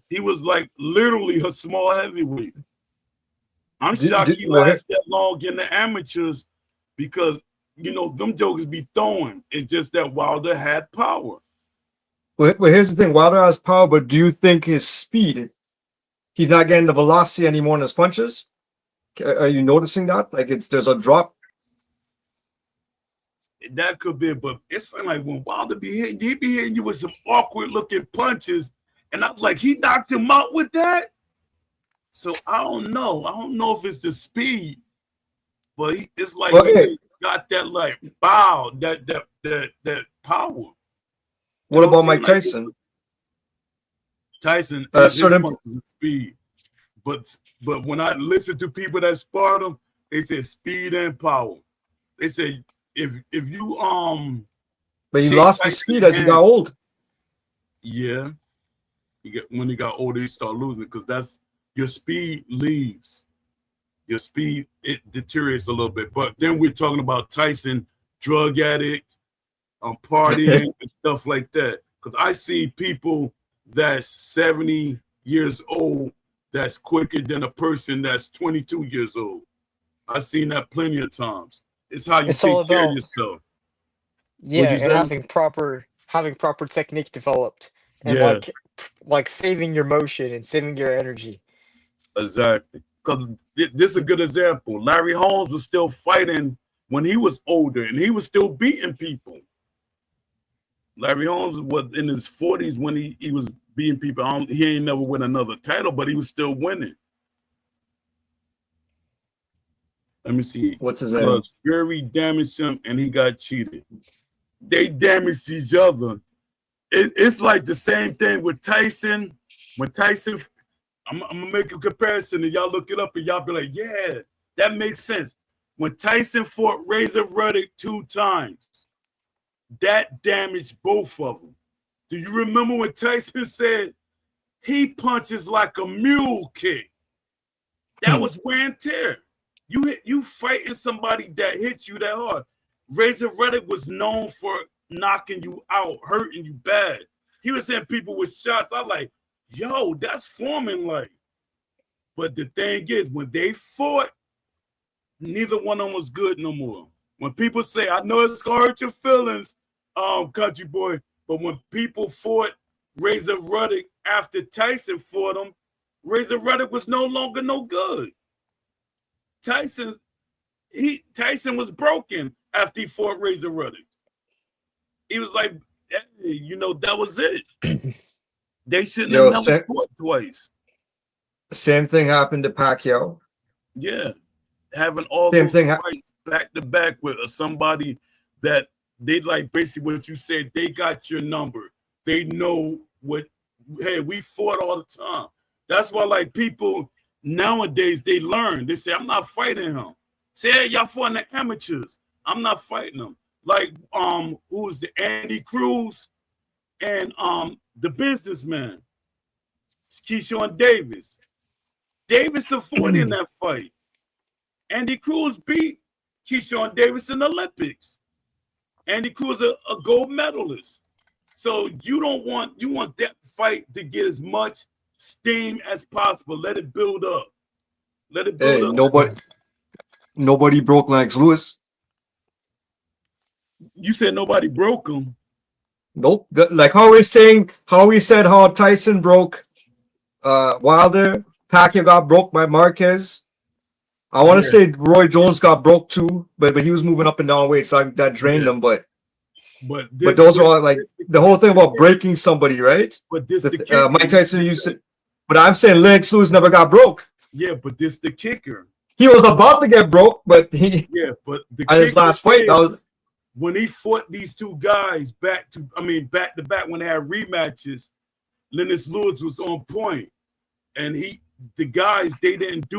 [SPEAKER 1] He was like literally a small heavyweight. I'm shocked he lasted that long in the amateurs because, them jokers be throwing. It's just that Wilder had power.
[SPEAKER 2] Well, here's the thing. Wilder has power, but do you think his speed, he's not getting the velocity anymore in his punches? Are you noticing that? Like there's a drop?
[SPEAKER 1] That could be, but it's like when Wilder be hitting, he be hitting you with some awkward looking punches. And I'm like, he knocked him out with that? So I don't know. I don't know if it's the speed, but it's like he got that that power.
[SPEAKER 2] What about Mike Tyson?
[SPEAKER 1] Tyson is speed, but when I listen to people that sparred him, they said speed and power. They said if you
[SPEAKER 2] but he lost the speed as he got old.
[SPEAKER 1] Yeah, when he got older, he started losing because that's your speed leaves. Your speed, it deteriorates a little bit. But then we're talking about Tyson, drug addict, partying and stuff like that. Because I see people that's 70 years old that's quicker than a person that's 22 years old. I've seen that plenty of times. It's how you take care of yourself.
[SPEAKER 3] Yeah, and having proper technique developed. And like saving your motion and saving your energy.
[SPEAKER 1] Exactly. Because this is a good example. Larry Holmes was still fighting when he was older, and he was still beating people. Larry Holmes was in his 40s when he was beating people. He ain't never win another title, but he was still winning. Let me see.
[SPEAKER 2] What's his name?
[SPEAKER 1] Fury damaged him, and he got cheated. They damaged each other. It's like the same thing with Tyson. When Tyson, I'm gonna make a comparison, and y'all look it up, and y'all be like, "Yeah, that makes sense." When Tyson fought Razor Ruddock 2 times, that damaged both of them. Do you remember when Tyson said he punches like a mule kick? That was wear and tear. You fighting somebody that hits you that hard. Razor Reddick was known for knocking you out, hurting you bad. He was hitting people with shots. I like, yo, that's Foreman like. But the thing is, when they fought, neither one of them was good no more. When people say, I know it's gonna hurt your feelings, country boy, but when people fought Razor Ruddock after Tyson fought him, Razor Ruddock was no longer no good. Tyson was broken after he fought Razor Ruddock. He was like, hey, you know, that was it. They shouldn't have never fought twice.
[SPEAKER 2] Same thing happened to Pacquiao.
[SPEAKER 1] Yeah, having all
[SPEAKER 2] Same
[SPEAKER 1] those
[SPEAKER 2] thing
[SPEAKER 1] fights back to back with somebody that they like, basically what you said, they got your number. They know what, hey, we fought all the time. That's why, like, people nowadays, they learn. They say, I'm not fighting him. Say, hey, y'all fought in the amateurs. I'm not fighting them. Like, who was the Andy Cruz and the businessman, Keyshawn Davis. Davis fought in that fight. Andy Cruz beat Keyshawn Davis in the Olympics. Andy Cruz a gold medalist. So you want that fight to get as much steam as possible. Let it build up. Let it build up.
[SPEAKER 2] Nobody broke Lennox Lewis.
[SPEAKER 1] You said nobody broke him.
[SPEAKER 2] Nope. Like how we said how Tyson broke Wilder, Pacquiao got broke by Marquez. I want to say Roy Jones got broke too, but he was moving up and down weight, so that drained him. But those are all like the whole thing about breaking somebody, right?
[SPEAKER 1] But this
[SPEAKER 2] Mike Tyson used to. But I'm saying Lennox Lewis never got broke.
[SPEAKER 1] Yeah, but this the kicker.
[SPEAKER 2] He was about to get broke, but
[SPEAKER 1] but
[SPEAKER 2] at his last fight,
[SPEAKER 1] when he fought these two guys back to back when they had rematches, Lennox Lewis was on point, and the guys they didn't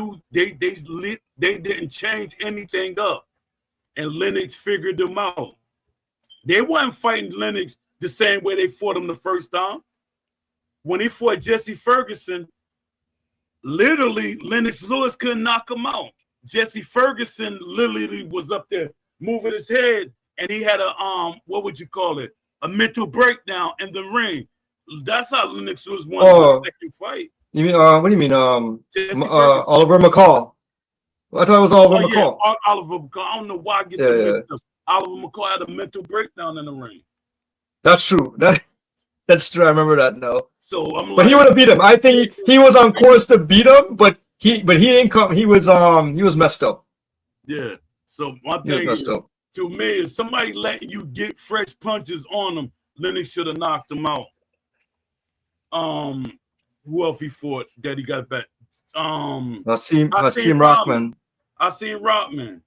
[SPEAKER 1] change anything up, and Lennox figured them out. They weren't fighting Lennox the same way they fought him the first time. When he fought Jesse Ferguson, literally Lennox Lewis couldn't knock him out. Jesse Ferguson literally was up there moving his head, and he had a what would you call it? A mental breakdown in the ring. That's how Lennox Lewis won the second fight.
[SPEAKER 2] You mean what do you mean? Oliver McCall. I thought it was Oliver McCall.
[SPEAKER 1] Yeah, Oliver McCall. I don't know why I get the mixed up. Oliver McCall had a mental breakdown in the ring.
[SPEAKER 2] That's true. That's true. I remember that now.
[SPEAKER 1] So
[SPEAKER 2] but he would have beat him. I think he was on course to beat him, but he didn't come. He was messed up.
[SPEAKER 1] Yeah. So my thing is, to me, if somebody letting you get fresh punches on him, Lennox should have knocked him out. Who else he fought that he got back?
[SPEAKER 2] Hasim Rahman.
[SPEAKER 1] Hasim Rahman.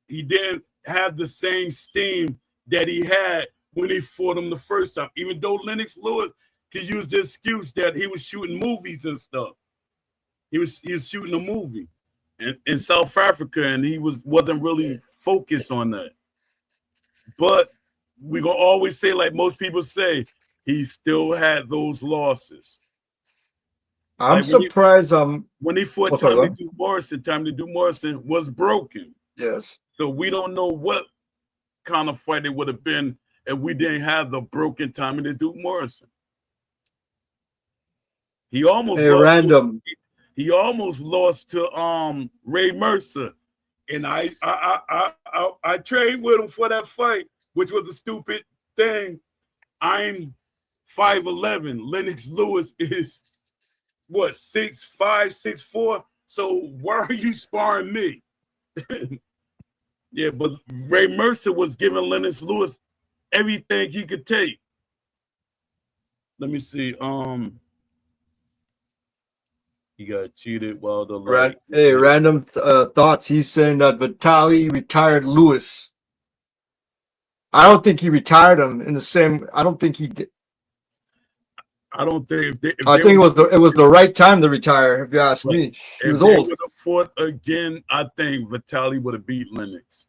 [SPEAKER 1] He didn't have the same steam that he had when he fought him the first time, even though Lennox Lewis could use the excuse that he was shooting movies and stuff. He was shooting a movie in South Africa, and he wasn't really focused on that. But we're gonna always say, like most people say, he still had those losses.
[SPEAKER 2] I'm surprised.
[SPEAKER 1] When he fought Tommy Duke Morrison was broken.
[SPEAKER 2] Yes.
[SPEAKER 1] So we don't know what kind of fight it would have been if we didn't have the broken Tommy Duke Morrison. He almost He almost lost to Ray Mercer, and I trained with him for that fight, which was a stupid thing. I'm 5'11". Lennox Lewis is what 6'5", 6'4". So why are you sparring me? Yeah, but Ray Mercer was giving Lennox Lewis everything he could take. Let me see. He got cheated while the light.
[SPEAKER 2] Random thoughts. He's saying that Vitali retired Lewis. I don't think he retired him in the same. I don't think he did.
[SPEAKER 1] I don't think.
[SPEAKER 2] I think it was the right time to retire. If you ask me, he was old. If they would
[SPEAKER 1] have fought again, I think Vitali would have beat Lennox.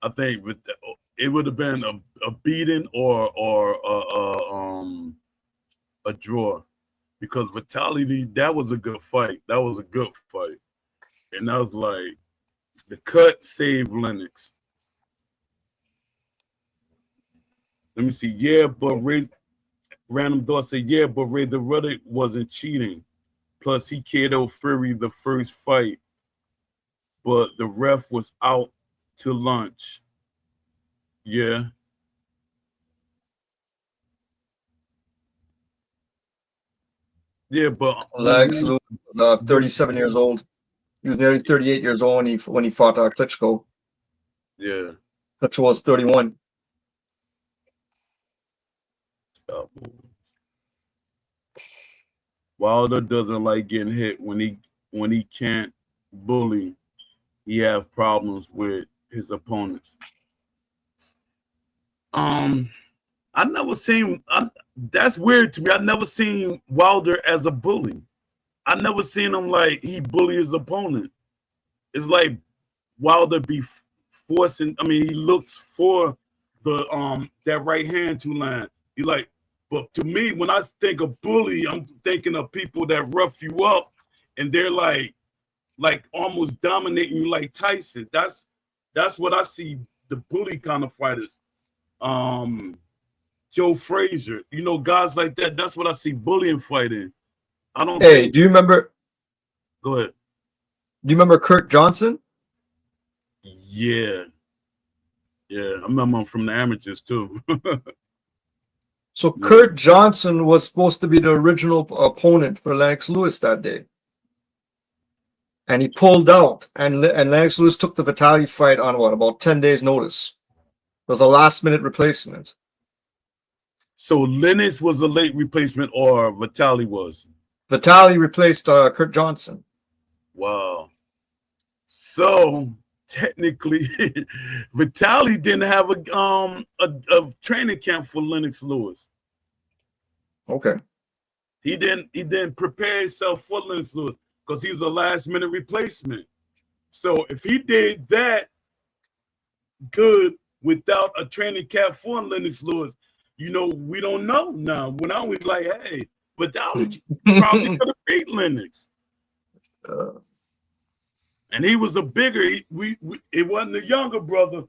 [SPEAKER 1] I think it would have been a beating or a draw, because Vitali, that was a good fight. That was a good fight. And I was like, the cut saved Lennox. Let me see. Yeah, but Random Thought said, yeah, but Ray the Rudder wasn't cheating. Plus, he KO'd Fury the first fight, but the ref was out to lunch. Yeah. Yeah, but
[SPEAKER 2] Lex Lewis was 37 years old. He was nearly 38 years old when he fought Klitschko.
[SPEAKER 1] Yeah.
[SPEAKER 2] Klitschko was 31.
[SPEAKER 1] Wilder doesn't like getting hit. When he can't bully, he have problems with his opponents. I never seen. That's weird to me. I never seen Wilder as a bully. I never seen him like he bully his opponent. It's like Wilder be forcing. I mean, he looks for the that right hand to land. He like, but to me, when I think of bully, I'm thinking of people that rough you up, and they're like almost dominating you like Tyson. That's what I see the bully kind of fighters. Joe Frazier, guys like that. That's what I see bullying fighting. I don't.
[SPEAKER 2] Hey, do you remember?
[SPEAKER 1] Go ahead.
[SPEAKER 2] Do you remember Kurt Johnson?
[SPEAKER 1] Yeah, I remember him from the amateurs too.
[SPEAKER 2] So Kurt Johnson was supposed to be the original opponent for Lennox Lewis that day, and he pulled out. And Lennox Lewis took the Vitali fight on about 10 days' notice. It was a last-minute replacement.
[SPEAKER 1] So Lennox was a late replacement, or Vitali was?
[SPEAKER 2] Vitali replaced Kurt Johnson.
[SPEAKER 1] Wow. So technically, Vitali didn't have a training camp for Lennox Lewis.
[SPEAKER 2] Okay.
[SPEAKER 1] He didn't prepare himself for Lennox Lewis because he's a last-minute replacement. So if he did that good without a training camp for Lennox Lewis, we don't know now. When I was like, hey, Vitali probably could have beat Lennox. And he was a bigger. It wasn't the younger brother.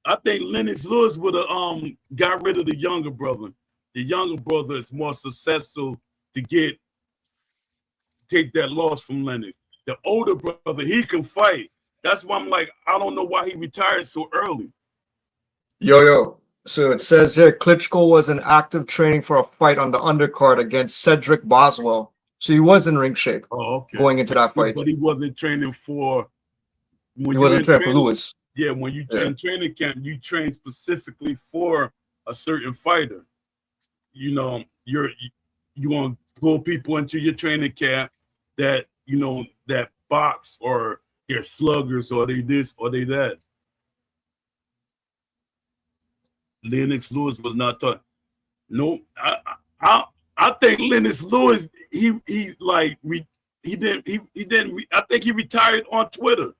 [SPEAKER 1] I think Lennox Lewis would have got rid of the younger brother. The younger brother is more successful to take that loss from Lennox. The older brother, he can fight. That's why I'm like, I don't know why he retired so early.
[SPEAKER 2] Yo. So it says here, Klitschko was in active training for a fight on the undercard against Cedric Boswell. So he was in ring shape going into that fight.
[SPEAKER 1] But he wasn't training for...
[SPEAKER 2] He wasn't training for Lewis.
[SPEAKER 1] Yeah, when you train training camp, you train specifically for a certain fighter. You want to pull people into your training camp that, that box or they're sluggers or they this or they that. Lennox Lewis was not taught. No, I think Lennox Lewis he didn't. I think he retired on Twitter.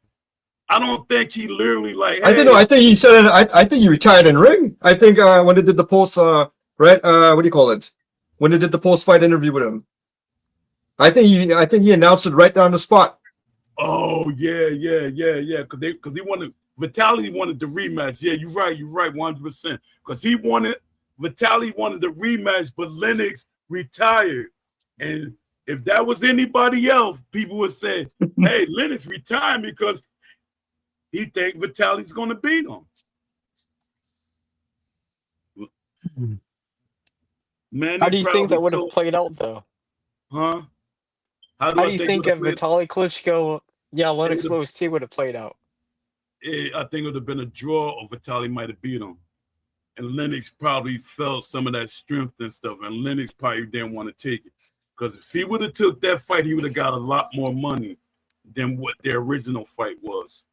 [SPEAKER 1] I don't think he literally like. Hey.
[SPEAKER 2] I think he said. I think he retired in ring. I think when they did the post, what do you call it? When they did the post-fight interview with him, I think he announced it right down the spot.
[SPEAKER 1] Oh yeah. Because he wanted. Vitali wanted the rematch. Yeah, you're right, 100%. Because Vitali wanted the rematch, but Lennox retired. And if that was anybody else, people would say, hey, Lennox retired because he think Vitali's going to beat him. Man,
[SPEAKER 3] how do you think that would have played out, though?
[SPEAKER 1] Huh?
[SPEAKER 3] How do you think if Vitali Klitschko, Lennox Lewis too would have played out?
[SPEAKER 1] I think it would have been a draw, or Vitali might have beat him. And Lennox probably felt some of that strength and stuff, and Lennox probably didn't want to take it. Because if he would have took that fight, he would have got a lot more money than what their original fight was.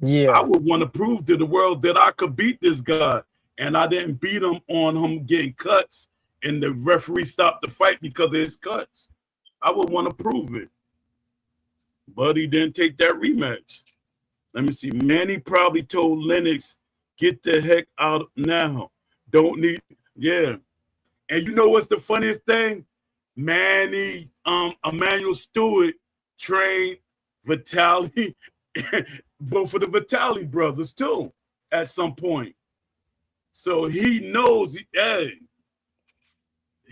[SPEAKER 3] Yeah.
[SPEAKER 1] I would want to prove to the world that I could beat this guy, and I didn't beat him on him getting cuts, and the referee stopped the fight because of his cuts. I would want to prove it. But he didn't take that rematch. Let me see. Manny probably told Lennox, get the heck out now. Don't need, yeah. And you know what's the funniest thing? Manny, Emmanuel Stewart trained Vitali, both of the Vitali brothers too, at some point. So he knows, hey,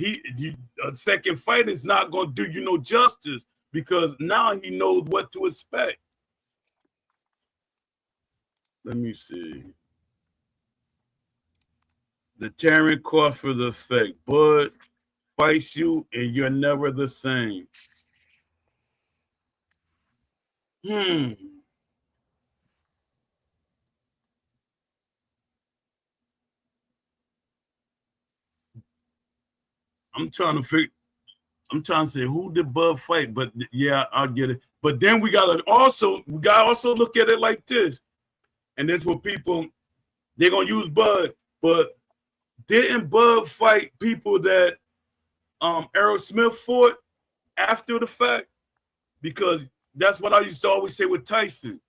[SPEAKER 1] a second fight is not going to do you no justice because now he knows what to expect. Let me see. The Terence Crawford effect. Bud fights you and you're never the same. I'm trying to say who did Bud fight, but yeah, I'll get it. But then we gotta also look at it like this. And this what people they're gonna use Bud, but didn't Bud fight people that Errol Smith fought after the fact? Because that's what I used to always say with Tyson.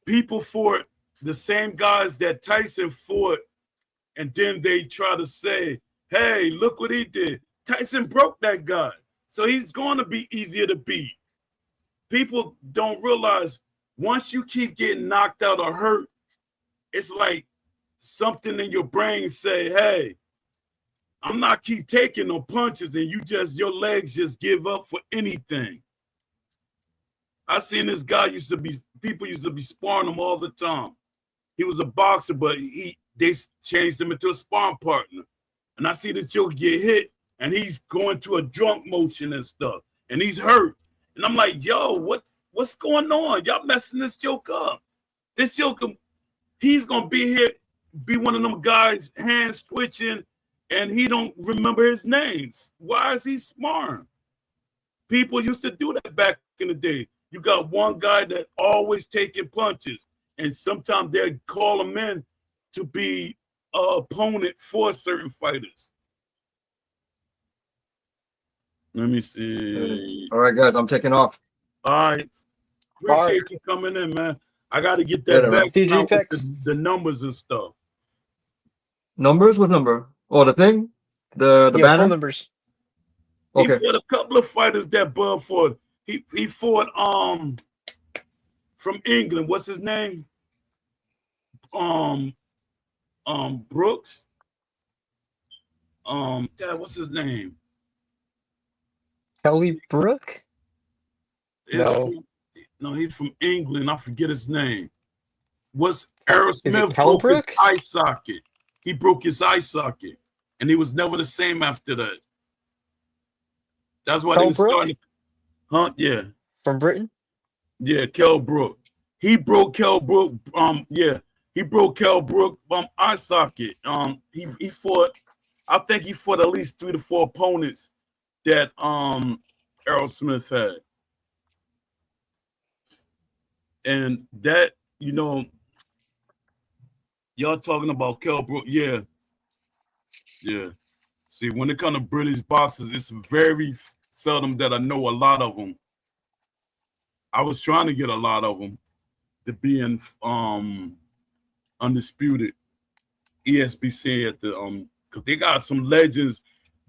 [SPEAKER 1] People fought the same guys that Tyson fought, and then they try to say, hey, look what he did. Tyson broke that guy. So he's going to be easier to beat. People don't realize once you keep getting knocked out or hurt, it's like something in your brain say, hey, I'm not keep taking no punches, and your legs just give up for anything. I seen this guy people used to be sparring him all the time. He was a boxer, but they changed him into a sparring partner. And I see the joke get hit, and he's going to a drunk motion and stuff, and he's hurt. And I'm like, yo, what's going on? Y'all messing this joke up. This joke, he's gonna be here, be one of them guys, hands twitching, and he don't remember his names. Why is he smarting? People used to do that back in the day. You got one guy that always taking punches, and sometimes they call him in to be an opponent for certain fighters. Let me see.
[SPEAKER 2] All right, guys, I'm taking off.
[SPEAKER 1] All right. Appreciate you coming in, man. I got to get that back with the numbers and stuff.
[SPEAKER 2] Numbers? What number? Oh, the thing? The banner?
[SPEAKER 3] Numbers.
[SPEAKER 1] Okay. He fought a couple of fighters that Bud fought. He fought from England. What's his name? Brooks. What's his name?
[SPEAKER 3] Kelly Brook?
[SPEAKER 1] No, he's from England. I forget his name. What's Errol Smith
[SPEAKER 3] broke
[SPEAKER 1] his eye socket. He broke his eye socket, and he was never the same after that. That's why they started. Huh? Yeah.
[SPEAKER 3] From Britain?
[SPEAKER 1] Yeah, Kell Brook. He broke Kell Brook. He broke Kell Brook eye socket. He fought. I think he fought at least 3 to 4 opponents that Errol Smith had. And that, y'all talking about Kell Brook, yeah. See, when it comes to British boxers, it's very seldom that I know a lot of them. I was trying to get a lot of them to be in Undisputed ESBC at the because they got some legends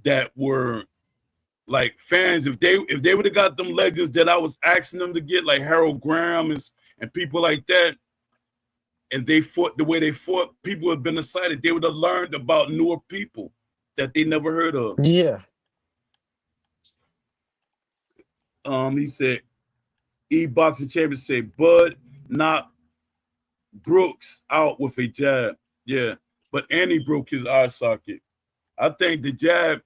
[SPEAKER 1] that were like fans. If they would have got them legends that I was asking them to get, like Harold Graham and people like that, and they fought the way they fought, people would have been excited. They would have learned about newer people that they never heard of.
[SPEAKER 3] Yeah.
[SPEAKER 1] He said, boxing champion said, Bud knocked Brooks out with a jab. Yeah, but Andy broke his eye socket. I think the jab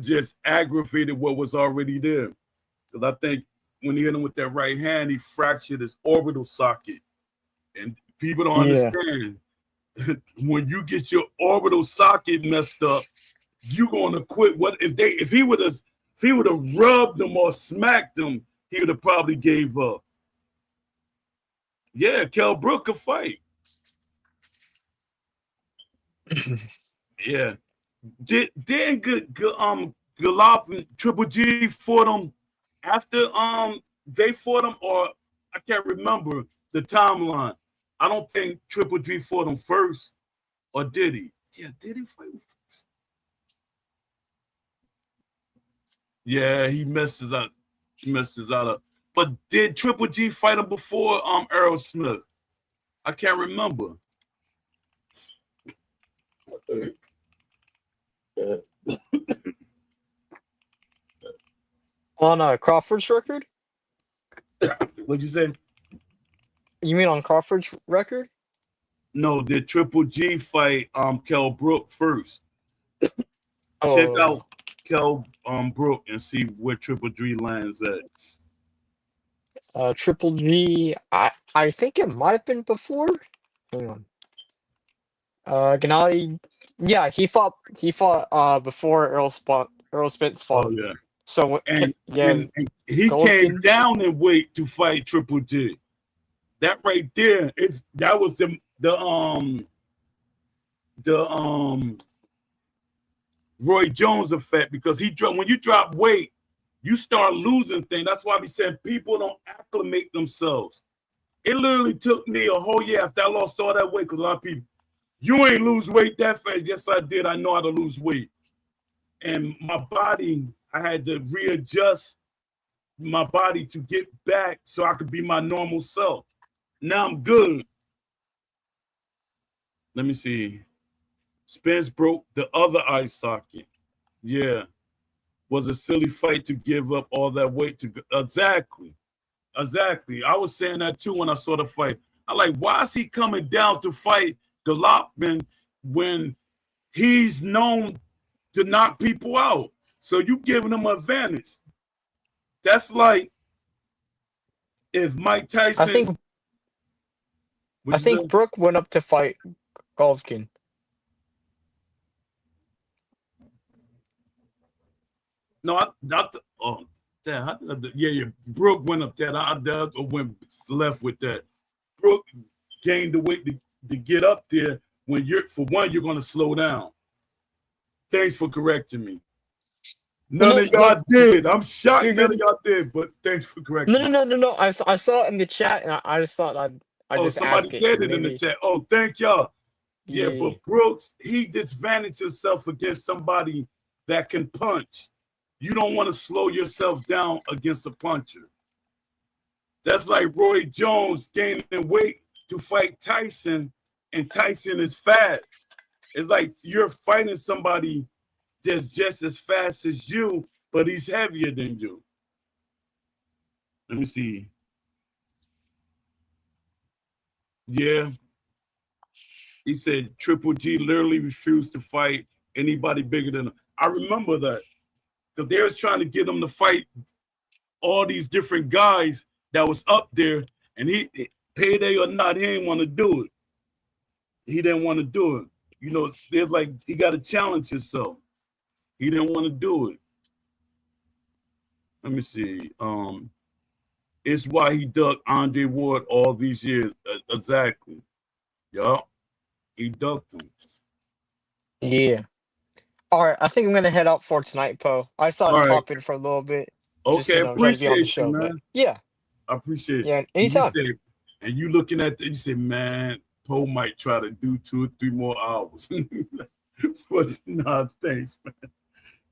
[SPEAKER 1] just aggravated what was already there. Because I think when he hit him with that right hand, he fractured his orbital socket. And people don't understand. When you get your orbital socket messed up, you're gonna quit. If he would have rubbed them or smacked them, he would have probably gave up. Yeah, Kell Brook could fight. Yeah. Didn't Golovkin and Triple G fought him after they fought him, or I can't remember the timeline. I don't think Triple G fought him first, or did he? Yeah, did he fight him first? Yeah, he messes out. But did Triple G fight him before Errol Smith? I can't remember.
[SPEAKER 3] On Crawford's record?
[SPEAKER 1] What'd you say?
[SPEAKER 3] You mean on Crawford's record?
[SPEAKER 1] No, did Triple G fight Kell Brook first? Check
[SPEAKER 3] Oh,
[SPEAKER 1] out Kell Brook and see where Triple G lands at.
[SPEAKER 3] Triple G. I think it might have been before. Hang on. Gennady. Yeah, he fought before Errol Spence fought
[SPEAKER 1] Oh
[SPEAKER 3] him.
[SPEAKER 1] yeah.
[SPEAKER 3] So
[SPEAKER 1] And,
[SPEAKER 3] yeah,
[SPEAKER 1] and he
[SPEAKER 3] Golovkin.
[SPEAKER 1] came down in weight to fight Triple G. That right there, that was the Roy Jones effect, because when you drop weight, you start losing things. That's why we said people don't acclimate themselves. It literally took me a whole year after I lost all that weight, because a lot of people, you ain't lose weight that fast. Yes, I did. I know how to lose weight. And my body, I had to readjust my body to get back so I could be my normal self. Now I'm good. Let me see. Spence broke the other eye socket. Yeah. Was a silly fight to give up all that weight to exactly. I was saying that too when I saw the fight. I like, why is he coming down to fight Golovkin when he's known to knock people out? So you giving him an advantage. That's like if Mike Tyson.
[SPEAKER 3] I think Brook went up to fight Golovkin.
[SPEAKER 1] No, not the, oh, damn, yeah. Brook went up there. I went left with that. Brook gained the weight to get up there. When you're going to slow down. Thanks for correcting me. None of y'all did. I'm shocked none of y'all did, but thanks for correcting me.
[SPEAKER 3] No. I saw it in the chat, and I just thought I just
[SPEAKER 1] somebody said it in the chat. Oh, thank y'all. Yeah, but Brooks, he disadvantaged himself against somebody that can punch. You don't want to slow yourself down against a puncher. That's like Roy Jones gaining weight to fight Tyson, and Tyson is fat. It's like you're fighting somebody that's just as fast as you, but he's heavier than you. Let me see. Yeah. He said Triple G literally refused to fight anybody bigger than him. I remember that. Because they was trying to get him to fight all these different guys that was up there, and he, payday or not, he didn't want to do it. He didn't want to do it. You know, they're like, he got to challenge himself. He didn't want to do it. Let me see. It's why he ducked Andre Ward all these years. Exactly. Yup. He ducked him.
[SPEAKER 3] Yeah. All right, I think I'm gonna head out for tonight, Poe. I saw it pop in for a little bit.
[SPEAKER 1] Okay,
[SPEAKER 3] just, try to be on the
[SPEAKER 1] appreciate
[SPEAKER 3] show,
[SPEAKER 1] you,
[SPEAKER 3] but
[SPEAKER 1] man.
[SPEAKER 3] yeah.
[SPEAKER 1] I appreciate it.
[SPEAKER 3] Yeah, anytime.
[SPEAKER 1] And you looking at you say, man, Poe might try to do 2 or 3 more hours. But nah, thanks, man.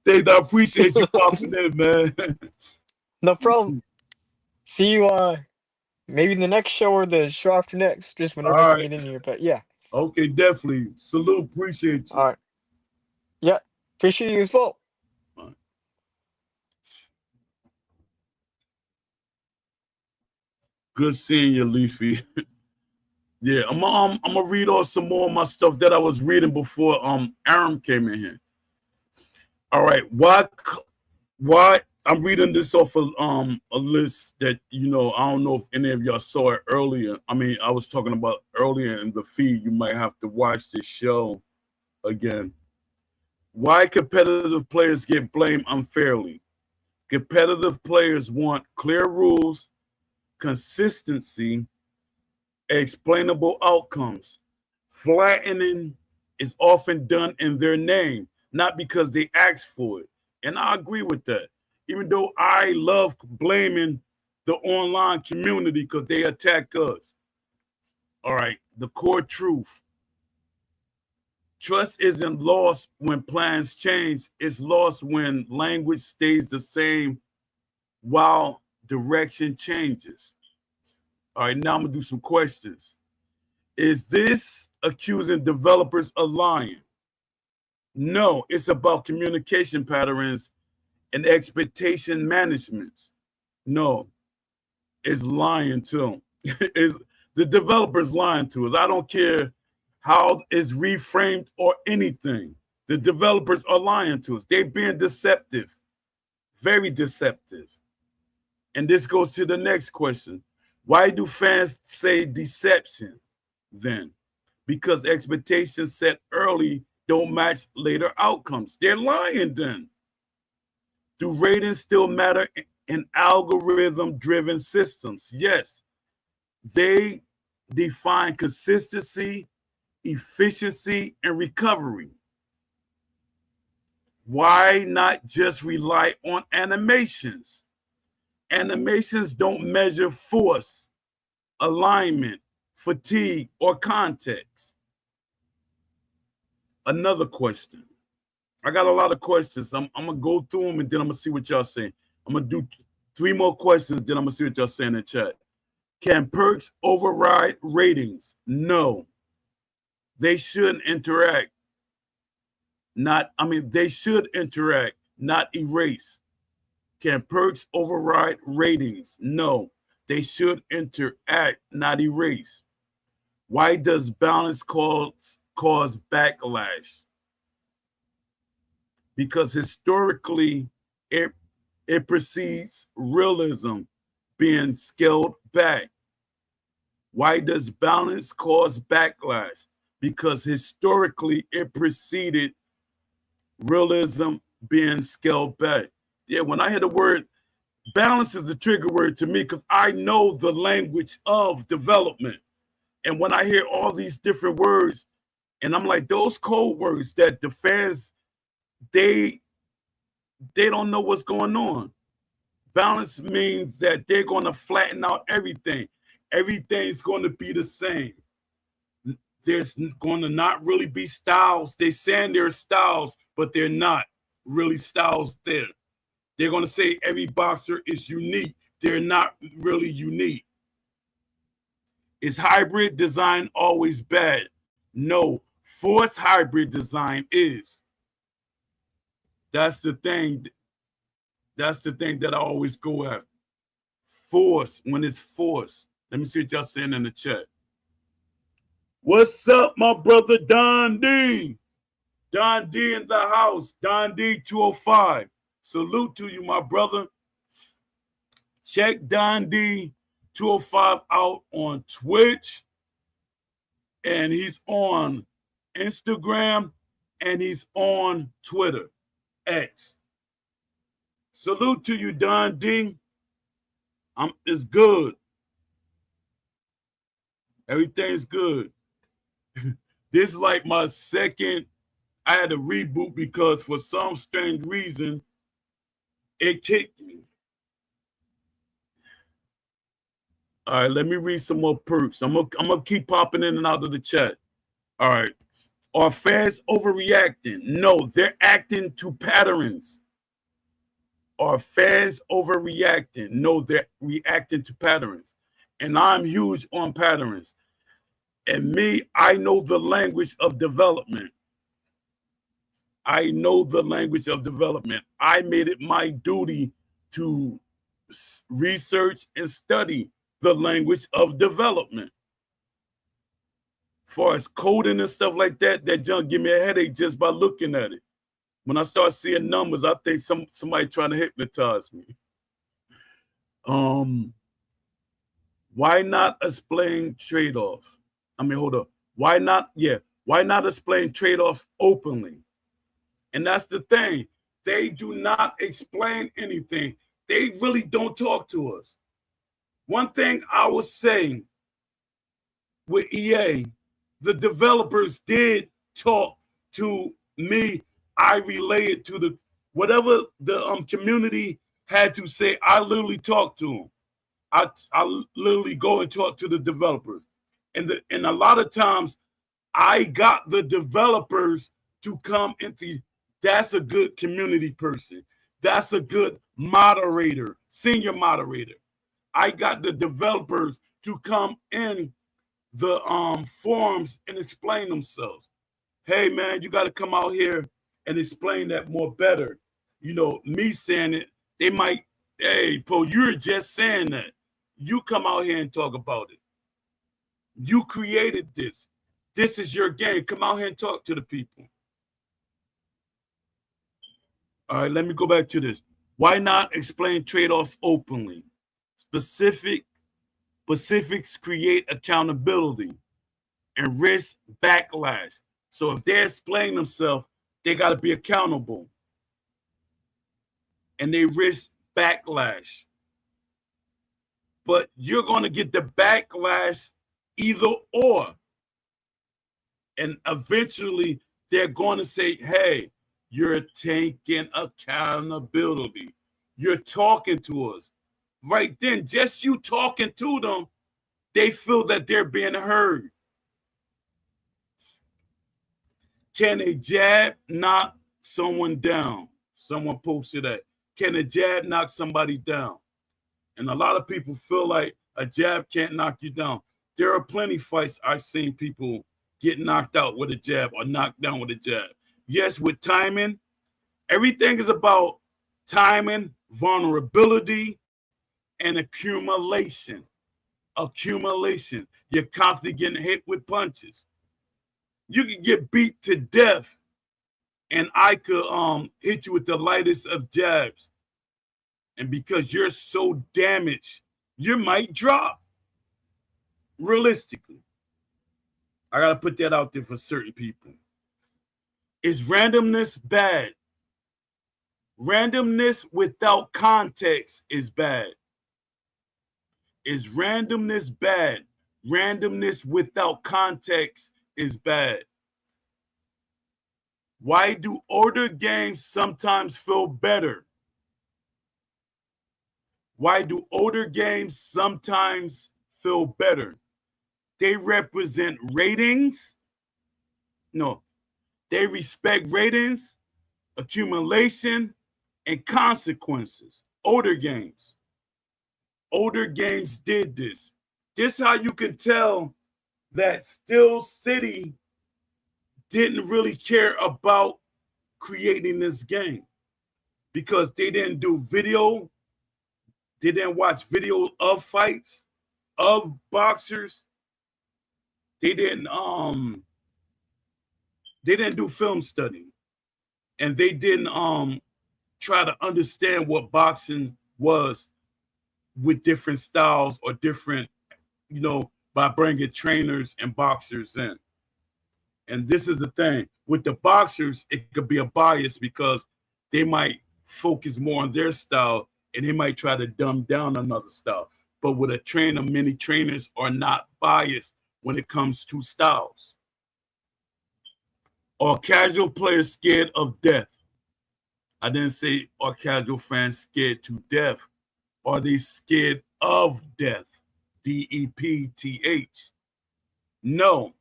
[SPEAKER 1] Thanks, I appreciate you popping in, man.
[SPEAKER 3] No problem. See you maybe in the next show or the show after next, just whenever I can get in here. But yeah.
[SPEAKER 1] Okay, definitely. Salute, appreciate you.
[SPEAKER 3] All right. Yeah, appreciate you as well.
[SPEAKER 1] Right. Good seeing you, Leafy. Yeah, I'm gonna read off some more of my stuff that I was reading before Aaron came in here. All right, why I'm reading this off of a list that, you know, I don't know if any of y'all saw it earlier. I mean, I was talking about earlier in the feed. You might have to watch this show again. Why competitive players get blamed unfairly. Competitive players want clear rules, consistency, explainable outcomes. Flattening is often done in their name, not because they asked for it. And I agree with that. Even though I love blaming the online community because they attack us. All right, the core truth. Trust isn't lost when plans change. It's lost when language stays the same while direction changes. All right, now I'm gonna do some questions. Is this accusing developers of lying? No, it's about communication patterns and expectation management. No, it's lying too. Is the developers lying to us? I don't care how it's reframed or anything. The developers are lying to us. They're being deceptive, very deceptive. And this goes to the next question. Why do fans say deception then? Because expectations set early don't match later outcomes. They're lying then. Do ratings still matter in algorithm-driven systems? Yes. They define consistency, efficiency, and recovery. Why not just rely on animations? Animations don't measure force, alignment, fatigue, or context. Another question. I got a lot of questions. I'm going to go through them and then I'm going to see what y'all saying. I'm going to do 3 more questions, then I'm going to see what y'all saying in the chat. Can perks override ratings? No. They shouldn't interact. They should interact, not erase. Can perks override ratings? No. They should interact, not erase. Why does balance cause backlash? Because historically, it precedes realism being scaled back. Why does balance cause backlash? Because historically, it preceded realism being scaled back. Yeah, when I hear the word balance is a trigger word to me because I know the language of development. And when I hear all these different words, and I'm like, those code words that the fans, they don't know what's going on. Balance means that they're going to flatten out everything. Everything's going to be the same. There's going to not really be styles. They're saying they're styles, but they're not really styles there. They're going to say every boxer is unique. They're not really unique. Is hybrid design always bad? No. Forced hybrid design is. That's the thing. That's the thing that I always go after. Force, when it's forced. Let me see what y'all saying in the chat. What's up, my brother Don D? Don D in the house. Don D 205. Salute to you, my brother. Check Don D 205 out on Twitch. And he's on Instagram. And he's on Twitter. X. Salute to you, Don D. It's good. Everything's good. This is like my second. I had to reboot because for some strange reason, it kicked me. All right, let me read some more perks. I'm gonna keep popping in and out of the chat. All right. Are fans overreacting? No, they're acting to patterns. Are fans overreacting? No, they're reacting to patterns. And I'm huge on patterns. And me, I know the language of development. I know the language of development. I made it my duty to research and study the language of development. As far as coding and stuff like that, that junk give me a headache just by looking at it. When I start seeing numbers, I think somebody trying to hypnotize me. Why not explain trade-off? Hold up. Why not explain trade-offs openly? And that's the thing. They do not explain anything. They really don't talk to us. One thing I was saying with EA, the developers did talk to me. I relayed to the whatever the community had to say. I literally talked to them. I literally go and talk to the developers, and a lot of times I got the developers to come into. That's a good community person. That's a good moderator, senior moderator. I got the developers to come in the forums and explain themselves. Hey man, you got to come out here and explain that more better. You know, me saying it, they might, hey, Poe, you're just saying that. You come out here and talk about it. You created this. This is your game. Come out here and talk to the people. All right, let me go back to this. Why not explain trade-offs openly? Specifics create accountability and risk backlash. So if they explain themselves, they got to be accountable. And they risk backlash. But you're going to get the backlash either or. And eventually they're going to say, hey, you're taking accountability. You're talking to us. Right then, just you talking to them, they feel that they're being heard. Can a jab knock someone down? Someone posted that. Can a jab knock somebody down? And a lot of people feel like a jab can't knock you down. There are plenty of fights I've seen people get knocked out with a jab or knocked down with a jab. Yes, with timing, everything is about timing, vulnerability, and accumulation. Accumulation. You're constantly getting hit with punches. You can get beat to death, and I could hit you with the lightest of jabs. And because you're so damaged, you might drop. Realistically. I got to put that out there for certain people. Is randomness bad? Randomness without context is bad. Is randomness bad? Randomness without context is bad. Why do older games sometimes feel better? Why do older games sometimes feel better? They represent ratings. No, they respect ratings, accumulation, and consequences. Older games. Older games did this. This is how you can tell that Steel City didn't really care about creating this game because they didn't do video. They didn't watch video of fights, of boxers. They didn't do film study. And they didn't try to understand what boxing was with different styles or different, by bringing trainers and boxers in. And this is the thing. With the boxers, it could be a bias because they might focus more on their style and they might try to dumb down another style. But with a trainer, many trainers are not biased when it comes to styles. Are casual players scared of death? I didn't say are casual fans scared to death. Are they scared of death? D-E-P-T-H. No,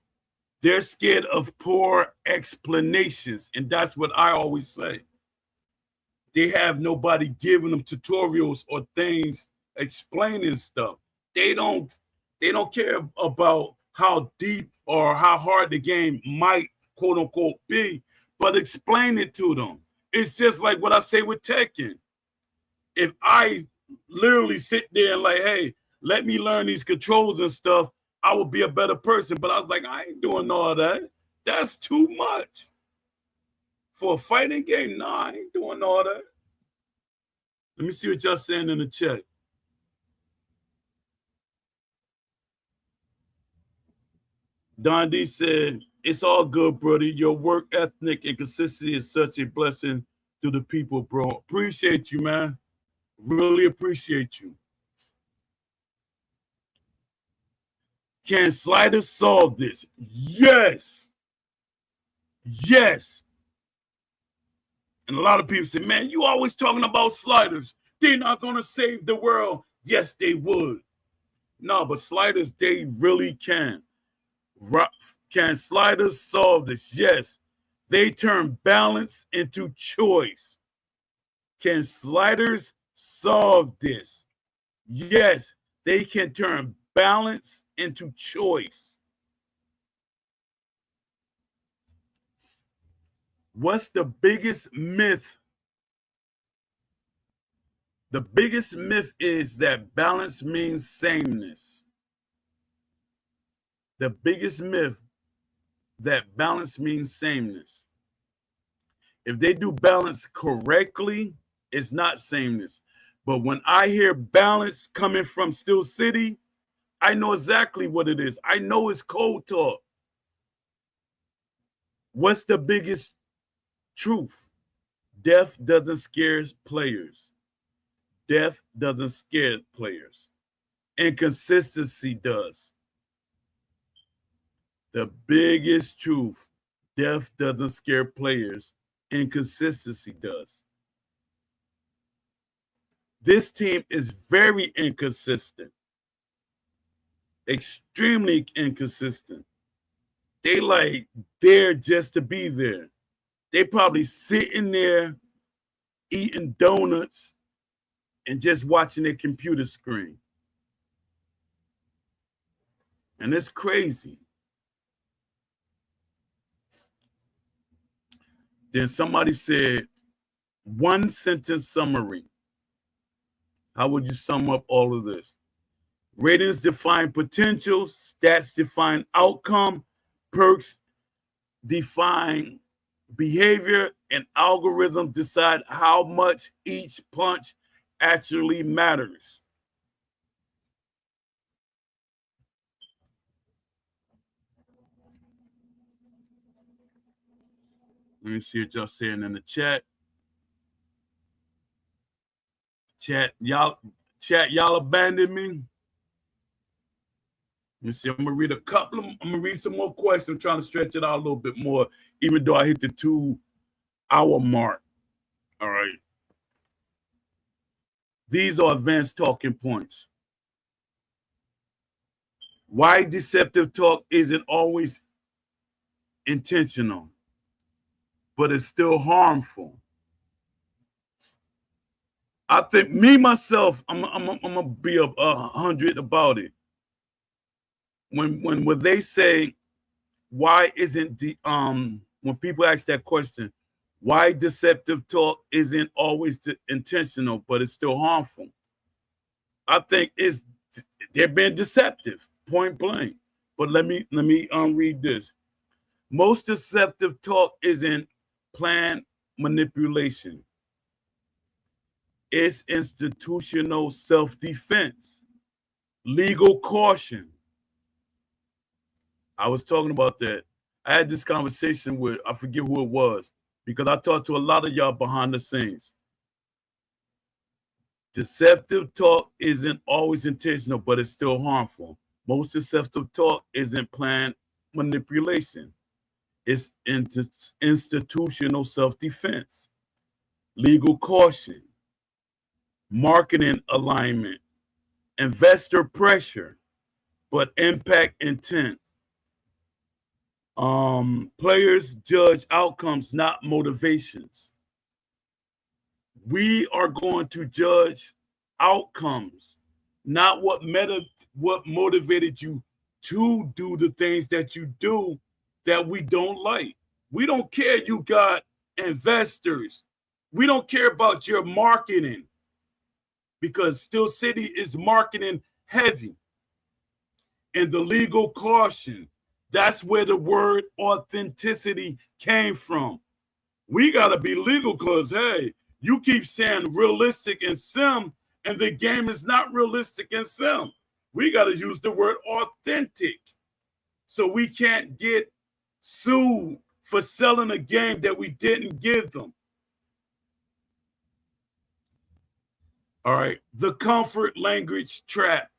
[SPEAKER 1] they're scared of poor explanations. And that's what I always say. They have nobody giving them tutorials or things explaining stuff. They don't care about how deep or how hard the game might, quote unquote, be, but explain it to them. It's just like what I say with Tekken. If I literally sit there and like, hey, let me learn these controls and stuff, I would be a better person. But I was like, I ain't doing all that. That's too much. For a fighting game, nah, I ain't doing all that. Let me see what y'all saying in the chat. Don D said, it's all good, brother. Your work ethic and consistency is such a blessing to the people, bro. Appreciate you, man. Really appreciate you. Can sliders solve this? Yes. Yes. And a lot of people say, man, you always talking about sliders. They're not going to save the world. Yes, they would. No, but sliders, they really can. Can sliders solve this? Yes. They turn balance into choice. Can sliders solve this? Yes, they can turn balance into choice. What's the biggest myth? The biggest myth is that balance means sameness. The biggest myth that balance means sameness. If they do balance correctly, it's not sameness. But when I hear balance coming from Steel City, I know exactly what it is. I know it's cold talk. What's the biggest truth? Death doesn't scare players. Death doesn't scare players. Inconsistency does. The biggest truth, death doesn't scare players. Inconsistency does. This team is very inconsistent. Extremely inconsistent. They like there just to be there. They probably sitting there eating donuts and just watching their computer screen. And it's crazy. Then somebody said, one sentence summary. How would you sum up all of this? Ratings define potential, stats define outcome, perks define behavior, and algorithms decide how much each punch actually matters. Let me see what y'all saying in the chat. Y'all abandoned me. Let me see. I'm gonna read a couple. I'm gonna read some more questions. I'm trying to stretch it out a little bit more, even though I hit the 2-hour mark. All right. These are advanced talking points. Why deceptive talk isn't always intentional, but it's still harmful. I think me myself, I'm gonna be 100 about it. When they say, why isn't the when people ask that question, why deceptive talk isn't always intentional, but it's still harmful? I think they're being deceptive, point blank. But let me read this. Most deceptive talk isn't planned manipulation. It's institutional self-defense, legal caution. I was talking about that. I had this conversation with, I forget who it was, because I talked to a lot of y'all behind the scenes. Deceptive talk isn't always intentional, but it's still harmful. Most deceptive talk isn't planned manipulation. It's institutional self-defense, legal caution, marketing alignment, investor pressure, but impact intent. Players judge outcomes, not motivations. We are going to judge outcomes, not what motivated you to do the things that you do that we don't like. We don't care you got investors. We don't care about your marketing, because Steel City is marketing heavy. And the legal caution, that's where the word authenticity came from. We got to be legal because, hey, you keep saying realistic in sim, and the game is not realistic in sim. We got to use the word authentic, so we can't get sued for selling a game that we didn't give them. All right, the comfort language trap.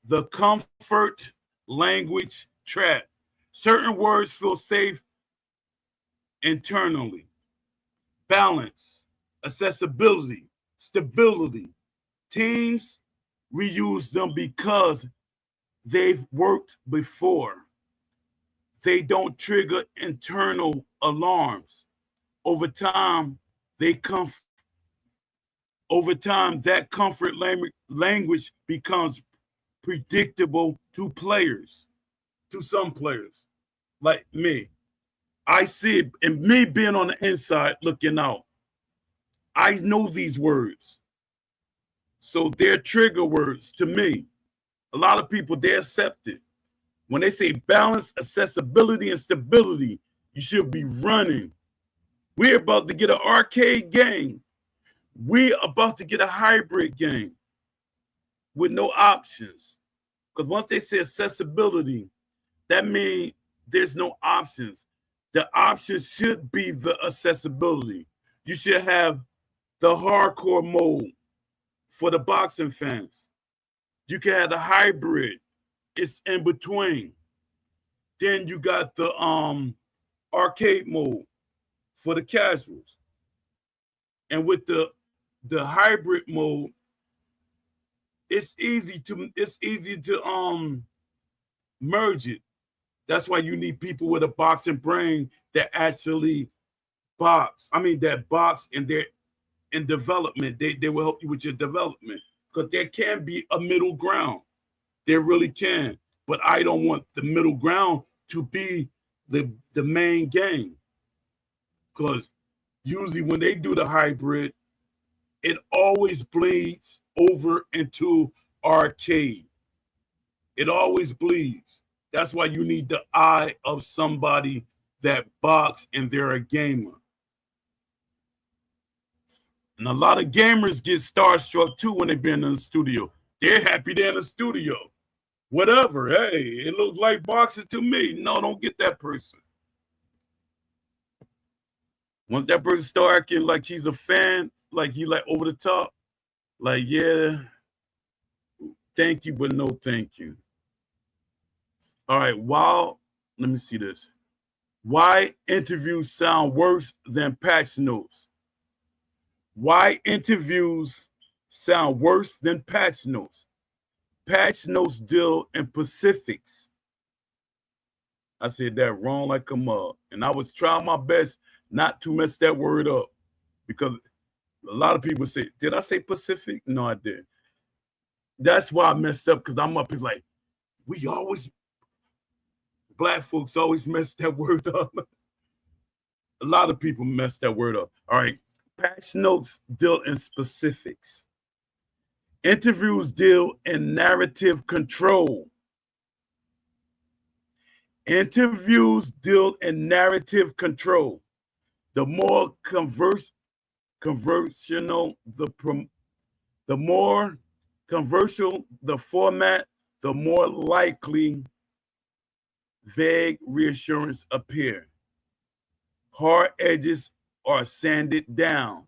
[SPEAKER 1] The comfort language trap. Certain words feel safe internally. Balance, accessibility, stability. Teams reuse them because they've worked before. They don't trigger internal alarms. Over time, they Over time, that comfort language becomes predictable to players, to some players like me. I see it, and me being on the inside looking out, I know these words. So they're trigger words to me. A lot of people, they accept it. When they say balance, accessibility, and stability, you should be running. We're about to get an arcade game. We're about to get a hybrid game with no options. Because once they say accessibility, that means there's no options. The options should be the accessibility. You should have the hardcore mode for the boxing fans. You can have the hybrid. It's in between. Then you got the arcade mode for the casuals. And with the hybrid mode, it's easy to merge it. That's why you need people with a boxing brain that actually box. I mean, that box and they're in development. They will help you with your development, because there can be a middle ground. There really can. But I don't want the middle ground to be the main game. Because usually when they do the hybrid, it always bleeds over into arcade. It always bleeds. That's why you need the eye of somebody that box and they're a gamer. And a lot of gamers get starstruck too when they've been in the studio. They're happy they're in the studio. Whatever. Hey, it looks like boxing to me. No, don't get that person. Once that person start acting like he's a fan, like he like over the top, like, yeah, thank you, but no thank you. All right, let me see this. Why interviews sound worse than patch notes? Why interviews sound worse than patch notes? Patch notes deal in specifics. I said that wrong like a mug. And I was trying my best not to mess that word up, because a lot of people say, did I say Pacific? No, I didn't. That's why I messed up, because I'm up here like, black folks always mess that word up. A lot of people mess that word up. All right. Patch notes deal in specifics. Interviews deal in narrative control. Interviews deal in narrative control. The more conversational the format, the more likely vague reassurance appear. Hard edges are sanded down.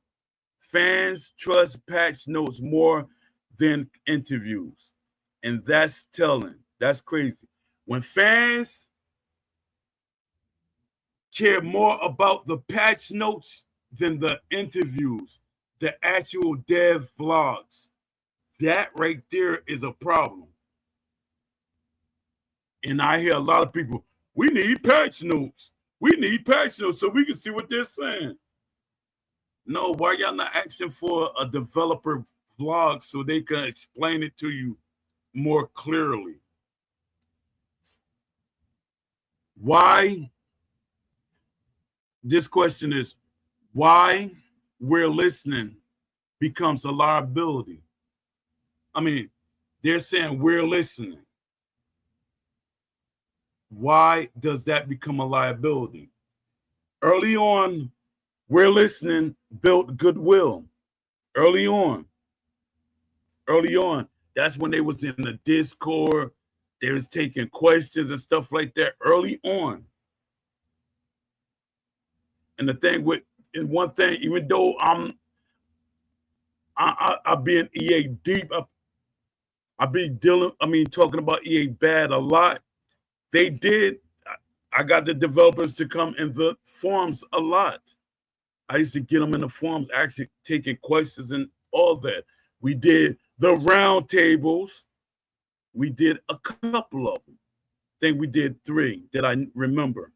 [SPEAKER 1] Fans trust patch notes more than interviews. And that's telling. That's crazy. When fans care more about the patch notes than the interviews, the actual dev vlogs, that right there is a problem. And I hear a lot of people, we need patch notes. We need patch notes so we can see what they're saying. No, why y'all not asking for a developer vlog so they can explain it to you more clearly? Why? This question is why we're listening becomes a liability. I mean, they're saying we're listening. Why does that become a liability? Early on, we're listening built goodwill. Early on. That's when they was in the Discord. They was taking questions and stuff like that early on. And the thing one thing, even though I be in EA deep, I be talking about EA bad a lot. They did. I got the developers to come in the forums a lot. I used to get them in the forums, actually taking questions and all that. We did the round tables. We did a couple of them. I think we did 3 that I remember.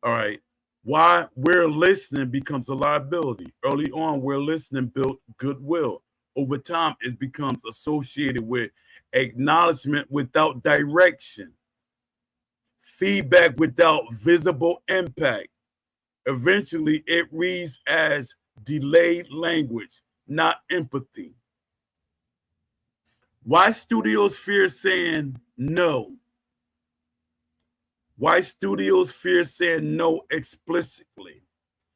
[SPEAKER 1] All right. Why where listening becomes a liability. Early on, where listening built goodwill. Over time, it becomes associated with acknowledgement without direction, feedback without visible impact. Eventually, it reads as delayed language, not empathy. Why studios fear saying no? Why studios fear saying no explicitly?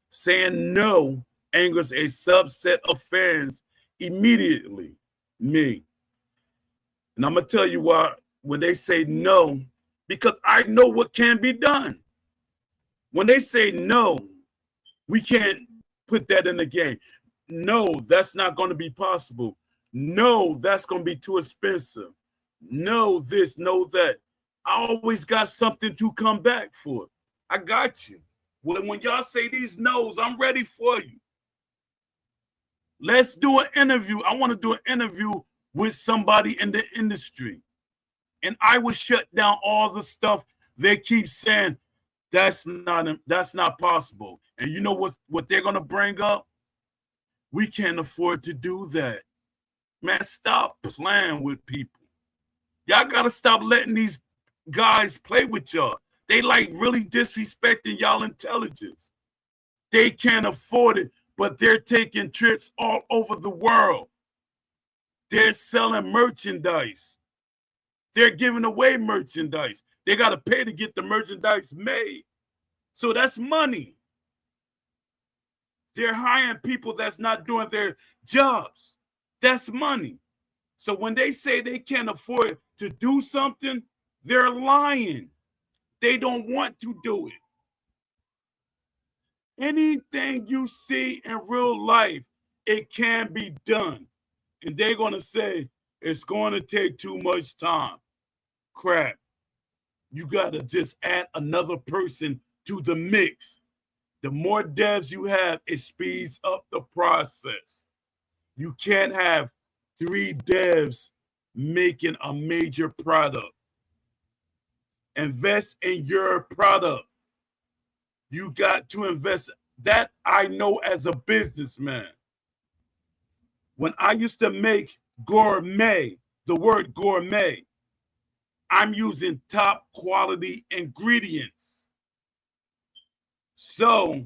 [SPEAKER 1] Saying no angers a subset of fans immediately. Me. And I'm going to tell you why when they say no, because I know what can be done. When they say no, we can't put that in the game. No, that's not going to be possible. No, that's going to be too expensive. No, this, no, that. I always got something to come back for. I got you. When y'all say these no's, I'm ready for you. Let's do an interview. I want to do an interview with somebody in the industry. And I will shut down all the stuff they keep saying that's not possible. And you know what they're gonna bring up? We can't afford to do that. Man, stop playing with people. Y'all gotta stop letting these guys play with y'all. They like really disrespecting y'all intelligence. They can't afford it, but they're taking trips all over the world. They're selling merchandise. They're giving away merchandise. They got to pay to get the merchandise made. So that's money. They're hiring people that's not doing their jobs. That's money. So when they say they can't afford to do something, they're lying. They don't want to do it. Anything you see in real life, it can be done. And they're going to say it's going to take too much time. Crap. You got to just add another person to the mix. The more devs you have, it speeds up the process. You can't have 3 devs making a major product. Invest in your product. You got to invest. That I know as a businessman. When I used to make gourmet, the word gourmet, I'm using top quality ingredients. So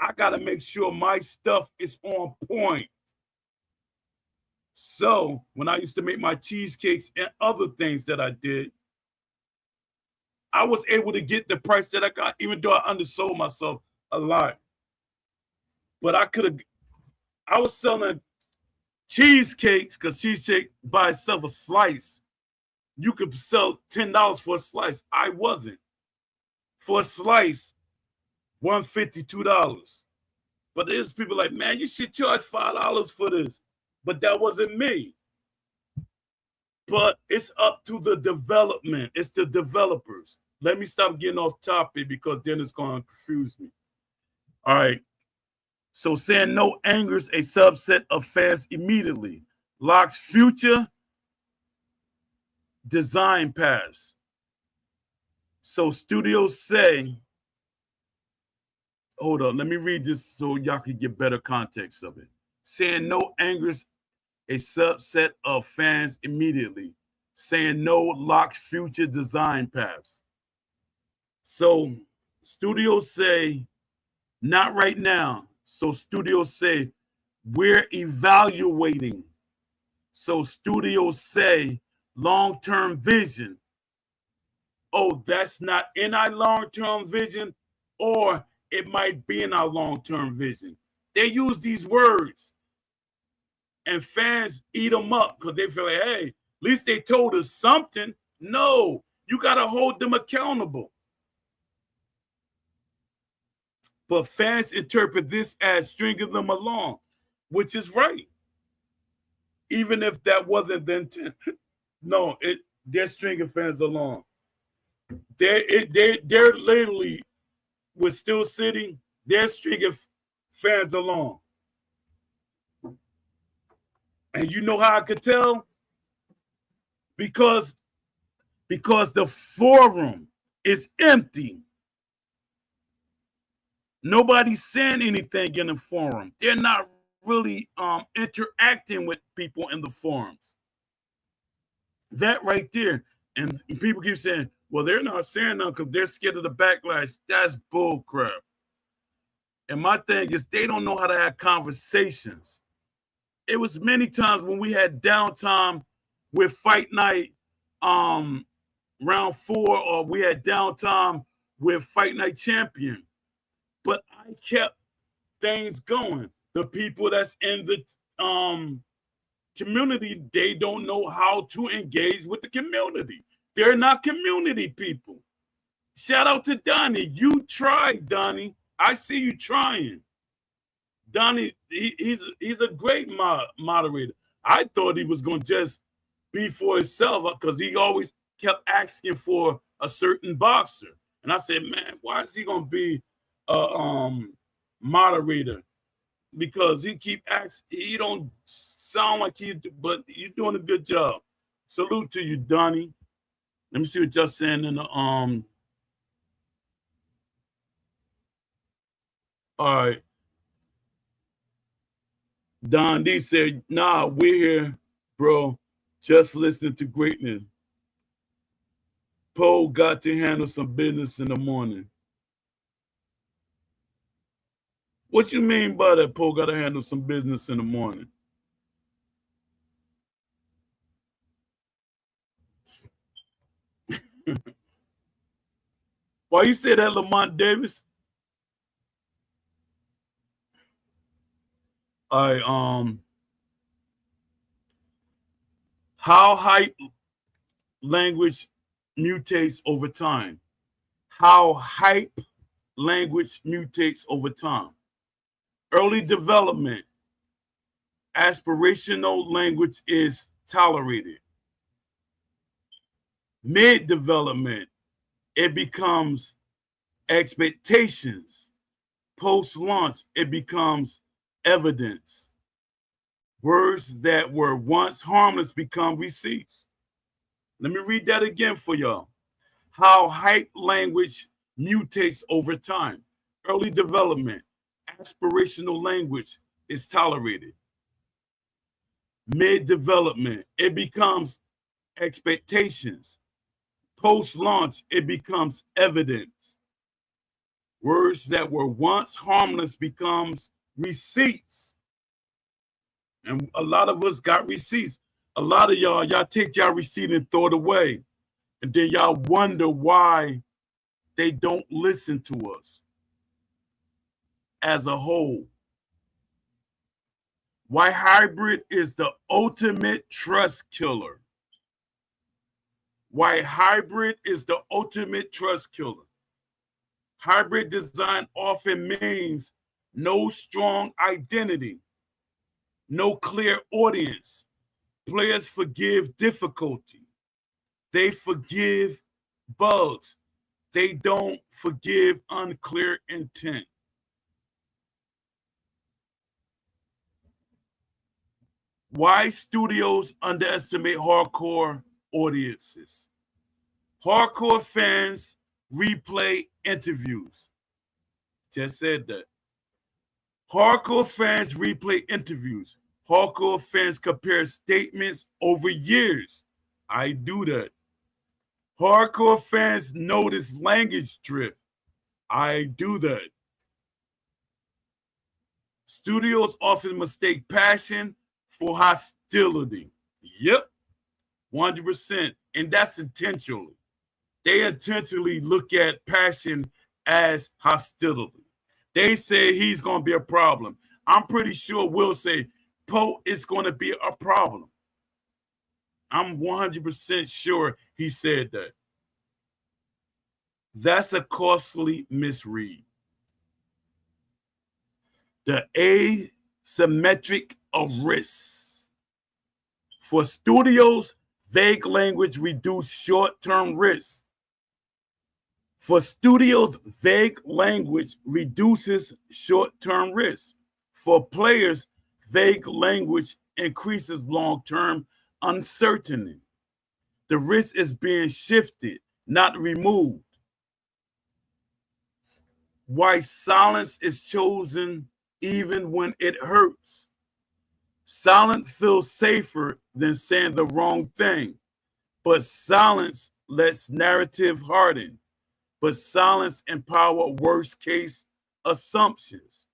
[SPEAKER 1] I got to make sure my stuff is on point. So when I used to make my cheesecakes and other things that I did, I was able to get the price that I got, even though I undersold myself a lot. But I was selling cheesecakes, because cheesecake by itself, a slice, you could sell $10 for a slice. I wasn't. For a slice, $1.50, $2. But there's people like, man, you should charge $5 for this. But that wasn't me. But it's up to the development. It's the developers. Let me stop getting off topic because then it's going to confuse me. All right. So saying no angers a subset of fans immediately. Locks future design paths. So studios say, hold on, let me read this so y'all can get better context of it. Saying no angers a subset of fans immediately. Saying no locks future design paths. So studios say, not right now. So studios say, we're evaluating. So studios say, long-term vision. Oh, that's not in our long-term vision, or it might be in our long-term vision. They use these words, and fans eat them up because they feel like, hey, at least they told us something. No, you got to hold them accountable. But fans interpret this as stringing them along, which is right. Even if that wasn't the intent. No, they're stringing fans along. They're literally with Steel City, they're stringing fans along. And you know how I could tell? Because the forum is empty. Nobody's saying anything in the forum. They're not really interacting with people in the forums. That right there. And people keep saying, well, they're not saying nothing because they're scared of the backlash. That's bull crap. And my thing is, they don't know how to have conversations. It was many times when we had downtime with Fight Night round 4, or we had downtime with Fight Night Champion. But I kept things going. The people that's in the community, they don't know how to engage with the community. They're not community people. Shout out to Donnie. You tried, Donnie. I see you trying. Donnie, he's a great moderator. I thought he was going to just be for himself because he always kept asking for a certain boxer. And I said, man, why is he going to be a moderator? Because he keep asking, he don't sound like he, but you're doing a good job. Salute to you, Donnie. Let me see what you're saying in the all right. Don D said, nah, we're here, bro. Just listening to greatness. Poe got to handle some business in the morning. What you mean by that, Poe got to handle some business in the morning? Why you say that, Lamont Davis? How hype language mutates over time. How hype language mutates over time. Early development, aspirational language is tolerated. Mid-development, it becomes expectations. Post-launch, it becomes evidence. Words that were once harmless become receipts. Let me read that again for y'all. How hype language mutates over time. Early development, aspirational language is tolerated. Mid-development, it becomes expectations. Post-launch, it becomes evidence. Words that were once harmless becomes receipts. And a lot of us got receipts. A lot of y'all take y'all receipt and throw it away. And then y'all wonder why they don't listen to us as a whole. Why hybrid is the ultimate trust killer. Why hybrid is the ultimate trust killer. Hybrid design often means no strong identity, no clear audience. Players forgive difficulty. They forgive bugs. They don't forgive unclear intent. Why studios underestimate hardcore audiences? Hardcore fans replay interviews. Just said that. Hardcore fans replay interviews. Hardcore fans compare statements over years. I do that. Hardcore fans notice language drift. I do that. Studios often mistake passion for hostility. Yep, 100%. And that's intentionally. They intentionally look at passion as hostility. They say he's going to be a problem. I'm pretty sure we'll say Poe is going to be a problem. I'm 100% sure he said that. That's a costly misread. The asymmetric of risks. For studios, vague language reduces short-term risks. For studios, vague language reduces short-term risk. For players, vague language increases long-term uncertainty. The risk is being shifted, not removed. why silence is chosen even when it hurts. Silence feels safer than saying the wrong thing, but silence lets narrative harden. But silence empower worst case assumptions.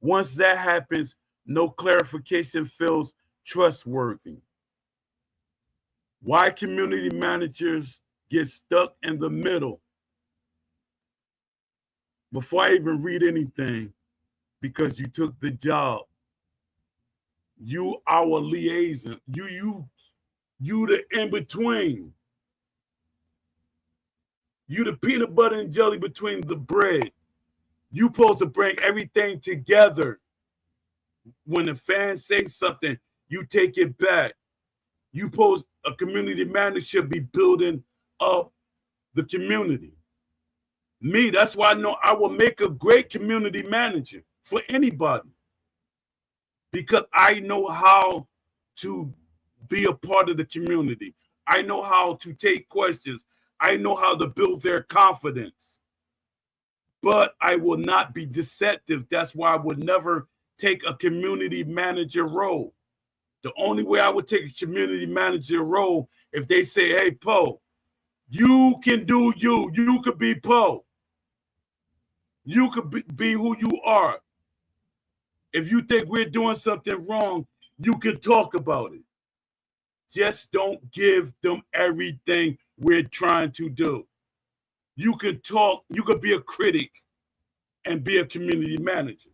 [SPEAKER 1] Once that happens, no clarification feels trustworthy. Why community managers get stuck in the middle? Before I even read anything, because you took the job, you our liaison, you the in between. You the peanut butter and jelly between the bread. You supposed to bring everything together. When the fans say something, you take it back. You supposed a community manager should be building up the community. Me, that's why I know I will make a great community manager for anybody. Because I know how to be a part of the community. I know how to take questions. I know how to build their confidence. But I will not be deceptive. That's why I would never take a community manager role. The only way I would take a community manager role if they say, hey, Poe, you can do you. You could be Poe. You could be who you are. If you think we're doing something wrong, you can talk about it. Just don't give them everything we're trying to do. You can talk, you could be a critic and be a community manager.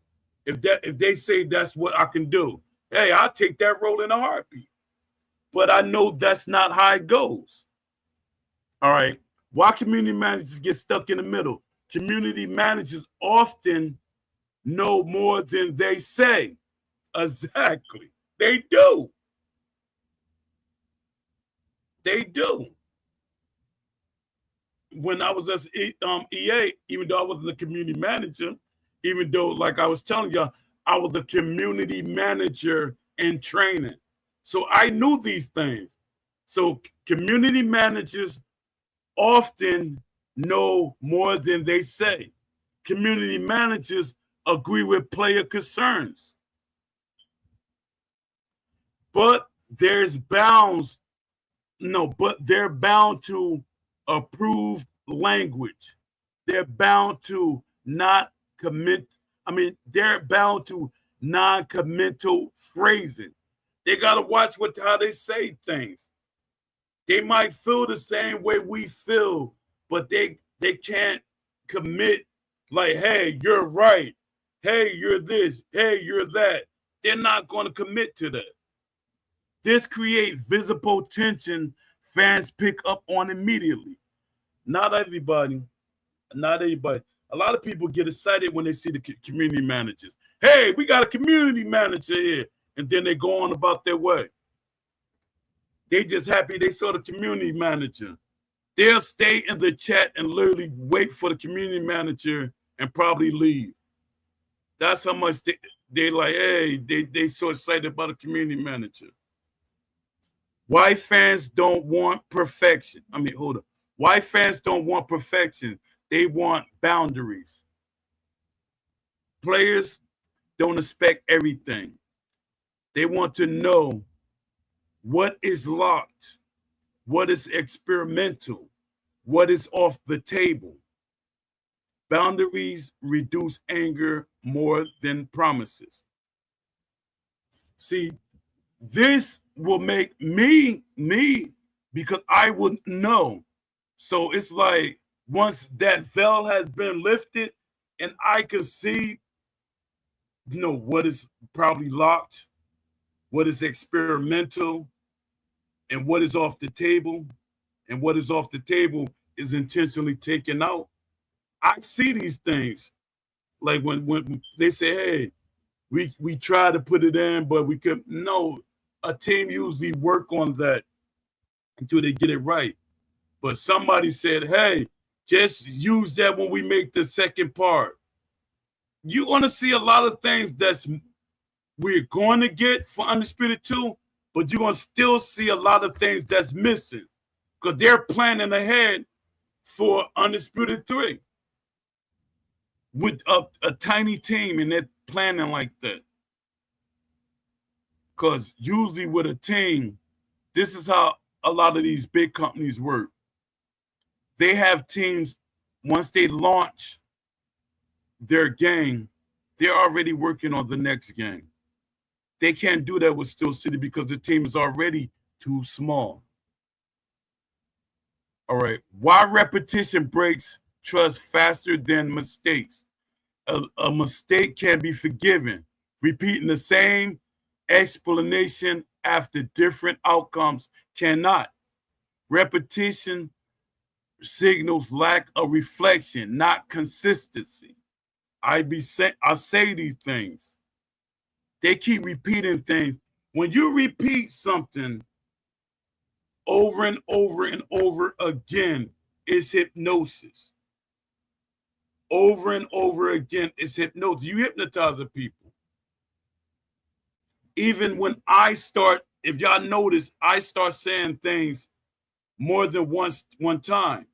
[SPEAKER 1] If they say that's what I can do, hey, I'll take that role in a heartbeat. But I know that's not how it goes. All right. Why community managers get stuck in the middle? Community managers often know more than they say. Exactly. They do. They do. When I was at EA, even though I wasn't a community manager, even though, like I was telling y'all, I was a community manager in training. So I knew these things. So community managers often know more than they say. Community managers agree with player concerns. But there's bounds. No, but they're bound to approved language. They're bound to not commit. I mean, they're bound to non-committal phrasing. They gotta watch how they say things. They might feel the same way we feel, but they can't commit like, hey, you're right. Hey, you're this. Hey, you're that. They're not going to commit to that. This creates visible tension fans pick up on immediately. Not everybody. Not everybody. A lot of people get excited when they see the community managers. Hey, we got a community manager here. And then they go on about their way. They just happy they saw the community manager. They'll stay in the chat and literally wait for the community manager and probably leave. That's how much they like, hey, they so excited about a community manager. Why fans don't want perfection? I mean, hold on. Why fans don't want perfection? They want boundaries. Players don't expect everything. They want to know what is locked, what is experimental, what is off the table. Boundaries reduce anger more than promises. See, this will make me, because I would know. So it's like once that veil has been lifted and I can see, what is probably locked, what is experimental, and what is off the table, and what is off the table is intentionally taken out. I see these things. Like when they say, hey, we try to put it in, but we could. No, a team usually work on that until they get it right. But somebody said, hey, just use that when we make the second part. You're going to see a lot of things we're going to get for Undisputed 2, but you're going to still see a lot of things that's missing because they're planning ahead for Undisputed 3. with a tiny team and they're planning like that. Because usually with a team, this is how a lot of these big companies work. They have teams, once they launch their game, they're already working on the next game. They can't do that with Steel City because the team is already too small. All right. Why repetition breaks trust faster than mistakes? A mistake can be forgiven. Repeating the same explanation after different outcomes cannot. Repetition signals lack of reflection, not consistency. I say these things. They keep repeating things. When you repeat something over and over and over again, it's hypnosis. Over and over again, it's hypnosis. You hypnotize people. Even when I start, if y'all notice, I start saying things more than one time.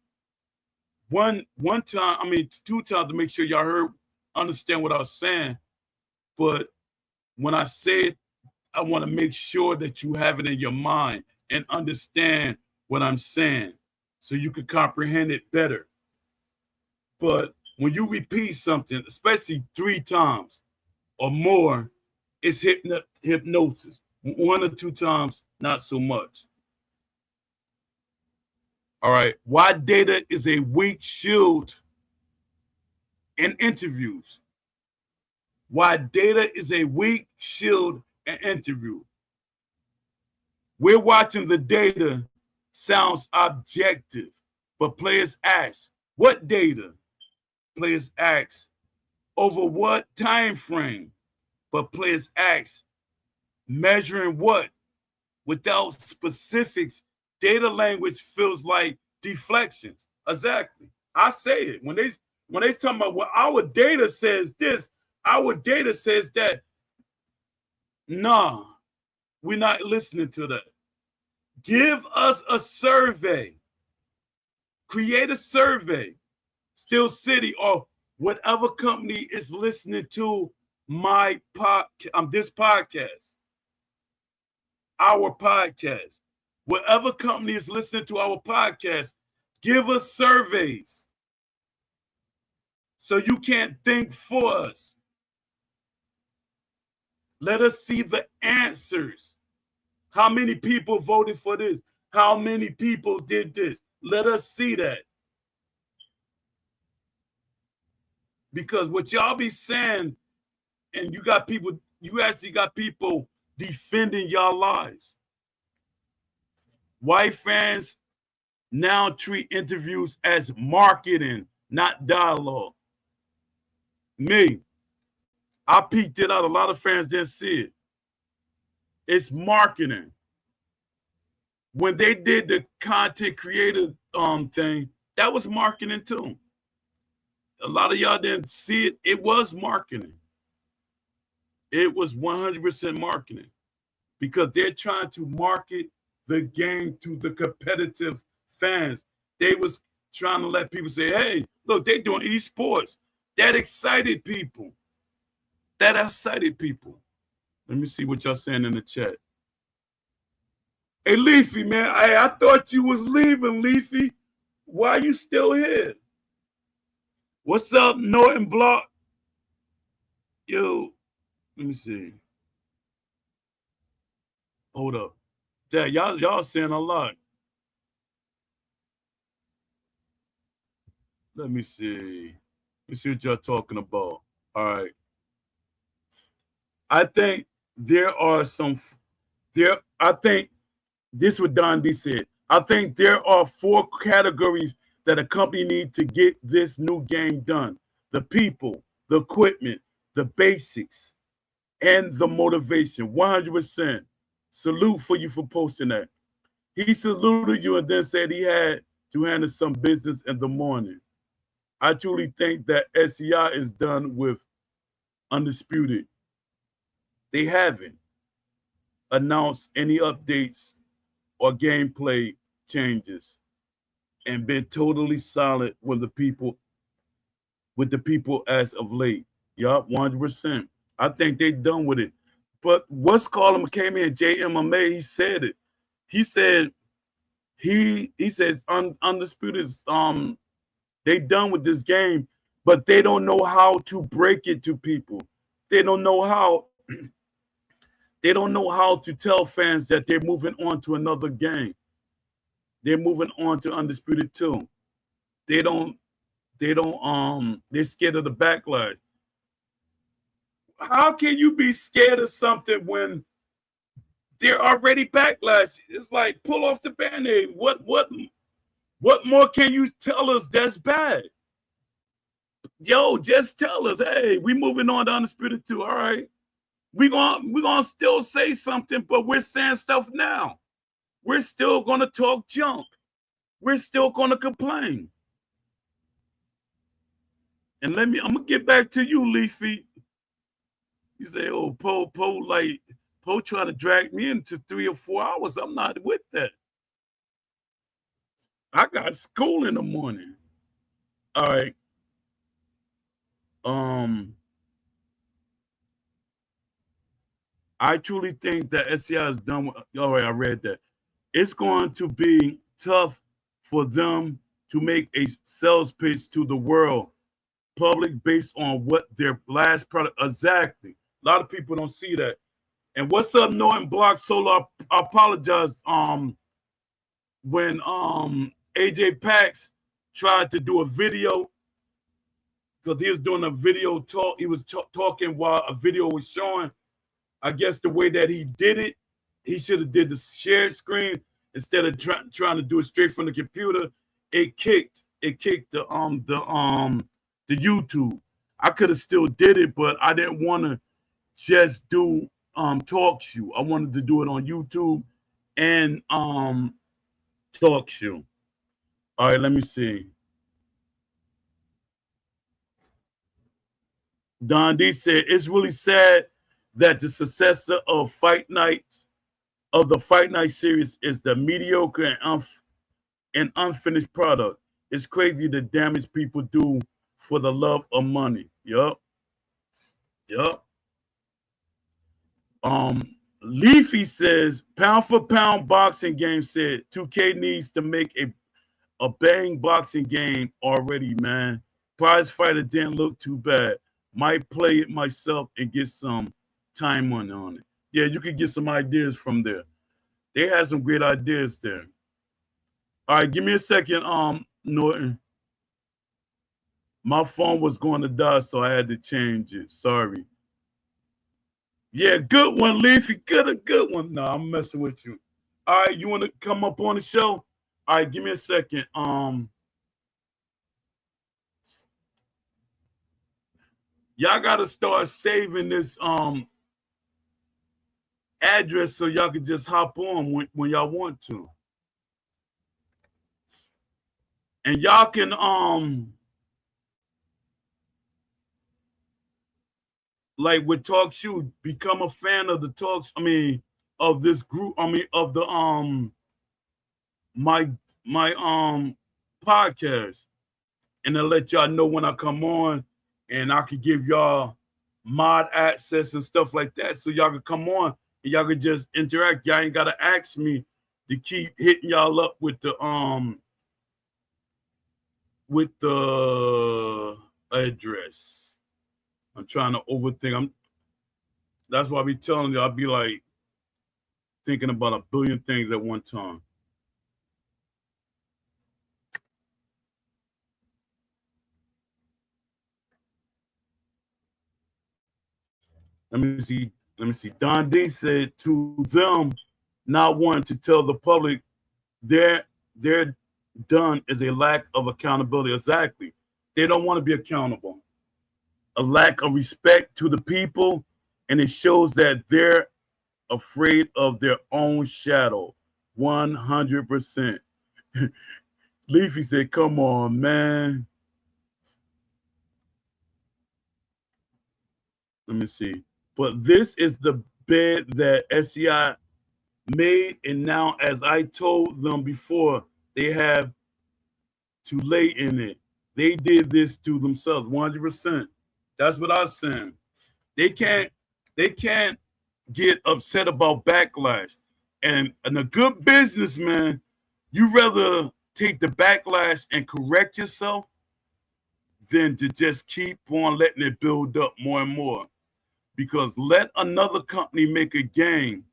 [SPEAKER 1] One time, I mean 2 times to make sure y'all understand what I was saying. But when I say it, I want to make sure that you have it in your mind and understand what I'm saying so you can comprehend it better. But when you repeat something, especially 3 times or more, it's hypnosis. 1 or 2 times, not so much. All right. Why data is a weak shield in interviews? Why data is a weak shield in interview? We're watching the data, sounds objective, but players ask, what data? Players ask, over what time frame? But players ask, measuring what? Without specifics, data language feels like deflections. Exactly. I say it. When they talking about, well, our data says this, our data says that. Nah, we're not listening to that. Give us a survey. Create a survey. Steel City or whatever company is listening to this podcast. Our podcast. Whatever company is listening to our podcast, give us surveys so you can't think for us. Let us see the answers. How many people voted for this? How many people did this? Let us see that. Because what y'all be saying, and you actually got people defending y'all lies. White fans now treat interviews as marketing, not dialogue. Me, I peeked it out. A lot of fans didn't see it. It's marketing. When they did the content creator thing, that was marketing too. A lot of y'all didn't see it. It was marketing. It was 100% marketing because they're trying to market the game to the competitive fans. They was trying to let people say, hey, look, they're doing esports. That excited people. That excited people. Let me see what y'all saying in the chat. Hey, Leafy, man, I thought you was leaving, Leafy. Why are you still here? What's up, Norton Block? Yo, let me see. Hold up. Dad, y'all saying a lot. Let me see. Let me see what y'all talking about. All right. I think I think this is what Don D said. I think there are 4 categories that a company needs to get this new game done. The people, the equipment, the basics, and the motivation. 100%. Salute for you for posting that. He saluted you and then said he had to handle some business in the morning. I truly think that SCI is done with Undisputed. They haven't announced any updates or gameplay changes and been totally silent when the people with the people as of late. Yup, 100%. I think they done with it. But what's called him came in, JMMA, he said it. He said he says undisputed they done with this game, but they don't know how to break it to people. They don't know how they don't know how to tell fans that they're moving on to another game. They're moving on to Undisputed 2. They're scared of the backlash. How can you be scared of something when they're already backlash? It's like pull off the band-aid. What more can you tell us that's bad? Yo, just tell us, hey, we moving on to Undisputed 2. All right. We're gonna still say something, but we're saying stuff now. We're still gonna talk junk. We're still gonna complain. And I'm gonna get back to you, Leafy. You say, oh, Poe trying to drag me into 3 or 4 hours. I'm not with that. I got school in the morning. All right. I truly think that SCI is done with. All right, I read that. It's going to be tough for them to make a sales pitch to the world public based on what their last product. Exactly. A lot of people don't see that. And what's up, Norton Block Solo? I apologize. When AJ Pax tried to do a video, because he was doing a video talk, he was talking while a video was showing. I guess the way that he did it, he should have did the shared screen instead of trying to do it straight from the computer. It kicked the YouTube. I could have still did it, but I didn't want to just do talk show. I wanted to do it on YouTube and talk show. All right, let me see. Don D said it's really sad that the successor of the Fight Night series is the mediocre and unfinished product. It's crazy the damage people do for the love of money. Yup. Leafy says pound for pound boxing game said 2K needs to make a bang boxing game already, man. Prize Fighter didn't look too bad. Might play it myself and get some time on it. Yeah, you could get some ideas from there. They had some great ideas there. All right, give me a second, Norton. My phone was going to die, so I had to change it. Sorry. Yeah, good one, Leafy. Good one. No, I'm messing with you. All right, you want to come up on the show? All right, give me a second. Y'all gotta start saving this address so y'all can just hop on when y'all want to. And y'all can like with Talk Shoe, become a fan of the talks. Of this group. Of the my podcast, and I'll let y'all know when I come on, and I could give y'all mod access and stuff like that, so y'all can come on and y'all can just interact. Y'all ain't gotta ask me to keep hitting y'all up with the address. I'm trying to overthink. That's why I be telling you, I'll be like thinking about a billion things at one time. Let me see. Don D said to them, not wanting to tell the public they're done is a lack of accountability. Exactly. They don't want to be accountable. A lack of respect to the people, and it shows that they're afraid of their own shadow. 100%. Leafy said, come on, man. Let me see. But this is the bed that SCI made, and now, as I told them before, they have to lay in it. They did this to themselves 100%. That's what I'm saying. They can't get upset about backlash. And a good businessman, you rather take the backlash and correct yourself than to just keep on letting it build up more and more. Because let another company make a game,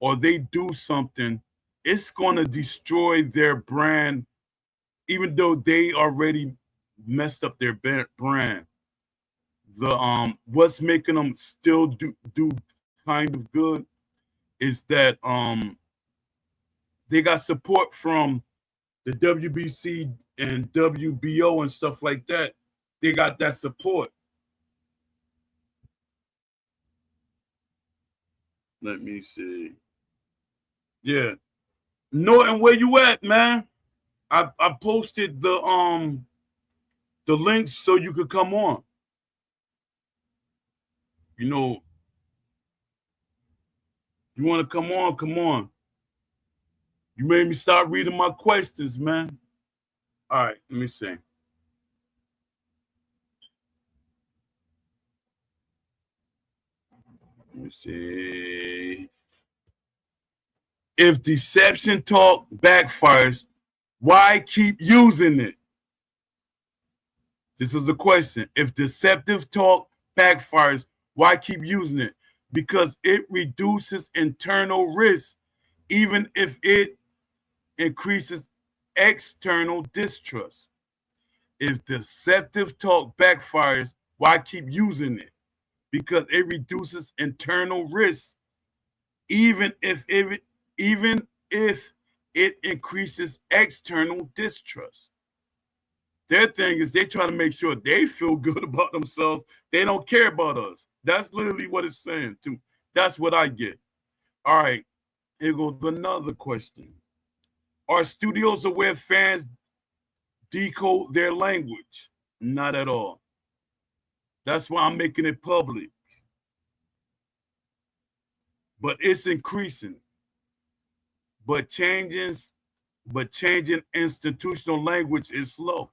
[SPEAKER 1] or they do something, it's going to destroy their brand, even though they already messed up their brand. The what's making them still do kind of good is that they got support from the WBC and WBO and stuff like that. They got that support. Let me see. Yeah. Norton, where you at, man? I posted the links so you could come on. You know, you want to come on, come on. You made me start reading my questions, man. All right, let me see. Let me see. If deception talk backfires, why keep using it? This is the question. If deceptive talk backfires, why keep using it? Because it reduces internal risk, even if it increases external distrust. If deceptive talk backfires, why keep using it? Because it reduces internal risk, even if it increases external distrust. Their thing is they try to make sure they feel good about themselves. They don't care about us. That's literally what it's saying too. That's what I get. All right, here goes another question. Are studios aware fans decode their language? Not at all. That's why I'm making it public. But it's increasing. But changing institutional language is slow.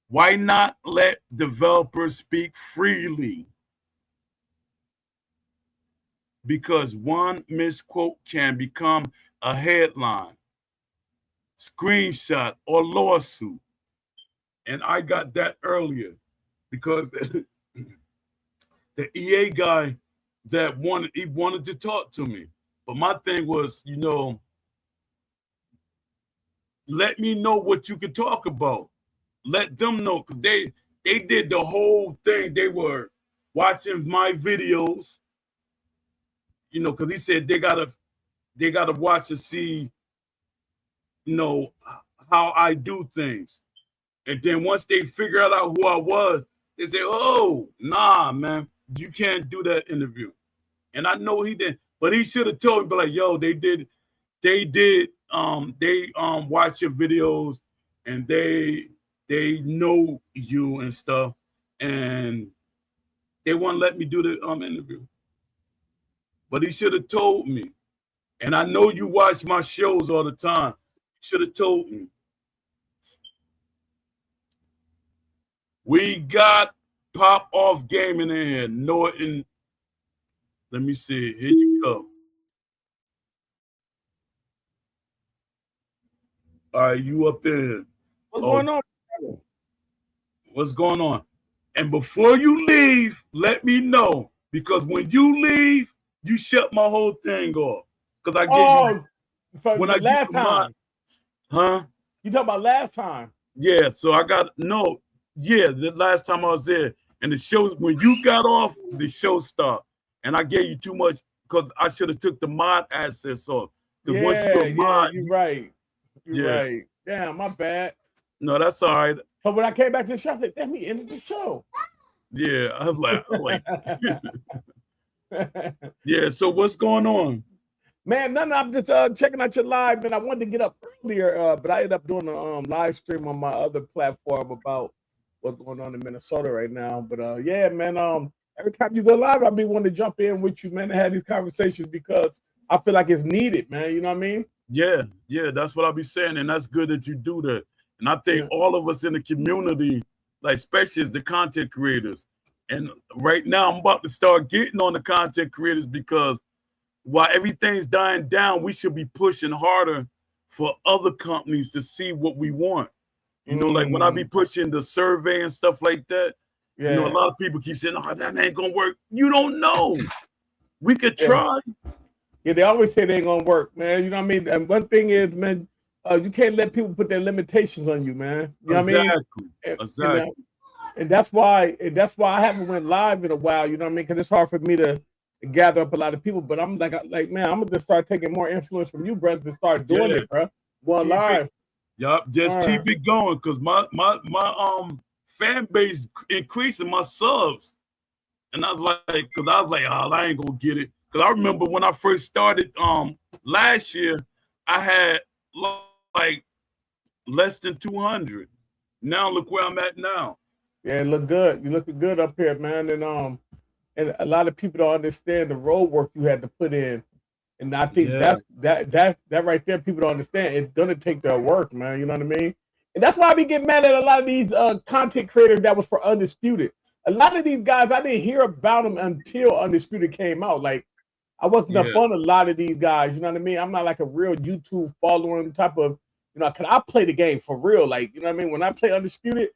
[SPEAKER 1] Why not let developers speak freely? Because one misquote can become a headline, screenshot, or lawsuit. And I got that earlier because the EA guy that wanted to talk to me. But my thing was, let me know what you could talk about. Let them know, because they did the whole thing. They were watching my videos, because he said they gotta watch and see, how I do things. And then once they figured out who I was, they say, "Oh, nah, man, you can't do that interview." And I know he didn't, but he should have told me, but like, "Yo, they watch your videos and they know you and stuff, and they won't let me do the interview." But he should have told me. And I know you watch my shows all the time. He should have told me. We got Pop Off Gaming in here. Norton. Let me see. Here you go. All right, you up in.
[SPEAKER 4] What's going on?
[SPEAKER 1] What's going on? And before you leave, let me know, because when you leave, you shut my whole thing off. Because I gave you
[SPEAKER 4] when I last time.
[SPEAKER 1] Huh?
[SPEAKER 4] You talking about last time?
[SPEAKER 1] Yeah. So I got the last time I was there, and the show, when you got off, the show stopped, and I gave you too much because I should have took the mod access off.
[SPEAKER 4] Yeah,
[SPEAKER 1] once you're a mod,
[SPEAKER 4] you're right. You're right. Damn, my bad.
[SPEAKER 1] No, that's all right.
[SPEAKER 4] So when I came back to the show, I said, "Damn, he ended the show."
[SPEAKER 1] Yeah, I was like yeah. So what's going on?
[SPEAKER 4] Man, nothing. I'm just checking out your live, man. I wanted to get up earlier, but I ended up doing a live stream on my other platform about what's going on in Minnesota right now. But yeah, man. Every time you go live, I'll be wanting to jump in with you, man, and have these conversations because I feel like it's needed, man. You know what I mean?
[SPEAKER 1] Yeah, that's what I'll be saying, and that's good that you do that. And I think all of us in the community, like especially as the content creators, and right now I'm about to start getting on the content creators because while everything's dying down, we should be pushing harder for other companies to see what we want. You know, like when I be pushing the survey and stuff like that, you know, a lot of people keep saying, "Oh, that ain't gonna work." You don't know. We could try.
[SPEAKER 4] Yeah, they always say they ain't gonna work, man. You know what I mean? And one thing is, man, you can't let people put their limitations on you, man. You know what I mean?
[SPEAKER 1] Exactly.
[SPEAKER 4] And that's why I haven't went live in a while. You know what I mean? Because it's hard for me to gather up a lot of people. But I'm like, man, I'm gonna just start taking more influence from you, brother, to start doing it, bro. Going live.
[SPEAKER 1] Just keep it going, because my fan base increasing, my subs, and I was like, oh, I ain't gonna get it. Because I remember when I first started last year, I had like less than 200. Now look where I'm at now.
[SPEAKER 4] Yeah, look good. You looking good up here, man. And a lot of people don't understand the road work you had to put in. And I think that right there, people don't understand. It's gonna take their work, man. You know what I mean? And that's why I be getting mad at a lot of these content creators that was for Undisputed. A lot of these guys, I didn't hear about them until Undisputed came out. Like, I wasn't up on a lot of these guys. You know what I mean? I'm not like a real YouTube following type of, you know, cause I play the game for real. Like, you know what I mean? When I play Undisputed,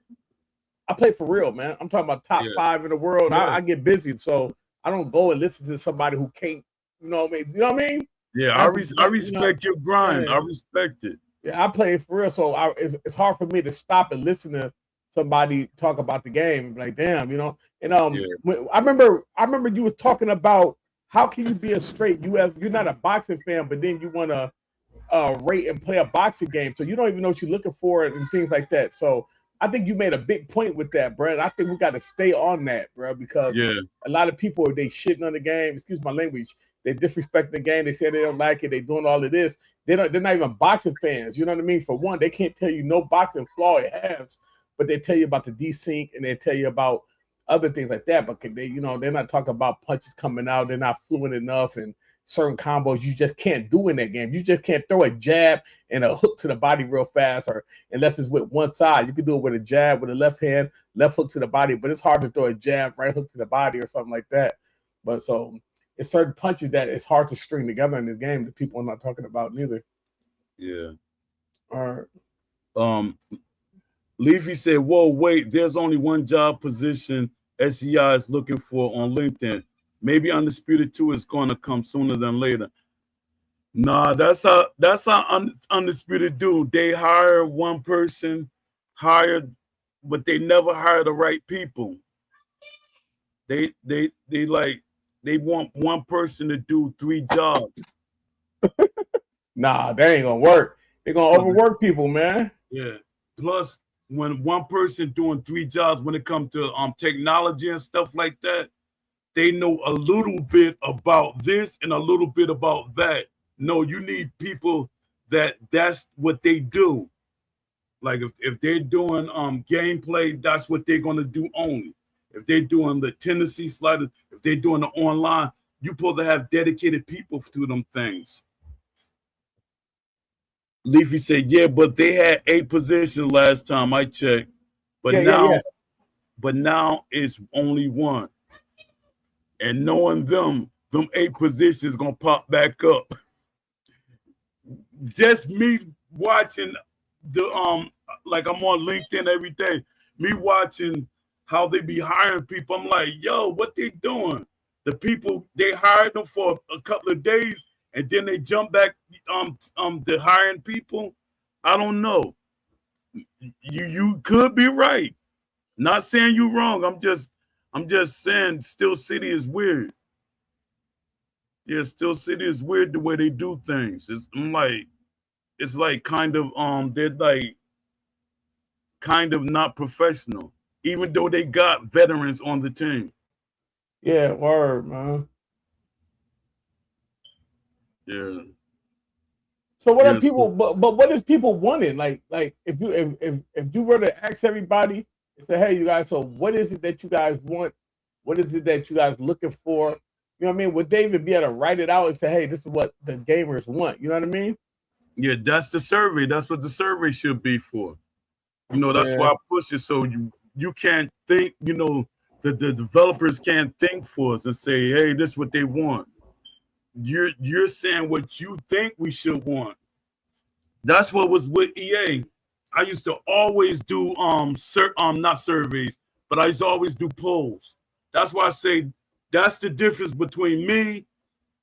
[SPEAKER 4] I play for real, man. I'm talking about top 5 in the world. I get busy, so I don't go and listen to somebody who can't. You know what I mean? You know what I mean?
[SPEAKER 1] Yeah, I respect your grind. I respect it.
[SPEAKER 4] Yeah, I play for real, so it's hard for me to stop and listen to somebody talk about the game. Like, damn, you know. And I remember you was talking about how can you be a straight you're not a boxing fan, but then you want to rate and play a boxing game, so you don't even know what you're looking for and things like that. So I think you made a big point with that, bro. I think we got to stay on that, bro, because a lot of people, they shitting on the game. Excuse my language. They disrespect the game. They say they don't like it. They doing all of this. They're not even boxing fans. You know what I mean? For one, they can't tell you no boxing flaw it has, but they tell you about the desync and they tell you about other things like that. But they, you know, they're not talking about punches coming out. They're not fluent enough and certain combos you just can't do in that game. You just can't throw a jab and a hook to the body real fast, or unless it's with one side. You can do it with a jab with a left hand, left hook to the body, but it's hard to throw a jab, right hook to the body or something like that. But so it's certain punches that it's hard to string together in this game that people are not talking about neither.
[SPEAKER 1] Yeah.
[SPEAKER 4] All right.
[SPEAKER 1] Leafy said, whoa, wait, there's only one job position SEI is looking for on LinkedIn. Maybe Undisputed 2 is going to come sooner than later. Nah, that's how Undisputed do. They hire one person, but they never hire the right people. They want one person to do 3 jobs.
[SPEAKER 4] Nah, that ain't gonna work. They're gonna overwork people, man.
[SPEAKER 1] Yeah. Plus, when one person doing 3 jobs, when it comes to technology and stuff like that, they know a little bit about this and a little bit about that. No, you need people that's what they do. Like if they're doing gameplay, that's what they're gonna do only. If they're doing the tendency sliders, if they're doing the online, you're supposed to have dedicated people to them things. Leafy said, yeah, but they had 8 positions last time I checked. But now it's only 1. And knowing them 8 positions gonna pop back up. Just me watching the like I'm on LinkedIn every day, me watching how they be hiring people. I'm like, yo, what they doing? The people, they hired them for a couple of days and then they jump back to hiring people. I don't know. You could be right. Not saying you wrong. I'm just saying Steel City is weird. Yeah, Steel City is weird the way they do things. It's like kind of they're like kind of not professional, even though they got veterans on the team.
[SPEAKER 4] Yeah, word, man.
[SPEAKER 1] Yeah.
[SPEAKER 4] So what are people? But what is people wanting? Like if you were to ask everybody and say, hey, you guys, so what is it that you guys want? What is it that you guys looking for? You know what I mean? Would they even be able to write it out and say, hey, this is what the gamers want? You know what I mean?
[SPEAKER 1] Yeah, that's the survey. That's what the survey should be for. You know, that's why I push it. So you can't think, you know, the developers can't think for us and say, hey, this is what they want. You're saying what you think we should want. That's what was with EA. I used to always do not surveys, but I used to always do polls. That's why I say that's the difference between me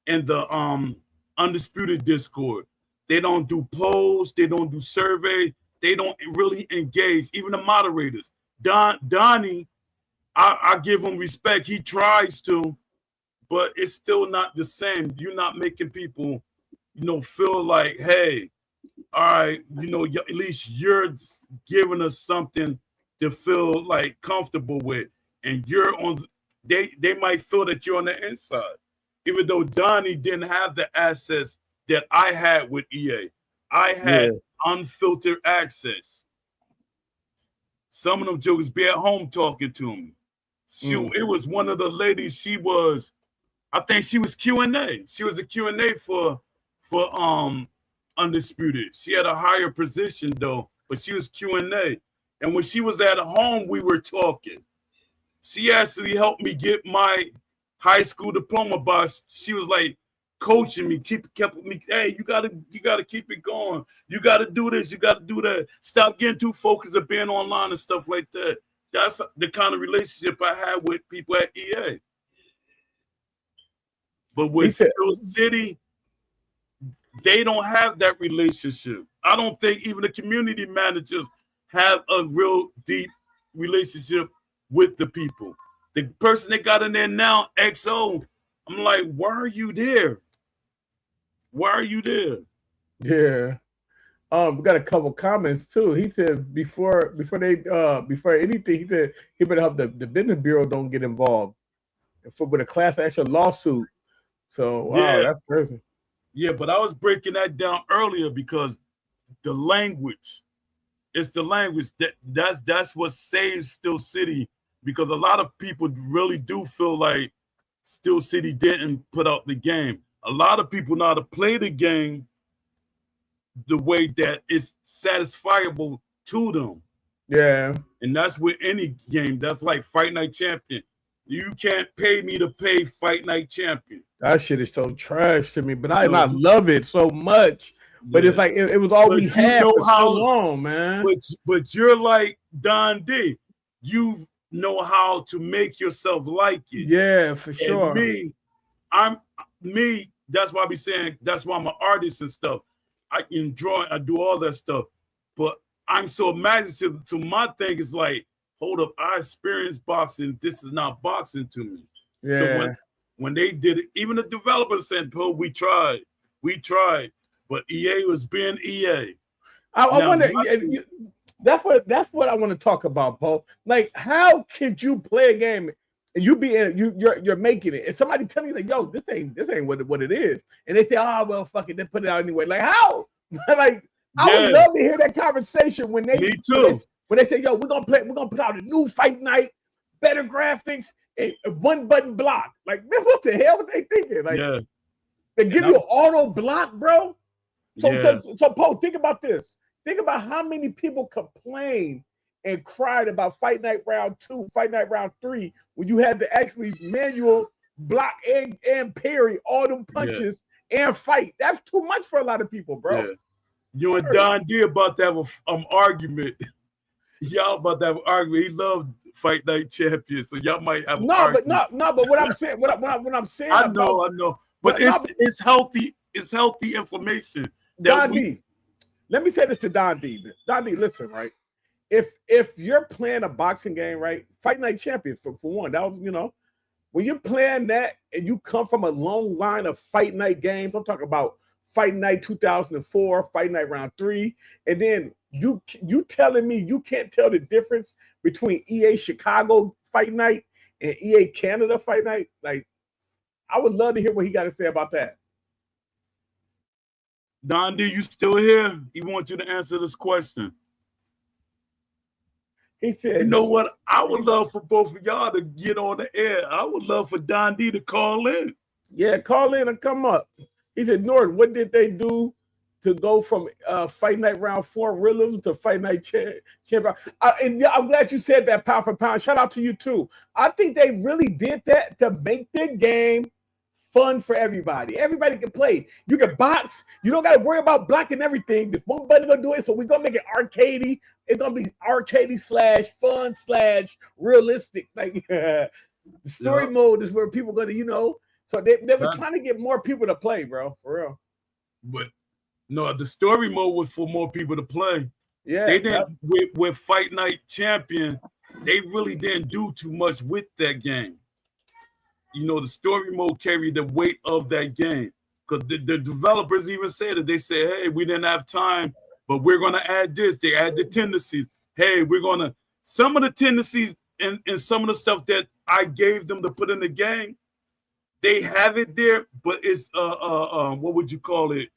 [SPEAKER 1] and the Undisputed Discord. They don't do polls, they don't do survey, they don't really engage. Even the moderators. Donnie, I give him respect. He tries to, but it's still not the same. You're not making people, you know, feel like, hey, all right, you know, at least you're giving us something to feel like comfortable with, and you're on. They might feel that you're on the inside, even though Donnie didn't have the access that I had with EA. I had unfiltered access. Some of them jokers be at home talking to me. Shoot, it was one of the ladies. She was, I think she was Q&A. She was the Q&A for Undisputed. She had a higher position though, but she was Q&A. And when she was at home, we were talking. She actually helped me get my high school diploma by, she was like coaching me, kept me, hey, you gotta keep it going. You gotta do this, you gotta do that. Stop getting too focused on being online and stuff like that. That's the kind of relationship I had with people at EA. But with Steel City, they don't have that relationship. I don't think even the community managers have a real deep relationship with the people. The person they got in there now, XO, I'm like, why are you there? Why are you there?
[SPEAKER 4] Yeah. We got a couple comments too. He said before anything, he said he better hope the business bureau don't get involved with a class action lawsuit. So wow, that's crazy.
[SPEAKER 1] Yeah, but I was breaking that down earlier because the language, it's the language that's what saves Steel City, because a lot of people really do feel like Steel City didn't put out the game. A lot of people know how to play the game the way that it's satisfiable to them.
[SPEAKER 4] Yeah.
[SPEAKER 1] And that's with any game. That's like Fight Night Champion. You can't pay me to pay Fight Night Champion.
[SPEAKER 4] That shit is so trash to me, but I love it so much. But it's like it was all we had for so long, man.
[SPEAKER 1] But you're like Don D. You know how to make yourself like it.
[SPEAKER 4] Yeah, for sure.
[SPEAKER 1] And that's why I be saying, that's why I'm an artist and stuff. I can draw, I do all that stuff. But I'm so imaginative. To my thing is like, hold up, I experienced boxing. This is not boxing to me.
[SPEAKER 4] Yeah.
[SPEAKER 1] So when they did it, even the developers said, "Oh, we tried, but EA was being EA."
[SPEAKER 4] I wonder. That's what I want to talk about, Paul. Like, how could you play a game and you're making it, and somebody telling you like, "Yo, this ain't what it is," and they say, "Oh, well, fuck it, then put it out anyway." Like, how? Like, I would love to hear that conversation when they when they say, "Yo, we're gonna put out a new Fight Night, better graphics, and a one button block." Like, man, what the hell are they thinking? Like, they give you an auto block, bro. So Paul, think about this. Think about how many people complained and cried about Fight Night Round 2, Fight Night Round 3, when you had to actually manual block and parry all them punches and fight. That's too much for a lot of people, bro.
[SPEAKER 1] Yeah. You and Don D about to have an argument. Y'all about to have an argument. He loved Fight Night Champion, so y'all might have an argument.
[SPEAKER 4] But what I'm saying, what I'm saying,
[SPEAKER 1] I know. But it's healthy. It's healthy information.
[SPEAKER 4] Don D, let me say this to Don D. Don D, listen, right? If you're playing a boxing game, right? Fight Night Champion for one, that was, you know, when you're playing that and you come from a long line of Fight Night games, I'm talking about Fight Night 2004, Fight Night Round 3, and then you telling me you can't tell the difference between EA Chicago Fight Night and EA Canada Fight Night? Like, I would love to hear what he got to say about that.
[SPEAKER 1] Don D, you still here? He wants you to answer this question.
[SPEAKER 4] He said,
[SPEAKER 1] you know what? I would love for both of y'all to get on the air. I would love for Don D to call in.
[SPEAKER 4] Yeah, call in and come up. He said, Norton, what did they do to go from Fight Night Round 4 Realism to Fight Night Champion. And yeah, I'm glad you said that, pound for pound. Shout out to you too. I think they really did that to make the game fun for everybody. Everybody can play. You can box. You don't got to worry about blocking everything. This one buddy gonna do it, so we're gonna make it arcadey. It's gonna be arcadey / fun / realistic. Like the story mode is where people gonna, So they were trying to get more people to play, bro, for real.
[SPEAKER 1] But no, the story mode was for more people to play.
[SPEAKER 4] Yeah,
[SPEAKER 1] they didn't with Fight Night Champion. They really didn't do too much with that game. The story mode carried the weight of that game because the developers even said it. They said, "Hey, we didn't have time, but we're going to add this." They add the tendencies. Hey, we're going to some of the tendencies and some of the stuff that I gave them to put in the game. They have it there, but it's what would you call it?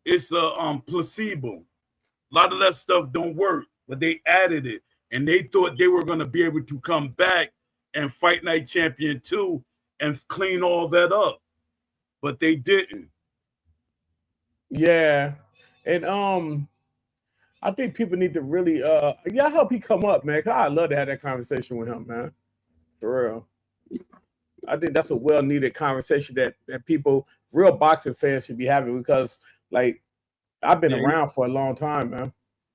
[SPEAKER 1] It's a placebo. A lot of that stuff don't work, but they added it, and they thought they were going to be able to come back and Fight Night Champion 2 and clean all that up, but they didn't.
[SPEAKER 4] Yeah, and I think people need to really y'all help he come up, man. Cause I love to have that conversation with him, man. For real. I think that's a well-needed conversation that people, real boxing fans, should be having because, like, I've been around for a long time, man.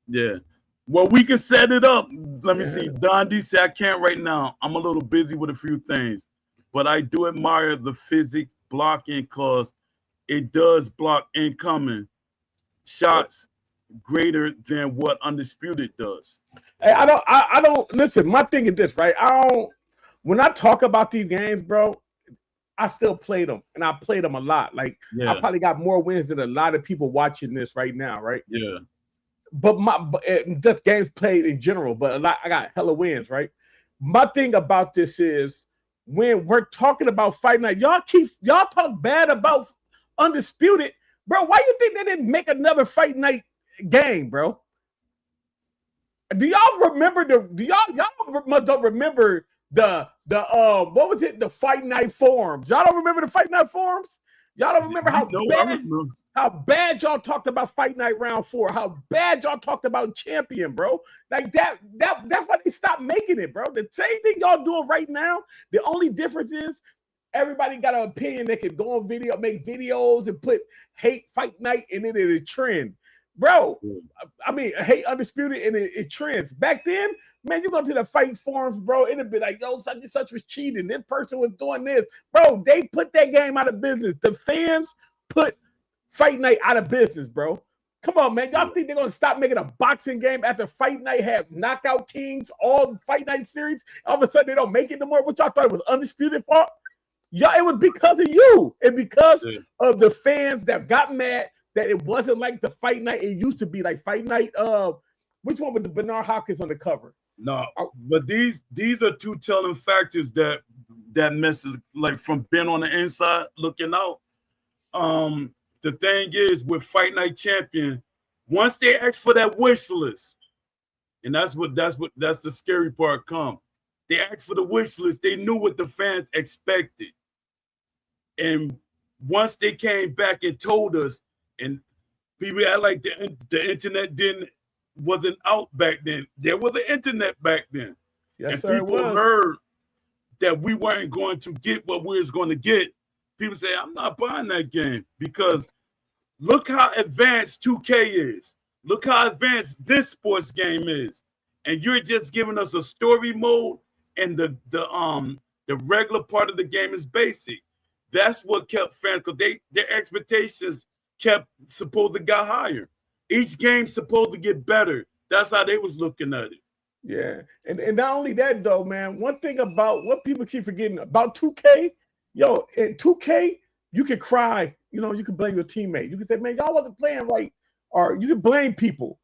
[SPEAKER 1] Yeah. Well, we can set it up. Let me see. Don D said, I can't right now. I'm a little busy with a few things, but I do admire the physics blocking because it does block incoming shots greater than what Undisputed does.
[SPEAKER 4] Hey, I don't listen. My thing is this, right? When I talk about these games, bro, I still play them, and I play them a lot. Like, I probably got more wins than a lot of people watching this right now, right?
[SPEAKER 1] Yeah.
[SPEAKER 4] But just games played in general, but I got hella wins, right? My thing about this is when we're talking about Fight Night, y'all talk bad about Undisputed, bro. Why you think they didn't make another Fight Night game, bro? Do y'all remember y'all don't remember the what was it? The Fight Night forums. Y'all don't remember the Fight Night forums? Y'all don't remember how bad y'all talked about Fight Night Round 4, how bad y'all talked about Champion, bro. Like that's why they stopped making it, bro. The same thing y'all doing right now. The only difference is everybody got an opinion. They can go on video, make videos, and put hate Fight Night, and then it trend. Bro, I mean, hate Undisputed, and it trends. Back then, man, you go to the fight forums, bro, it'd be like, yo, such and such was cheating. This person was doing this. Bro, they put that game out of business. The fans put Fight Night out of business, bro. Come on, man. Y'all think they're going to stop making a boxing game after Fight Night have Knockout Kings, all Fight Night series? All of a sudden, they don't make it no more? What y'all thought it was Undisputed fault? Y'all, it was because of you. And because of the fans that got mad that it wasn't like the Fight Night it used to be. Like Fight Night, which one with the Bernard Hopkins on the cover?
[SPEAKER 1] No, but these are two telling factors that messes, like, from being on the inside looking out. The thing is with Fight Night Champion, once they ask for that wish list, and that's the scary part come. They asked for the wish list, they knew what the fans expected. And once they came back and told us, and people act like the internet wasn't out back then. There was the internet back then.
[SPEAKER 4] Yes,
[SPEAKER 1] and
[SPEAKER 4] sir,
[SPEAKER 1] people heard that we weren't going to get what we was going to get. People say, I'm not buying that game because look how advanced 2K is. Look how advanced this sports game is. And you're just giving us a story mode, and the regular part of the game is basic. That's what kept fans, because their expectations kept supposed to get higher. Each game's supposed to get better. That's how they was looking at it.
[SPEAKER 4] Yeah. And not only that, though, man, one thing about what people keep forgetting about 2K, yo, in 2K, you can cry, you can blame your teammate. You can say, man, y'all wasn't playing right. Or you can blame people.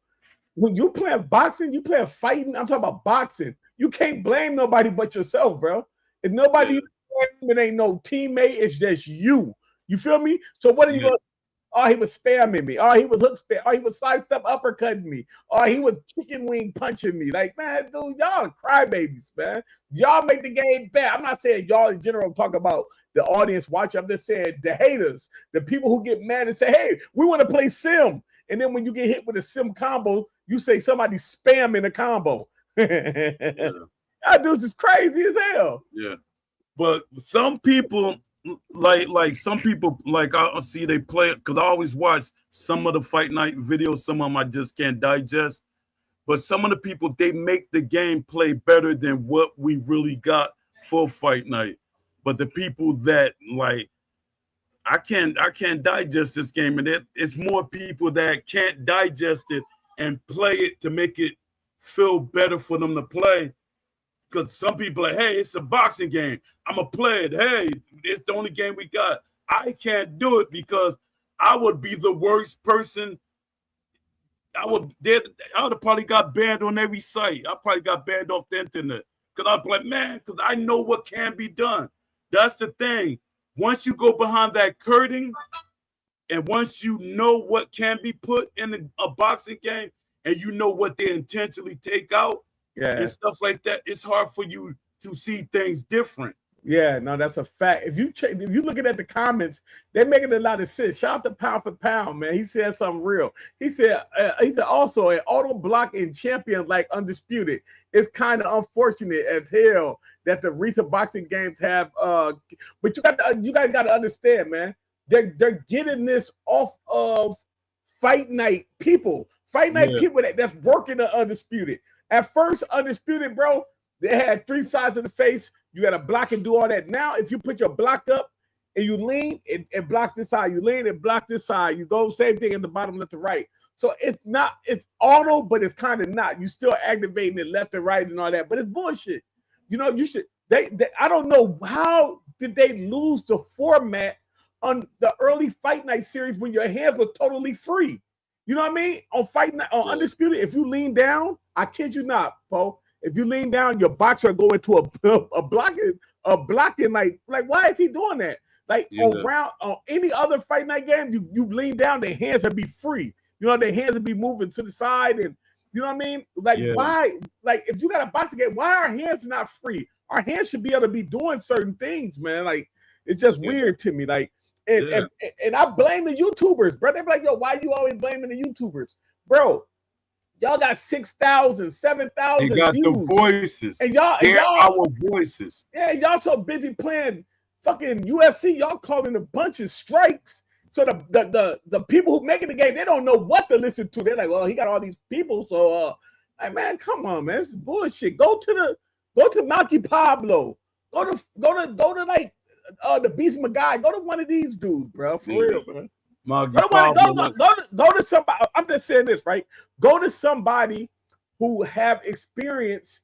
[SPEAKER 4] When you playing boxing, you playing fighting. I'm talking about boxing. You can't blame nobody but yourself, bro. If nobody, it ain't no teammate, it's just you. You feel me? So what are you going to Oh, he was spamming me. Oh, he was hook spam. Oh, he was sidestep uppercutting me. Oh, he was chicken wing punching me. Like, man, dude, y'all are crybabies, man. Y'all make the game bad. I'm not saying y'all in general talk about the audience watch. I'm just saying the haters, the people who get mad and say, hey, we want to play sim. And then when you get hit with a sim combo, you say somebody spamming a combo. That dude's just crazy as hell.
[SPEAKER 1] Yeah. But some people, like some people, like I see they play it, because I always watch some of the Fight Night videos. Some of them I just can't digest. But some of the people, they make the game play better than what we really got for Fight Night. But the people that, like, I can't digest this game, and it's more people that can't digest it and play it to make it feel better for them to play. Because some people are like, hey, it's a boxing game. I'm going to play it. Hey, it's the only game we got. I can't do it because I would be the worst person. I would have probably got banned on every site. I probably got banned off the internet. Because I'd be like, man, because I know what can be done. That's the thing. Once you go behind that curtain, and once you know what can be put in a boxing game, and you know what they intentionally take out, and stuff like that, it's hard for you to see things different.
[SPEAKER 4] Yeah, no, that's a fact. If you looking at the comments, they're making a lot of sense. Shout out to Pound for Pound, man. He said something real. He said also an auto blocking champion like Undisputed. It's kind of unfortunate as hell that the recent boxing games have but you guys got to understand, man. They're getting this off of Fight Night people. Fight Night people that's working the Undisputed. At first, Undisputed, bro, they had 3 sides of the face. You got to block and do all that. Now, if you put your block up and you lean, it blocks this side. You lean and block this side. You go same thing in the bottom left to right. So it's auto, but it's kind of not. You still activating it left and right and all that, but it's bullshit. You know, you should. I don't know how did they lose the format on the early Fight Night series when your hands were totally free. You know what I mean? On Fight Night, on Undisputed, if you lean down, I kid you not, Bo. If you lean down, your boxer go into a blocking like why is he doing that? Like on any other Fight Night game, you lean down, their hands would be free. You know, their hands would be moving to the side, and you know what I mean? Like why? Like if you got a boxing game, why are our hands not free? Our hands should be able to be doing certain things, man. Like it's just weird to me. Like and I blame the YouTubers, bro. They be like, yo, why you always blaming the YouTubers, bro? Y'all got 6,000, 7,000
[SPEAKER 1] They got
[SPEAKER 4] views.
[SPEAKER 1] the voices.
[SPEAKER 4] And y'all
[SPEAKER 1] our voices.
[SPEAKER 4] Yeah, y'all so busy playing fucking UFC. Y'all calling a bunch of strikes. So the people who making the game, they don't know what to listen to. They're like, well, he got all these people. So like, man, come on, man. This is bullshit. Go to Malky Pablo. Go to like the Beast Magai. Go to one of these dudes, bro. For real, man. Go to somebody. I'm just saying this, right? Go to somebody who have experience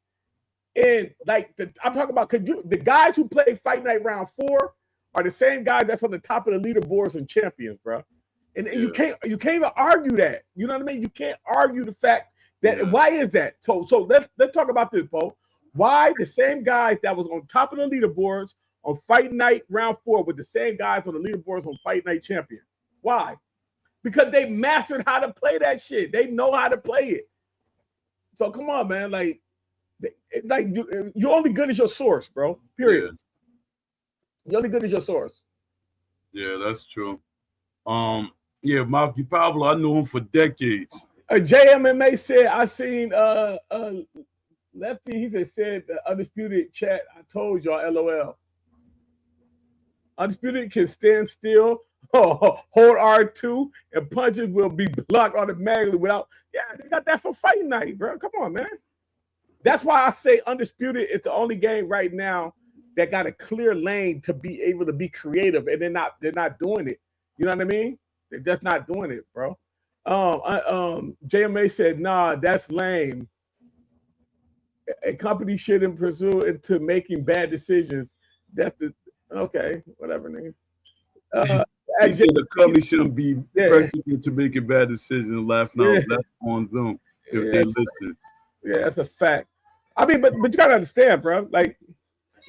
[SPEAKER 4] in like I'm talking about the guys who play Fight Night Round 4 are the same guys that's on the top of the leaderboards and champions, bro. And you can't even argue that. You know what I mean? You can't argue the fact that why is that? So let's talk about this, Paul. Why the same guys that was on top of the leaderboards on Fight Night Round 4 with the same guys on the leaderboards on Fight Night Champion? Why? Because they mastered how to play that shit. They know how to play it. So come on, man. Like you're only good as your source, bro. Period. You're only good as your source.
[SPEAKER 1] Yeah, that's true. Malky Pablo, I knew him for decades.
[SPEAKER 4] JMMA said, I seen Lefty, he said the Undisputed chat, I told y'all, LOL. Undisputed can stand still, hold R2, and punches will be blocked automatically without. Yeah, they got that for Fight Night, bro. Come on, man. That's why I say Undisputed is the only game right now that got a clear lane to be able to be creative, and they're not doing it. You know what I mean? They're just not doing it, bro. JMA said, nah, that's lame. A company shouldn't pursue into making bad decisions. That's okay, whatever, nigga.
[SPEAKER 1] He said the company shouldn't be pressured into making bad decisions. Laughing out, that's on them if they listen.
[SPEAKER 4] Yeah, that's a fact. I mean, but you gotta understand, bro. Like,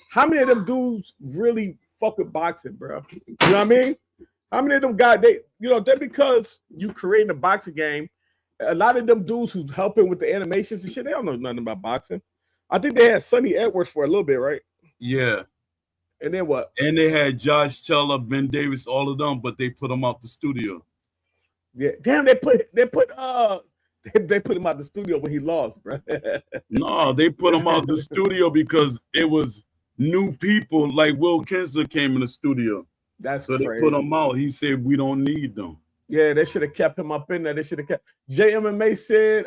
[SPEAKER 4] how many of them dudes really fuck with boxing, bro? You know what I mean? How many of them guys, they're because you creating a boxing game. A lot of them dudes who's helping with the animations and shit, they don't know nothing about boxing. I think they had Sonny Edwards for a little bit, right?
[SPEAKER 1] Yeah.
[SPEAKER 4] And then what?
[SPEAKER 1] And they had Josh Teller, Ben Davis, all of them, but they put them out the studio.
[SPEAKER 4] Yeah, damn, they put him out the studio when he lost, bro.
[SPEAKER 1] No, they put him out the studio because it was new people like Will Kinsler came in the studio.
[SPEAKER 4] That's
[SPEAKER 1] so
[SPEAKER 4] crazy.
[SPEAKER 1] They put him out. He said we don't need them.
[SPEAKER 4] Yeah, they should have kept him up in there. They should have kept. JMMA said,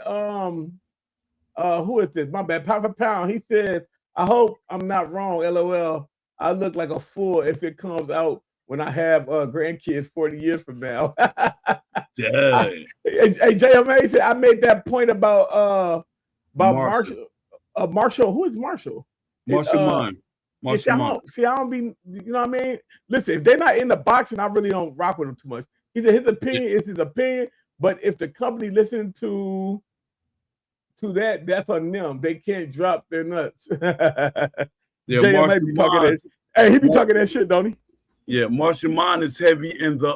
[SPEAKER 4] who is this? My bad, Pound for Pound. He said, I hope I'm not wrong. LOL. I look like a fool if it comes out when I have grandkids 40 years from now.
[SPEAKER 1] Yeah.
[SPEAKER 4] Hey, JMA said I made that point about Marshall. Marshall, who is Marshall?
[SPEAKER 1] Marshall Mine.
[SPEAKER 4] See, I don't be, you know what I mean? Listen, if they're not in the boxing, I really don't rock with them too much. His opinion is his opinion, but if the company listen to that, that's on them. They can't drop their nuts.
[SPEAKER 1] Yeah,
[SPEAKER 4] JMA be talking that. Hey, he be talking that shit, don't he?
[SPEAKER 1] Yeah, Marshall Mine is heavy in the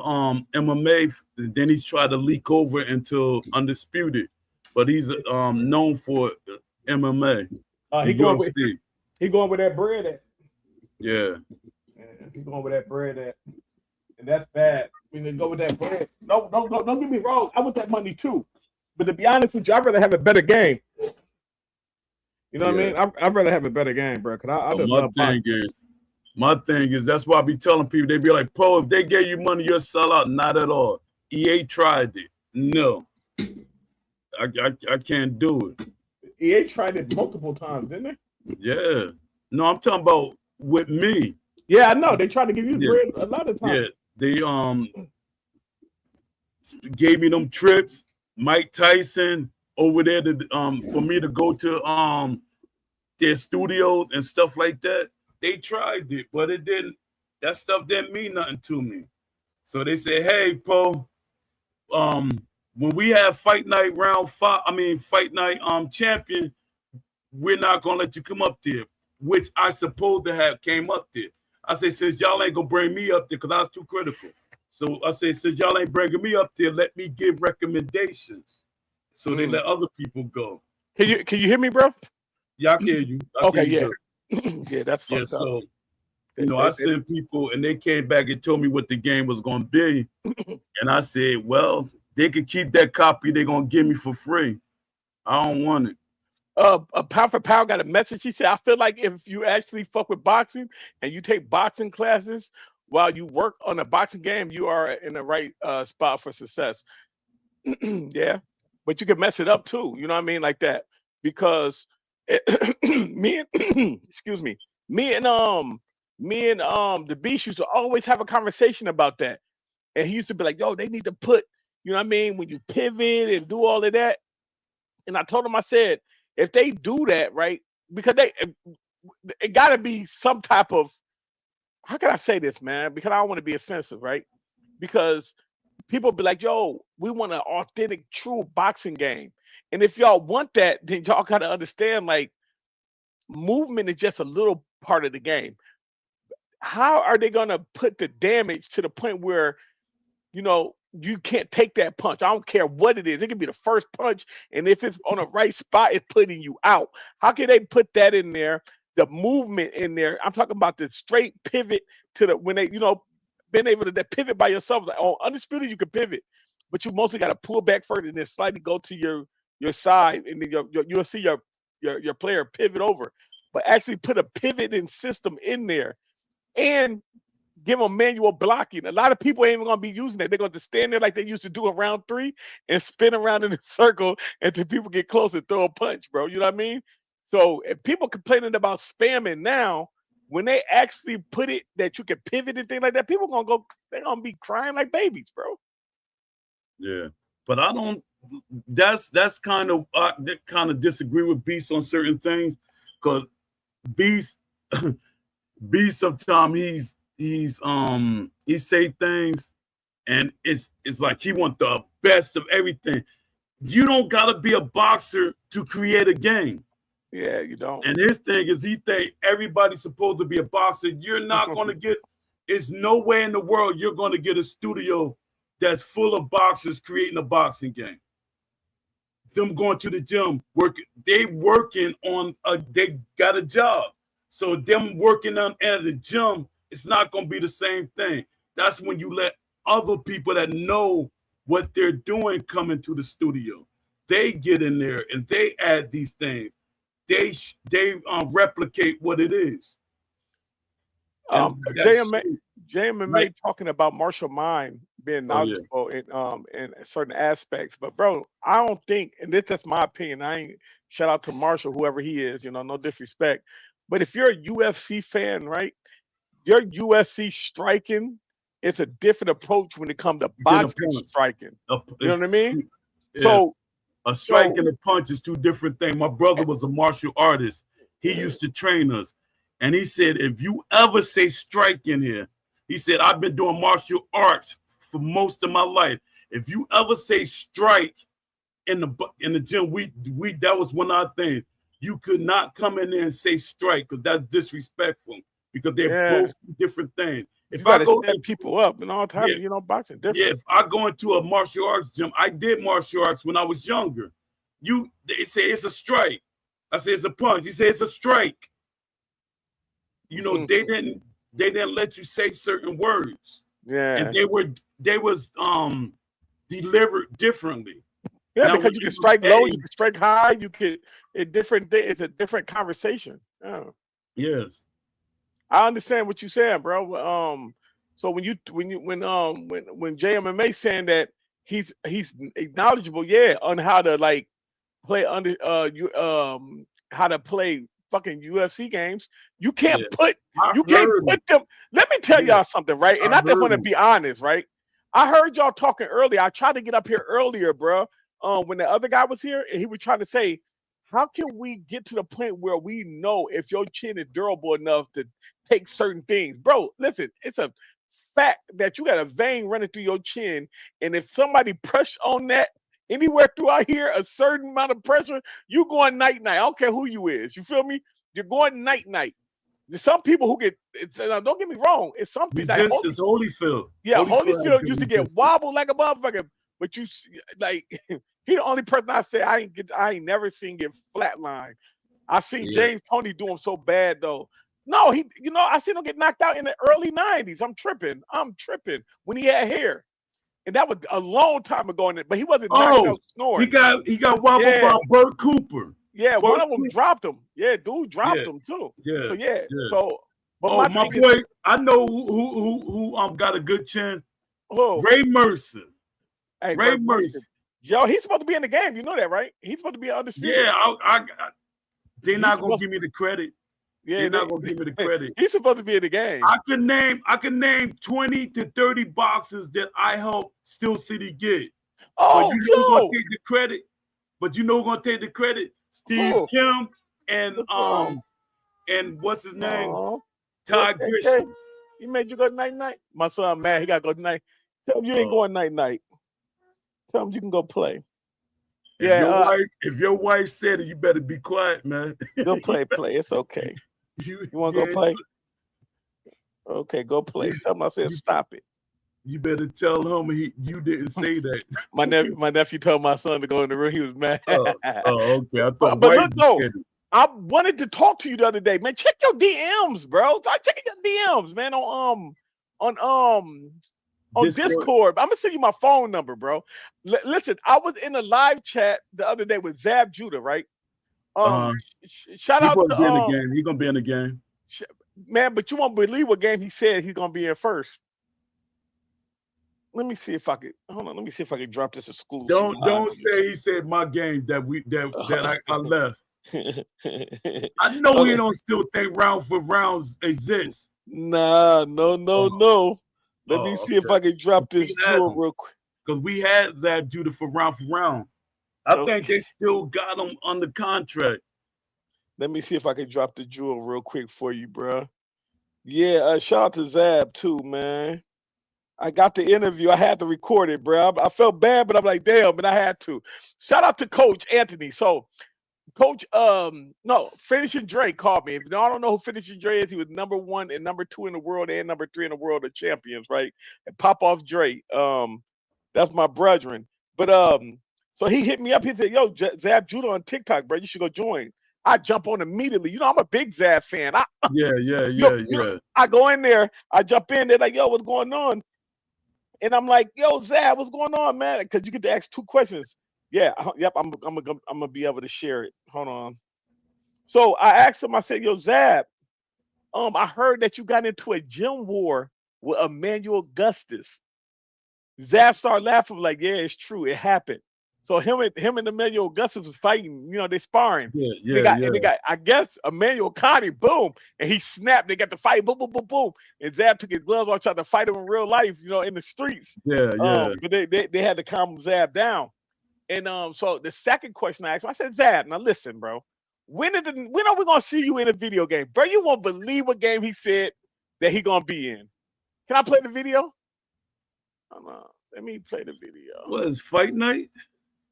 [SPEAKER 1] MMA. Then he's tried to leak over into Undisputed, but he's known for MMA.
[SPEAKER 4] He going with that bread at.
[SPEAKER 1] Yeah.
[SPEAKER 4] He going with that bread at, and that's bad. We can go with that bread. No, don't get me wrong. I want that money too, but to be honest with you, I'd rather have a better game. You know what I mean? I'd rather have a better game, bro. Cause I just love boxing.
[SPEAKER 1] My thing is that's why I be telling people, they be like, Poe, if they gave you money, you'll sell out. Not at all. EA tried it. No. I can't do it.
[SPEAKER 4] EA tried it multiple times, didn't they?
[SPEAKER 1] Yeah. No, I'm talking about with me.
[SPEAKER 4] Yeah, I know. They tried to give you bread a lot of times.
[SPEAKER 1] Yeah, they gave me them trips, Mike Tyson over there to for me to go to their studios and stuff like that. They tried it, but it didn't. That stuff didn't mean nothing to me. So they said, "Hey, Poe, when we have fight night fight night champion, we're not gonna let you come up there." Which I supposed to have came up there. I said, since y'all ain't gonna bring me up there because I was too critical. So I said, since y'all ain't bringing me up there, let me give recommendations. So they let other people go.
[SPEAKER 5] Can you hear me, bro?
[SPEAKER 1] Yeah, I can hear you.
[SPEAKER 5] Yeah, that's fucked up.
[SPEAKER 1] So I sent people and they came back and told me what the game was gonna be. And I said, well, they could keep that copy they're gonna give me for free. I don't want it.
[SPEAKER 5] Pound for Pound got a message. He said, I feel like if you actually fuck with boxing and you take boxing classes while you work on a boxing game, you are in the right spot for success. Yeah, but you can mess it up too. You know what I mean? Like that. Because me and the Beast used to always have a conversation about that. And he used to be like, yo, they need to put, you know what I mean, when you pivot and do all of that. And I told him, I said, if they do that, right, because it got to be some type of, how can I say this, man? Because I don't want to be offensive, right? Because people be like, yo, we want an authentic, true boxing game. And if y'all want that, then y'all got to understand, like, movement is just a little part of the game. How are they going to put the damage to the point where, you can't take that punch? I don't care what it is. It could be the first punch, and if it's on the right spot, it's putting you out. How can they put that in there? The movement in there. I'm talking about the straight pivot to the when they, being able to pivot by yourself. Like, Undisputed, you can pivot, but you mostly got to pull back first and then slightly go to your side, and then you'll see your player pivot over. But actually put a pivoting system in there and give them manual blocking. A lot of people ain't even gonna be using that. They're going to stand there like they used to do in round 3 and spin around in a circle until people get close and throw a punch, bro. You know what I mean? So if people complaining about spamming now, when they actually put it that you can pivot and things like that, people they're gonna be crying like babies, bro.
[SPEAKER 1] Yeah, but I don't. That's kind of disagree with Beast on certain things, because Beast sometimes he say things and it's like he want the best of everything. You don't gotta be a boxer to create a game.
[SPEAKER 5] Yeah, you don't.
[SPEAKER 1] And his thing is he think everybody's supposed to be a boxer. You're not gonna get There's no way in the world you're going to get a studio that's full of boxers creating a boxing game. Them going to the gym, they working on they got a job. So them working on at the gym, it's not going to be the same thing. That's when you let other people that know what they're doing come into the studio. They get in there and they add these things. They replicate what it is.
[SPEAKER 5] JMMA talking about Martial Mind being knowledgeable in certain aspects, but bro, I don't think, and this is my opinion. I ain't shout out to Marshall, whoever he is, no disrespect. But if you're a UFC fan, right, your UFC striking is a different approach when it comes to boxing striking. You know what I mean?
[SPEAKER 1] Yeah.
[SPEAKER 5] So
[SPEAKER 1] a strike and a punch is two different things. My brother was a martial artist. He used to train us. And he said, if you ever say strike in here, he said, I've been doing martial arts for most of my life. If you ever say strike in the gym, we that was one of our things. You could not come in there and say strike because that's disrespectful because they're both different things. If
[SPEAKER 5] you
[SPEAKER 1] I go
[SPEAKER 5] set people up and all time, boxing different.
[SPEAKER 1] Yeah, if I go into a martial arts gym, I did martial arts when I was younger. They say it's a strike. I say it's a punch. He said it's a strike. They didn't let you say certain words.
[SPEAKER 5] Yeah.
[SPEAKER 1] And they was delivered differently.
[SPEAKER 5] Yeah, now, because you can strike low, you can strike high, you can it's a different conversation. Yeah.
[SPEAKER 1] Yes.
[SPEAKER 5] I understand what you're saying, bro. So when JMMA saying that he's knowledgeable, on how to like play how to play fucking UFC games, you can't put them. Let me tell y'all something, right? And I just want to be honest, right? I heard y'all talking earlier. I tried to get up here earlier, bro. When the other guy was here, and he was trying to say, how can we get to the point where we know if your chin is durable enough to take certain things? Bro, listen, it's a fact that you got a vein running through your chin, and if somebody press on that anywhere throughout here, a certain amount of pressure, you going night-night. I don't care who you is. You feel me? You're going night-night. There's some people who get, don't get me wrong, it's some people.
[SPEAKER 1] Resistance, Holyfield.
[SPEAKER 5] Yeah, Holyfield used to get wobbled like a motherfucker, but you like he the only person I say I ain't never seen get flatlined. I seen James Toney do him so bad though. No, I seen him get knocked out in the early 90s. I'm tripping when he had hair. And that was a long time ago, but he wasn't knocked out snoring.
[SPEAKER 1] He got wobbled by Bert Cooper.
[SPEAKER 5] Yeah, one of them dropped him. Yeah, dude dropped him too.
[SPEAKER 1] Yeah.
[SPEAKER 5] So
[SPEAKER 1] but my boy, I know who got a good chin. Ray Mercer.
[SPEAKER 5] Hey,
[SPEAKER 1] Ray Mercer.
[SPEAKER 5] Yo, he's supposed to be in the game. You know that, right? He's supposed to be undisputed.
[SPEAKER 1] Yeah, they're not gonna give me the credit.
[SPEAKER 5] Yeah,
[SPEAKER 1] they're not gonna give me the credit.
[SPEAKER 5] He's supposed to be in the game.
[SPEAKER 1] I can name 20 to 30 boxes that I helped Steel City get.
[SPEAKER 5] Oh,
[SPEAKER 1] but you know who's gonna take the credit? But you know who's gonna take the credit? Steve Kim and what's his name? Ty Grisham.
[SPEAKER 5] He made you go night-night. My son, man, he gotta go night. Tell him you ain't going night-night. Tell him you can go play.
[SPEAKER 1] If your wife said it, you better be quiet, man.
[SPEAKER 5] Go play. It's okay. You want to go play? Okay, go play. Tell him I said stop it.
[SPEAKER 1] You better tell him you didn't say that.
[SPEAKER 5] my nephew told my son to go in the room. He was mad.
[SPEAKER 1] Okay. I thought.
[SPEAKER 5] But look though, I wanted to talk to you the other day, man. Check your DMs, bro. Start checking your DMs, man. On Discord. I'm gonna send you my phone number, bro. Listen, I was in a live chat the other day with Zab Judah, right? Shout out to
[SPEAKER 1] game. He's gonna be in the game,
[SPEAKER 5] man. But you won't believe what game he said he's gonna be in first. Let me see if I could hold on. Let me see if I can drop this exclusive.
[SPEAKER 1] Don't say he said my game that I left. I know we don't still think round for rounds exists.
[SPEAKER 5] No. Let me see if I can drop this jewel real quick.
[SPEAKER 1] Because we had Zab Judah for round. I think they still got him under contract.
[SPEAKER 5] Let me see if I can drop the jewel real quick for you, bro. Yeah, shout out to Zab too, man. I got the interview. I had to record it, bro. I felt bad, but I'm like, damn, and I had to. Shout out to Coach Anthony. So Coach, no, Finishing Dre called me. If you don't know who Finishing Dre is, he was #1 and #2 in the world and #3 in the world of champions, right? And Pop Off Dre, that's my brethren. But so he hit me up. He said, "Yo, Zab Judah on TikTok, bro. You should go join." I jump on immediately. You know, I'm a big Zab fan. I go in there. I jump in. They're like, "Yo, what's going on?" And I'm like, "Yo, Zab, what's going on, man?" Because you get to ask 2 questions. Yeah, yep. I'm gonna be able to share it. Hold on. So I asked him. I said, "Yo, Zab, I heard that you got into a gym war with Emmanuel Augustus." Zab started laughing like, "Yeah, it's true. It happened." So him and Emmanuel Augustus was fighting. You know, they sparring. They got, I guess, Emmanuel Connie, boom, and he snapped. They got to fight, boom, boom, boom, boom. And Zab took his gloves off, tried to fight him in real life, you know, in the streets. But they had to calm Zab down. And so the second question I asked him, I said, "Zab, now listen, bro. When are we gonna see you in a video game, bro? You won't believe what game he said that he gonna be in. Can I play the video? Let me play the video.
[SPEAKER 1] What is Fight Night?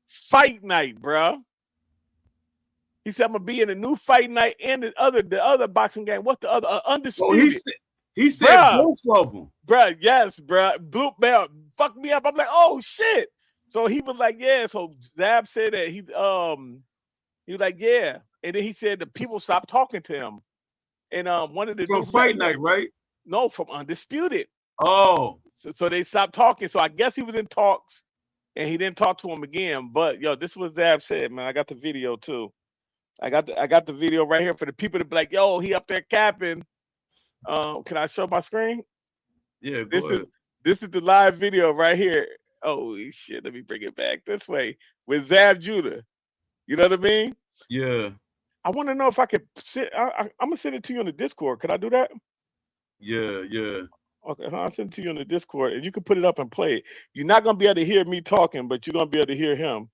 [SPEAKER 5] Fight Night, bro. He said, "I'm gonna be in a new Fight Night and the other boxing game. What's the other? Undisputed."
[SPEAKER 1] He said both of them,
[SPEAKER 5] bro. Yes, bro. Blue Belt fucked me up. I'm like, oh shit. So he was like, yeah. So Zab said that he was like, yeah, and then he said the people stopped talking to him. And one of the
[SPEAKER 1] from Fight Night, right?
[SPEAKER 5] No, from Undisputed.
[SPEAKER 1] Oh,
[SPEAKER 5] so they stopped talking. So I guess he was in talks, and he didn't talk to him again. But yo, this is what Zab said, man. I got the video too. I got the video right here for the people to be like, yo, he up there capping. Can I show my screen?
[SPEAKER 1] Yeah, go ahead.
[SPEAKER 5] This is the live video right here. Holy shit, let me bring it back this way with Zab Judah. You know what I mean?
[SPEAKER 1] Yeah.
[SPEAKER 5] I want to know if I could I'm gonna send it to you on the Discord. Could I do that?
[SPEAKER 1] Yeah.
[SPEAKER 5] Okay, I'll send it to you on the Discord, and you can put it up and play it. You're not gonna be able to hear me talking, but you're gonna be able to hear him.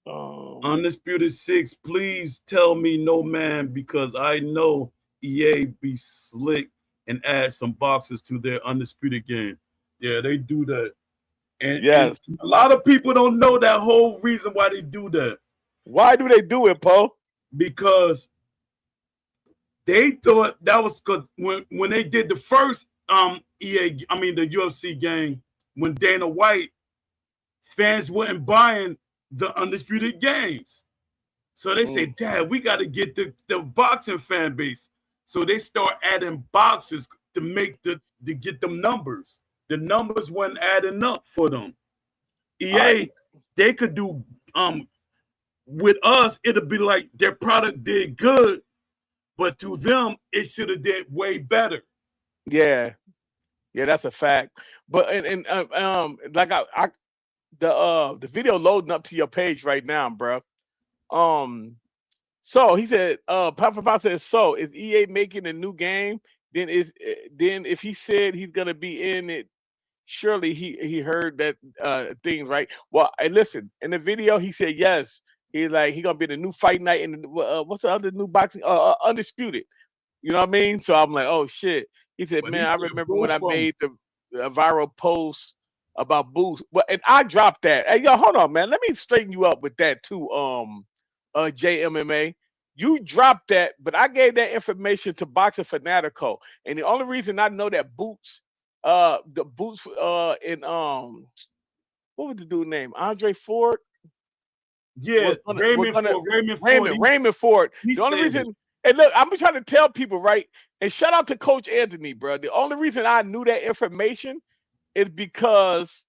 [SPEAKER 1] Undisputed 6, please tell me no, man, because I know EA be slick and add some boxes to their Undisputed game. Yeah, they do that. And,
[SPEAKER 5] yes,
[SPEAKER 1] and a lot of people don't know that whole reason why they do that.
[SPEAKER 5] Why do they do it, Poe?
[SPEAKER 1] Because they thought that was because when they did the first the UFC game, when Dana White, fans weren't buying the Undisputed games. So they said, Dad, we got to get the boxing fan base. So they start adding boxes to make to get them numbers. The numbers weren't adding up for them. EA, they could do with us, it'll be like their product did good, but to them, it should have did way better.
[SPEAKER 5] Yeah, that's a fact. But and like the video loading up to your page right now, bro. So he said, Papa said, so is EA making a new game? Then if he said he's gonna be in it, surely he heard that thing, right? Well, and listen, in the video he said yes. He gonna be in a new Fight Night and what's the other new boxing Undisputed. You know what I mean? So I'm like, oh shit. He said, man, I remember when I made the viral post about Boost. Well, and I dropped that. Hey, yo, hold on, man. Let me straighten you up with that too. JMMA. You dropped that, but I gave that information to Boxing Fanatico. And the only reason I know that Boots, the Boots in what was the dude name? Andre Ford?
[SPEAKER 1] Yeah,
[SPEAKER 5] Raymond Ford. The only reason, and look, I'm trying to tell people, right? And shout out to Coach Anthony, bro. The only reason I knew that information is because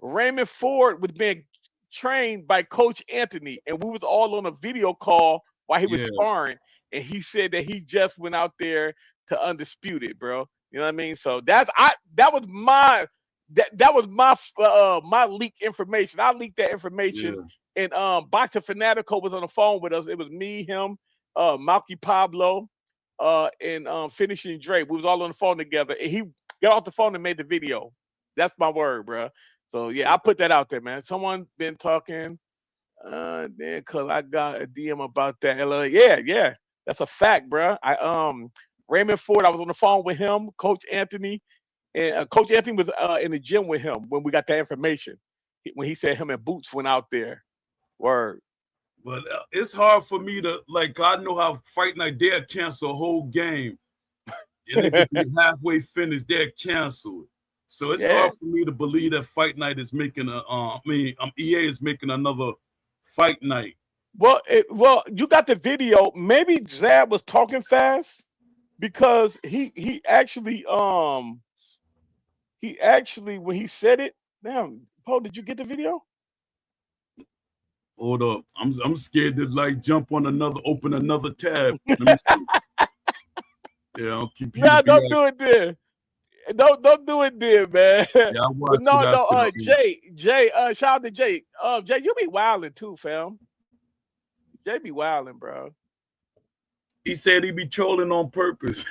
[SPEAKER 5] Raymond Ford was being trained by Coach Anthony, and we was all on a video call while he was sparring, and he said that he just went out there to Undisputed, bro. You know what I mean? So that was my my leaked information. I leaked that information, and Boxing Fanatico was on the phone with us. It was me, him, Malky Pablo, and Finishing Dre. We was all on the phone together, and he got off the phone and made the video. That's my word, bro. So yeah, I put that out there, man. Someone been talking, then cause I got a DM about that. Yeah, that's a fact, bro. Raymond Ford, I was on the phone with him, Coach Anthony, and Coach Anthony was in the gym with him when we got that information. When he said him and Boots went out there, word.
[SPEAKER 1] But it's hard for me to like. I know how Fight Night they'll cancel a whole game, and it could be halfway finished. They'll cancel it. So it's
[SPEAKER 5] Yeah.
[SPEAKER 1] hard for me to believe that Fight Night is making EA is making another Fight Night.
[SPEAKER 5] Well, you got the video. Maybe Zab was talking fast because he actually when he said it. Damn, Paul, did you get the video?
[SPEAKER 1] Hold up, I'm scared to like jump on open another tab. Let me see. Yeah, I'll keep.
[SPEAKER 5] Nah, don't do it there. Don't do it there, man.
[SPEAKER 1] Yeah, I watched
[SPEAKER 5] No,
[SPEAKER 1] it
[SPEAKER 5] no,
[SPEAKER 1] after
[SPEAKER 5] Jay, shout out to Jay. Jay, you be wilding too, fam. Jay be wilding, bro.
[SPEAKER 1] He said he be trolling on purpose.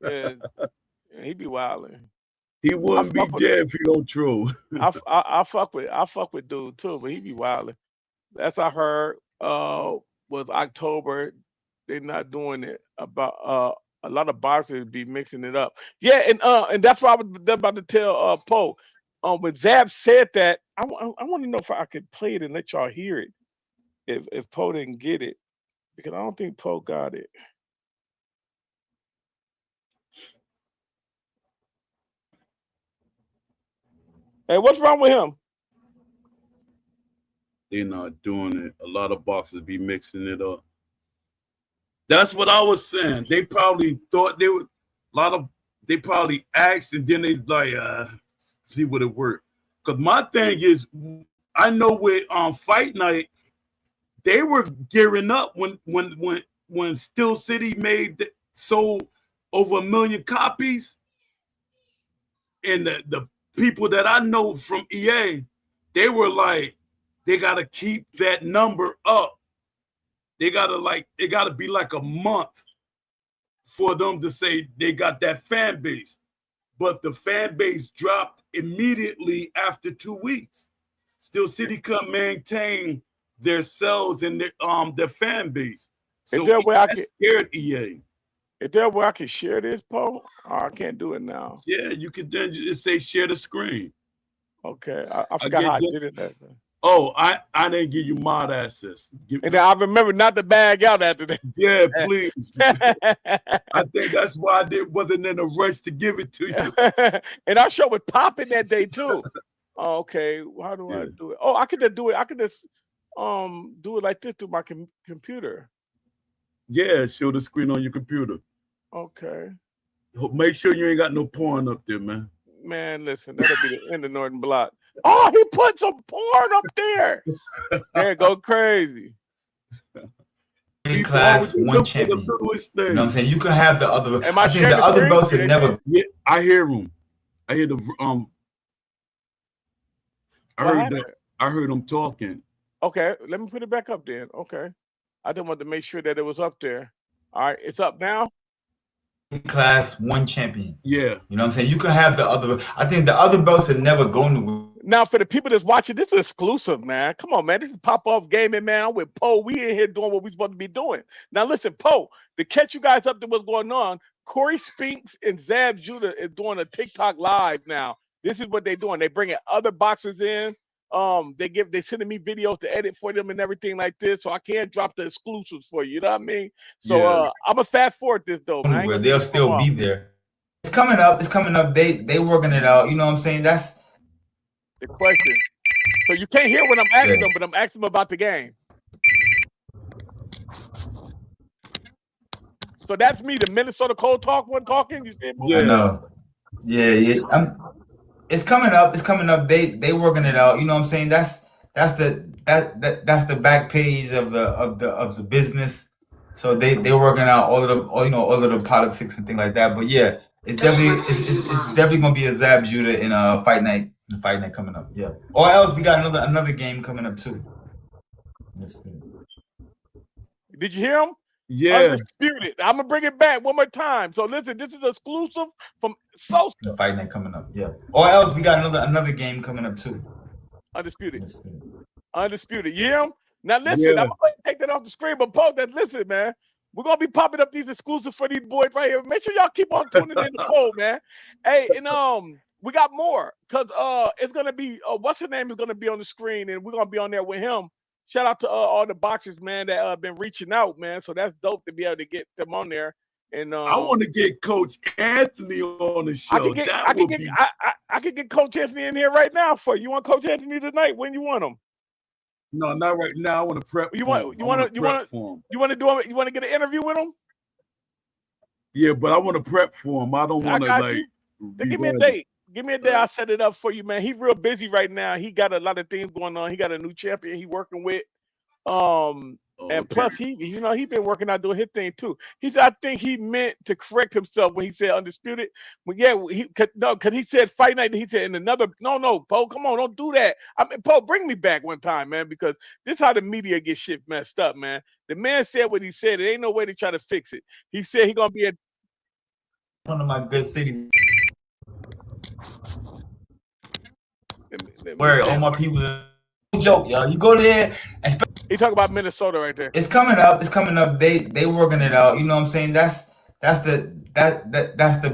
[SPEAKER 5] Yeah, he be wilding.
[SPEAKER 1] He wouldn't be
[SPEAKER 5] fuck with
[SPEAKER 1] Jay if he don't troll.
[SPEAKER 5] I fuck with dude too, but he be wilding. That's I heard. Was October. They're not doing it about a lot of boxers be mixing it up. Yeah, and that's what I was about to tell Poe. When Zab said that, I want to know if I could play it and let y'all hear it. If Poe didn't get it, because I don't think Poe got it. Hey, what's wrong with him?
[SPEAKER 1] They're not doing it. A lot of boxers be mixing it up. That's what I was saying. They probably thought they would. They probably asked and then they like see what it worked. Because my thing is, I know with Fight Night, they were gearing up when Steel City sold over 1 million copies, and the people that I know from EA, they were like, they gotta keep that number up. It gotta be like a month for them to say they got that fan base. But the fan base dropped immediately after 2 weeks. Steel City couldn't maintain their sales and their fan base. So that scared EA.
[SPEAKER 5] Is there a way I can share this, Paul? Oh, I can't do it now.
[SPEAKER 1] Yeah, you could then just say share the screen.
[SPEAKER 5] Okay, I forgot how I did it that day.
[SPEAKER 1] Oh, I didn't give you mod access.
[SPEAKER 5] And then I remember not to bag out after that.
[SPEAKER 1] Yeah, please. I think that's why I wasn't in a rush to give it to you.
[SPEAKER 5] And our show was popping that day too. Oh, okay, how do I do it? Oh, I could just do it. I could just do it like this through my computer.
[SPEAKER 1] Yeah, show the screen on your computer.
[SPEAKER 5] Okay.
[SPEAKER 1] Make sure you ain't got no porn up there, man.
[SPEAKER 5] Man, listen, that'll be the end of Northern Block. Oh, he put some porn up there. Man, go crazy.
[SPEAKER 6] Class one champion. You know what I'm saying? You could have the other.
[SPEAKER 5] I think the other
[SPEAKER 6] belts have never.
[SPEAKER 1] Yeah, I hear him. I hear the I heard him talking.
[SPEAKER 5] Okay, let me put it back up then. Okay, I just wanted to make sure that it was up there. All right, it's up now.
[SPEAKER 6] Class one champion.
[SPEAKER 1] Yeah.
[SPEAKER 6] You know what I'm saying? You could have the other. I think the other belts are never going to.
[SPEAKER 5] Now, for the people that's watching, this is exclusive, man. Come on, man. This is Pop Off Gaming, man. I'm with Poe. We in here doing what we supposed to be doing. Now, listen, Poe, to catch you guys up to what's going on, Corey Spinks and Zab Judah is doing a TikTok live now. This is what they're doing. They're bringing other boxers in. They sending me videos to edit for them and everything like this, so I can't drop the exclusives for you. You know what I mean? So I'm gonna fast forward this though, man.
[SPEAKER 6] Where they'll still be there. It's coming up. It's coming up. They working it out. You know what I'm saying? That's
[SPEAKER 5] the question. So you can't hear what I'm asking them, but I'm asking them about the game. So that's me, the Minnesota Cold Talk one talking. You see?
[SPEAKER 6] Yeah. I know. Yeah. It's coming up. It's coming up. They working it out. You know what I'm saying? That's the back page of the business. So they working out all of the politics and things like that. But yeah, it's definitely gonna be a Zab Judah in a Fight Night. The Fight Night coming up. Yeah. Or else we got another game coming up too.
[SPEAKER 5] Did you hear him?
[SPEAKER 1] Yeah.
[SPEAKER 5] Undisputed. I'm gonna bring it back one more time. So listen, this is exclusive from Sosa.
[SPEAKER 6] The Fight Night coming up. Yeah. Or else we got another game coming up too.
[SPEAKER 5] Undisputed. You hear him? Now listen, I'm gonna take that off the screen, but Paul, that listen, man. We're gonna be popping up these exclusives for these boys right here. Make sure y'all keep on tuning in the Poe, man. Hey, and we got more because it's gonna be what's her name is gonna be on the screen, and we're gonna be on there with him. shout out to all the boxers, man, that been reaching out, man. So that's dope to be able to get them on there. And
[SPEAKER 1] I want to get Coach Anthony on the
[SPEAKER 5] I
[SPEAKER 1] show.
[SPEAKER 5] could get
[SPEAKER 1] That
[SPEAKER 5] I could
[SPEAKER 1] would
[SPEAKER 5] get
[SPEAKER 1] be.
[SPEAKER 5] I could get Coach Anthony in here right now for you. You want Coach Anthony tonight? When you want him?
[SPEAKER 1] No, not right now. I want to prep.
[SPEAKER 5] You
[SPEAKER 1] for
[SPEAKER 5] want
[SPEAKER 1] him.
[SPEAKER 5] you
[SPEAKER 1] I
[SPEAKER 5] want
[SPEAKER 1] wanna
[SPEAKER 5] to you
[SPEAKER 1] prep
[SPEAKER 5] want
[SPEAKER 1] for him.
[SPEAKER 5] you want to do him? You want to get an interview with him?
[SPEAKER 1] Yeah, but I want to prep for him. I don't
[SPEAKER 5] I
[SPEAKER 1] want to
[SPEAKER 5] got
[SPEAKER 1] like.
[SPEAKER 5] you. Then
[SPEAKER 1] be
[SPEAKER 5] give me a
[SPEAKER 1] ready.
[SPEAKER 5] date. Give me a day. I'll set it up for you, man. He's real busy right now. He got a lot of things going on. He got a new champion he working with. And
[SPEAKER 1] Okay.
[SPEAKER 5] plus he been working out doing his thing too. I think he meant to correct himself when he said undisputed. But yeah, because he said fight night. He said in another. No, Poe, come on, don't do that. I mean, Poe, bring me back one time, man, because this how the media get shit messed up, man. The man said what he said. There ain't no way to try to fix it. He said he gonna be a
[SPEAKER 6] One of my good cities
[SPEAKER 5] let me
[SPEAKER 6] where
[SPEAKER 5] see.
[SPEAKER 6] all my people. Joke, y'all. You go there and
[SPEAKER 5] He talk about Minnesota right there.
[SPEAKER 6] it's coming up. It's coming up. They working it out. You know what I'm saying? That's the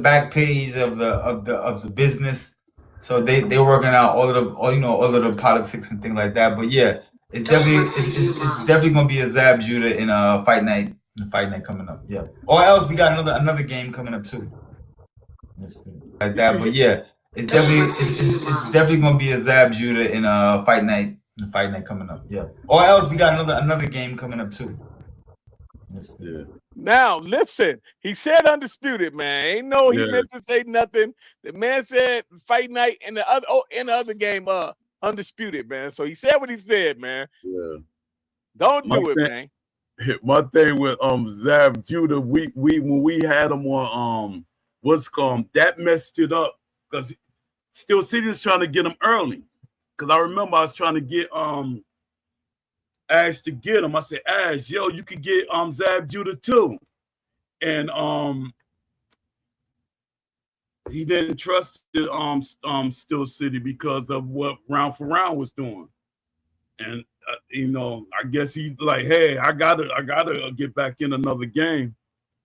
[SPEAKER 6] back page of the business. So they working out all of the politics and things like that. But yeah, it's definitely gonna be a Zab Judah in fight night. Fight night coming up. Yeah. Or else we got another game coming up too. Like that. But yeah, it's definitely gonna be a Zab Judah in fight night. Fight night coming up. Yeah. Or else we got another game coming up too.
[SPEAKER 1] Yeah.
[SPEAKER 5] Now listen, he said undisputed, man. Ain't no he
[SPEAKER 1] Yeah.
[SPEAKER 5] meant to say nothing. The man said fight night and the other game, undisputed, man. So he said what he said, man.
[SPEAKER 1] Yeah.
[SPEAKER 5] Don't
[SPEAKER 1] My
[SPEAKER 5] do it,
[SPEAKER 1] thing-
[SPEAKER 5] man.
[SPEAKER 1] My thing with Zab Judah, we when we had him on what's called, that messed it up because Steel City was trying to get him early. Cause I remember I was trying to get Ash to get him. I said, Ash, yo, you could get Zab Judah too. And he didn't trust the Steel City because of what Round for Round was doing. And I guess he's like, hey, I gotta get back in another game.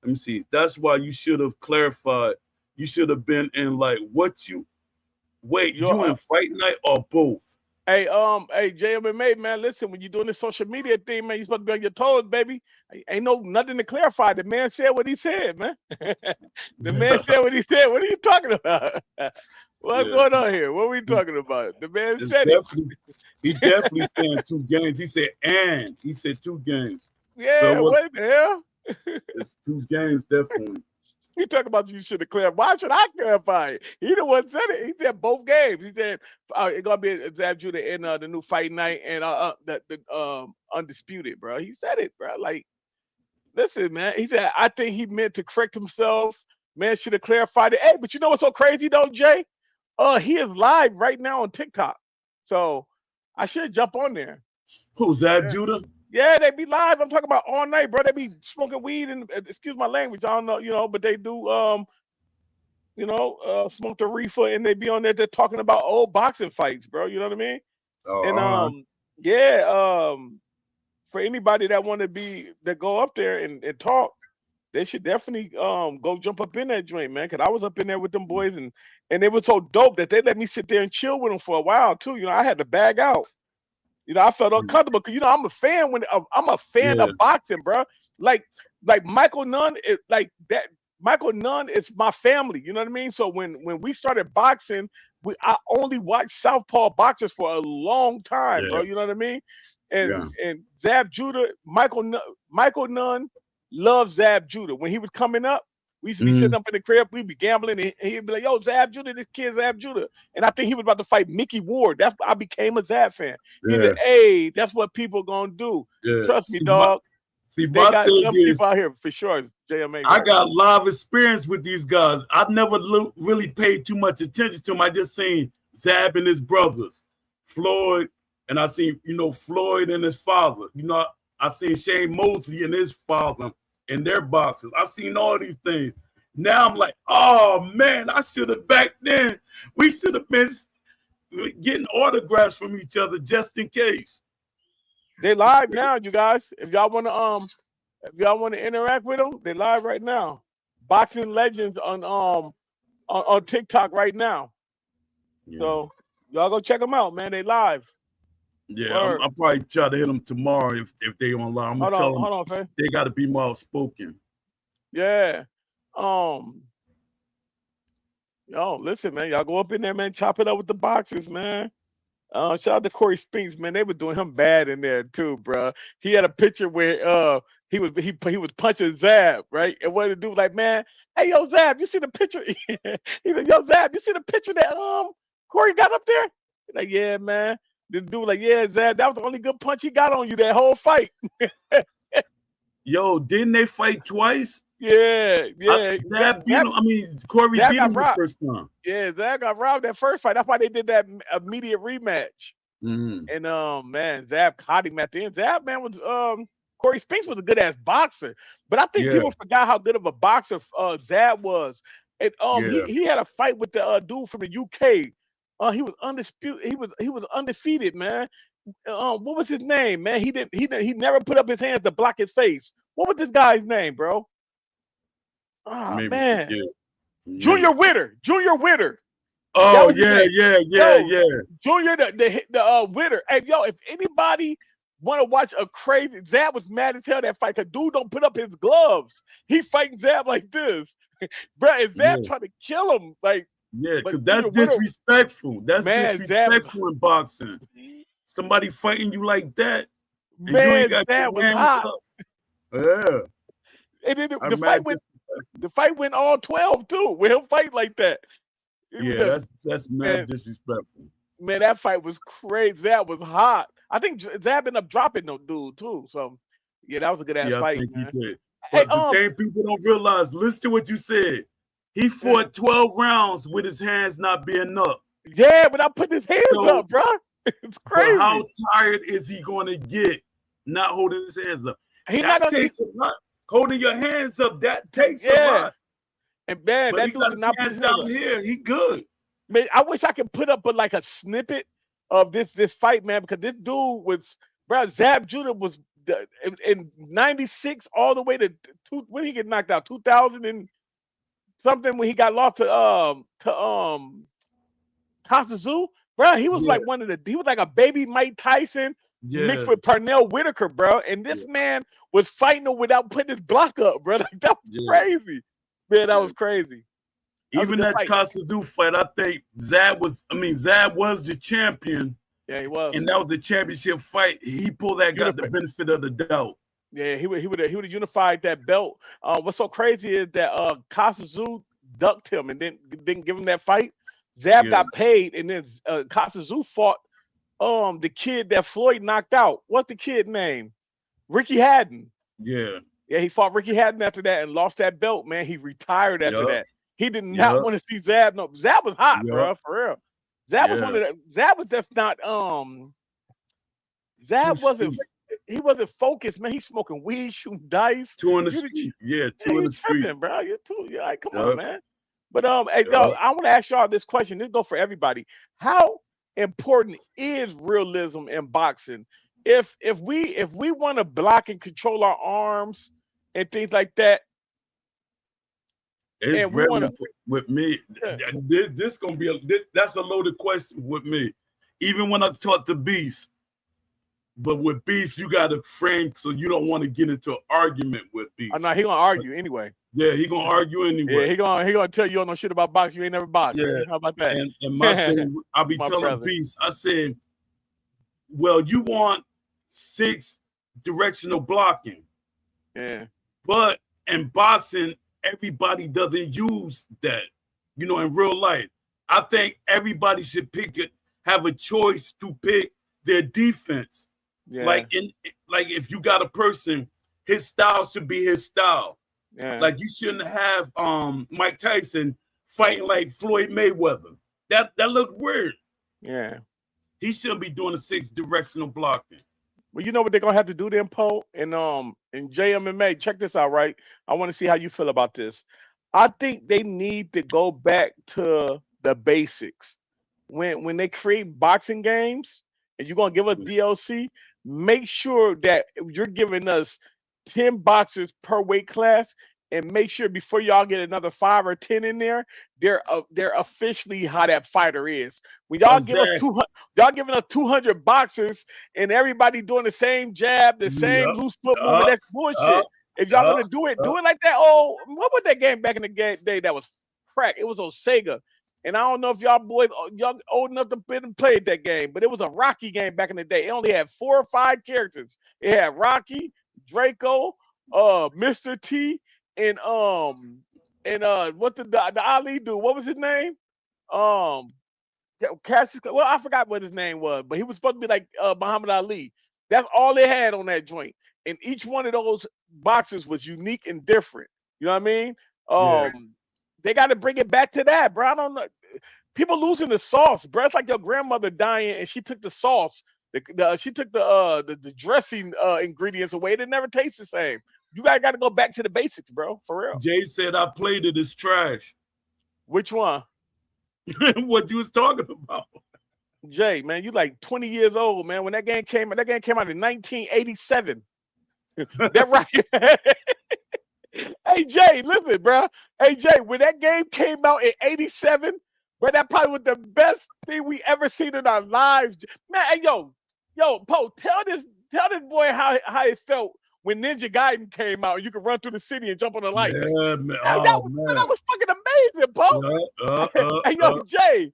[SPEAKER 1] Let me see. That's why you should have clarified. You should have been in like you in fight night or both?
[SPEAKER 5] Hey, JMMA, man, listen, when you're doing this social media thing, man, you're supposed to be on your toes, baby. Ain't nothing to clarify. The man said what he said, man. The man said what he said. What are you talking about? What's going on here? What are we talking about? The man said it.
[SPEAKER 1] He definitely said 2 games. He said 2 games.
[SPEAKER 5] Yeah,
[SPEAKER 1] So
[SPEAKER 5] what the hell?
[SPEAKER 1] It's 2 games, definitely.
[SPEAKER 5] He talking about you should have clarified. Why should I clarify it? He the one said it. He said both games. He said it's gonna be Zab Judah in the new fight night and the undisputed, bro. He said it, bro. Like, listen, man. He said I think he meant to correct himself. Man should have clarified it. Hey, but you know what's so crazy though, Jay? He is live right now on TikTok, so I should jump on there.
[SPEAKER 1] Who's Zab Judah?
[SPEAKER 5] Yeah, they be live. I'm talking about all night, bro. They be smoking weed and excuse my language. I don't know, but they do smoke the reefer and they be on there. They're talking about old boxing fights, bro. You know what I mean? And for anybody that want to go up there and talk, they should definitely go jump up in that joint, man. Cause I was up in there with them boys and they were so dope that they let me sit there and chill with them for a while too. I had to bag out. I felt uncomfortable because I'm a fan of boxing, bro. Like Michael Nunn is like that. Michael Nunn is my family. You know what I mean? So when we started boxing, I only watched Southpaw boxers for a long time, bro. You know what I mean? And Zab Judah, Michael Nunn loves Zab Judah. When he was coming up, we used to be sitting up in the crib, we'd be gambling, and he'd be like, yo, Zab Judah, this kid Zab Judah. And I think he was about to fight Mickey Ward. That's I became a Zab fan. He said, hey, that's what people gonna do.
[SPEAKER 1] Yeah.
[SPEAKER 5] Trust me, dog.
[SPEAKER 1] They
[SPEAKER 5] got some people out here for sure. JMA.
[SPEAKER 1] I got live experience with these guys. I've never really paid too much attention to them. I just seen Zab and his brothers, Floyd, and I seen, Floyd and his father. I seen Shane Mosley and his father and their boxes. I seen all these things. Now I'm like, oh man, I should have back then. We should have been getting autographs from each other just in case.
[SPEAKER 5] They live now, you guys. If y'all want to interact with them, they live right now. Boxing Legends on TikTok right now. Yeah. So y'all go check them out, man. They live.
[SPEAKER 1] Yeah,
[SPEAKER 5] Word.
[SPEAKER 1] I'll probably try to hit them tomorrow if they online. I'm gonna tell them
[SPEAKER 5] Hold on, fam.
[SPEAKER 1] they got to be more outspoken.
[SPEAKER 5] Yeah. Yo, listen, man. Y'all go up in there, man. Chop it up with the boxers, man. Shout out to Corey Spinks, man. They were doing him bad in there too, bro. He had a picture where he was punching Zab, right? And what the dude like, man, hey yo Zab, you see the picture? He said, yo Zab, you see the picture that Corey got up there? He's like, yeah, man. The dude like, yeah, Zab, that was the only good punch he got on you that whole fight.
[SPEAKER 1] Yo, didn't they fight twice?
[SPEAKER 5] Yeah.
[SPEAKER 1] Zab beat him. I mean, Corey
[SPEAKER 5] Zab
[SPEAKER 1] beat
[SPEAKER 5] got
[SPEAKER 1] him the
[SPEAKER 5] robbed.
[SPEAKER 1] first time.
[SPEAKER 5] Yeah, Zab got robbed that first fight. That's why they did that immediate rematch.
[SPEAKER 1] Mhm.
[SPEAKER 5] And man, Zab caught him at the end. Zab, man, was Corey Spinks was a good ass boxer, but I think
[SPEAKER 1] Yeah.
[SPEAKER 5] people forgot how good of a boxer Zab was. And
[SPEAKER 1] Yeah.
[SPEAKER 5] he had a fight with the dude from the UK. He was undisputed. He was undefeated, man. What was his name, man? He never put up his hands to block his face. What was this guy's name, bro? Oh
[SPEAKER 1] Maybe
[SPEAKER 5] man,
[SPEAKER 1] forget. Yeah.
[SPEAKER 5] Junior Witter.
[SPEAKER 1] Oh
[SPEAKER 5] was his
[SPEAKER 1] yeah,
[SPEAKER 5] name.
[SPEAKER 1] yeah,
[SPEAKER 5] Yo,
[SPEAKER 1] yeah.
[SPEAKER 5] Junior the Witter. Hey yo, if anybody want to watch a crazy, Zab was mad as hell that fight because dude don't put up his gloves. He fighting Zab like this, bro. And Zab
[SPEAKER 1] Yeah.
[SPEAKER 5] trying to kill him, like
[SPEAKER 1] Yeah,
[SPEAKER 5] but
[SPEAKER 1] because that's
[SPEAKER 5] Junior Witter-
[SPEAKER 1] disrespectful. That's
[SPEAKER 5] Man, Zab-
[SPEAKER 1] disrespectful in boxing. Somebody fighting you like that, and you
[SPEAKER 5] man,
[SPEAKER 1] ain't got
[SPEAKER 5] Zab
[SPEAKER 1] your
[SPEAKER 5] was
[SPEAKER 1] hands
[SPEAKER 5] hot.
[SPEAKER 1] up. Yeah,
[SPEAKER 5] And then
[SPEAKER 1] I'm
[SPEAKER 5] the
[SPEAKER 1] mad
[SPEAKER 5] fight went all 12 too. With him fight like that. It was
[SPEAKER 1] yeah,
[SPEAKER 5] just-
[SPEAKER 1] that's
[SPEAKER 5] man.
[SPEAKER 1] mad disrespectful.
[SPEAKER 5] Man, that fight was crazy. Zab was hot. I think Zab ended up dropping no dude too. So yeah, that was a good ass
[SPEAKER 1] Yeah, I
[SPEAKER 5] fight,
[SPEAKER 1] think
[SPEAKER 5] man.
[SPEAKER 1] he did.
[SPEAKER 5] Hey,
[SPEAKER 1] But the thing people don't realize, listen to what you said. He fought 12 rounds with his hands not being up.
[SPEAKER 5] Yeah, but I put his hands
[SPEAKER 1] So-
[SPEAKER 5] up, bro. It's
[SPEAKER 1] But
[SPEAKER 5] crazy.
[SPEAKER 1] how tired is he going to get not holding his hands up?
[SPEAKER 5] He's not
[SPEAKER 1] That
[SPEAKER 5] gonna.
[SPEAKER 1] takes a lot. Holding your hands up, that takes a
[SPEAKER 5] Yeah.
[SPEAKER 1] lot.
[SPEAKER 5] And man,
[SPEAKER 1] But
[SPEAKER 5] that
[SPEAKER 1] he
[SPEAKER 5] dude
[SPEAKER 1] got
[SPEAKER 5] did
[SPEAKER 1] his
[SPEAKER 5] not put
[SPEAKER 1] hands
[SPEAKER 5] his hands
[SPEAKER 1] down
[SPEAKER 5] up.
[SPEAKER 1] here. He good.
[SPEAKER 5] Man, I wish I could put up like a snippet of this fight, man, because this dude was, bro. Zab Judah was in '96 all the way to when he get knocked out, 2000 and something, when he got lost to Costa Tzu, bro. He was
[SPEAKER 1] Yeah.
[SPEAKER 5] like he was like a baby Mike Tyson mixed
[SPEAKER 1] Yeah.
[SPEAKER 5] with Pernell Whitaker, bro. And this man was fighting him without putting his block up, bro. Like that was
[SPEAKER 1] Yeah.
[SPEAKER 5] crazy, man. That
[SPEAKER 1] Yeah.
[SPEAKER 5] was crazy. That was a
[SPEAKER 1] Even
[SPEAKER 5] good
[SPEAKER 1] that
[SPEAKER 5] fight.
[SPEAKER 1] Costa Du fight, I think Zab was the champion,
[SPEAKER 5] Yeah, he was.
[SPEAKER 1] and that was the championship fight. He pulled that, got the benefit of the doubt.
[SPEAKER 5] Yeah, he would have unified that belt. What's so crazy is that Costa Tzu ducked him and didn't give him that fight. Zab
[SPEAKER 1] Yeah.
[SPEAKER 5] got paid, and then Costa Tzu fought the kid that Floyd knocked out. What's the kid name? Ricky Haddon.
[SPEAKER 1] Yeah.
[SPEAKER 5] Yeah, he fought Ricky Haddon after that and lost that belt, man. He retired after
[SPEAKER 1] Yup.
[SPEAKER 5] that. He did not
[SPEAKER 1] Yup.
[SPEAKER 5] want to see Zab. No, Zab was hot,
[SPEAKER 1] Yup.
[SPEAKER 5] bro, for real. Zab was
[SPEAKER 1] Yeah.
[SPEAKER 5] one of the. Zab was just not. Zab
[SPEAKER 1] Two
[SPEAKER 5] wasn't.
[SPEAKER 1] street.
[SPEAKER 5] He wasn't focused, man. He's smoking weed, shooting dice.
[SPEAKER 1] Two in the
[SPEAKER 5] You the
[SPEAKER 1] street. Yeah,
[SPEAKER 5] Yeah,
[SPEAKER 1] two in
[SPEAKER 5] you
[SPEAKER 1] the street.
[SPEAKER 5] tripping, bro. You too. Yeah, like, come on,
[SPEAKER 1] Yup.
[SPEAKER 5] man. But hey, yo,
[SPEAKER 1] Yup.
[SPEAKER 5] I want to ask y'all this question. This go for everybody. How important is realism in boxing? If we want to block and control our arms and things like that,
[SPEAKER 1] It's
[SPEAKER 5] and we
[SPEAKER 1] very
[SPEAKER 5] wanna-
[SPEAKER 1] important with me.
[SPEAKER 5] Yeah.
[SPEAKER 1] This gonna be that's a loaded question with me. Even when I talk to Beast, but with Beast, you got to frame so you don't want to get into an argument with Beast.
[SPEAKER 5] I know he gonna argue anyway.
[SPEAKER 1] Yeah, he gonna argue
[SPEAKER 5] Yeah,
[SPEAKER 1] anyway.
[SPEAKER 5] he gonna tell you don't know shit about boxing. You ain't never boxed.
[SPEAKER 1] Yeah.
[SPEAKER 5] Man. How about that?
[SPEAKER 1] And my thing, I'll be
[SPEAKER 5] My
[SPEAKER 1] telling
[SPEAKER 5] brother.
[SPEAKER 1] Beast, I said, well, you want 6 directional blocking,
[SPEAKER 5] Yeah,
[SPEAKER 1] but in boxing, everybody doesn't use that. You know, in real life, I think everybody should have a choice to pick their defense.
[SPEAKER 5] yeah,
[SPEAKER 1] Like if you got a person, his style should be his style.
[SPEAKER 5] yeah.
[SPEAKER 1] Like you shouldn't have Mike Tyson fighting like Floyd Mayweather. That looked weird.
[SPEAKER 5] yeah.
[SPEAKER 1] He shouldn't be doing a 6 directional blocking.
[SPEAKER 5] Well, you know what they're gonna have to do then, Poe, and in JMMA. Check this out, right? I want to see how you feel about this. I think they need to go back to the basics. When they create boxing games and you're gonna give us DLC, make sure that you're giving us 10 boxers per weight class and make sure before y'all get another 5 or 10 in there, they're officially how that fighter is. When y'all give us
[SPEAKER 1] Exactly.
[SPEAKER 5] 200, y'all giving us 200 boxers and everybody doing the same jab, the same
[SPEAKER 1] Yep.
[SPEAKER 5] loose foot movement. That's bullshit. If y'all gonna do it like that. Oh, what was that game back in the day that was crack? It was on Sega. And I don't know if y'all boys, y'all old enough to play that game, but it was a Rocky game back in the day. It only had 4 or 5 characters. It had Rocky, Draco, Mr. T, and what did the Ali do? What was his name? Cassius. Well, I forgot what his name was, but he was supposed to be like Muhammad Ali. That's all they had on that joint. And each one of those boxers was unique and different. You know what I mean?
[SPEAKER 1] Yeah.
[SPEAKER 5] They got to bring it back to that, bro. I don't know. People losing the sauce, bro. It's like your grandmother dying and she took the sauce. She took the dressing ingredients away. It never tastes the same. You guys got to go back to the basics, bro. For real.
[SPEAKER 1] Jay said I played it. It's trash.
[SPEAKER 5] Which one?
[SPEAKER 1] What you was talking about?
[SPEAKER 5] Jay, man, you like 20 years old, man. When that game came out in 1987. That right. Hey Jay, listen, bro. Hey Jay, when that game came out in '87, bro, that probably was the best thing we ever seen in our lives. Man, hey, yo, Poe, tell this boy how it felt when Ninja Gaiden came out. You could run through the city and jump on the lights.
[SPEAKER 1] Yeah, man.
[SPEAKER 5] That was fucking amazing, Poe. Hey, yo, Jay,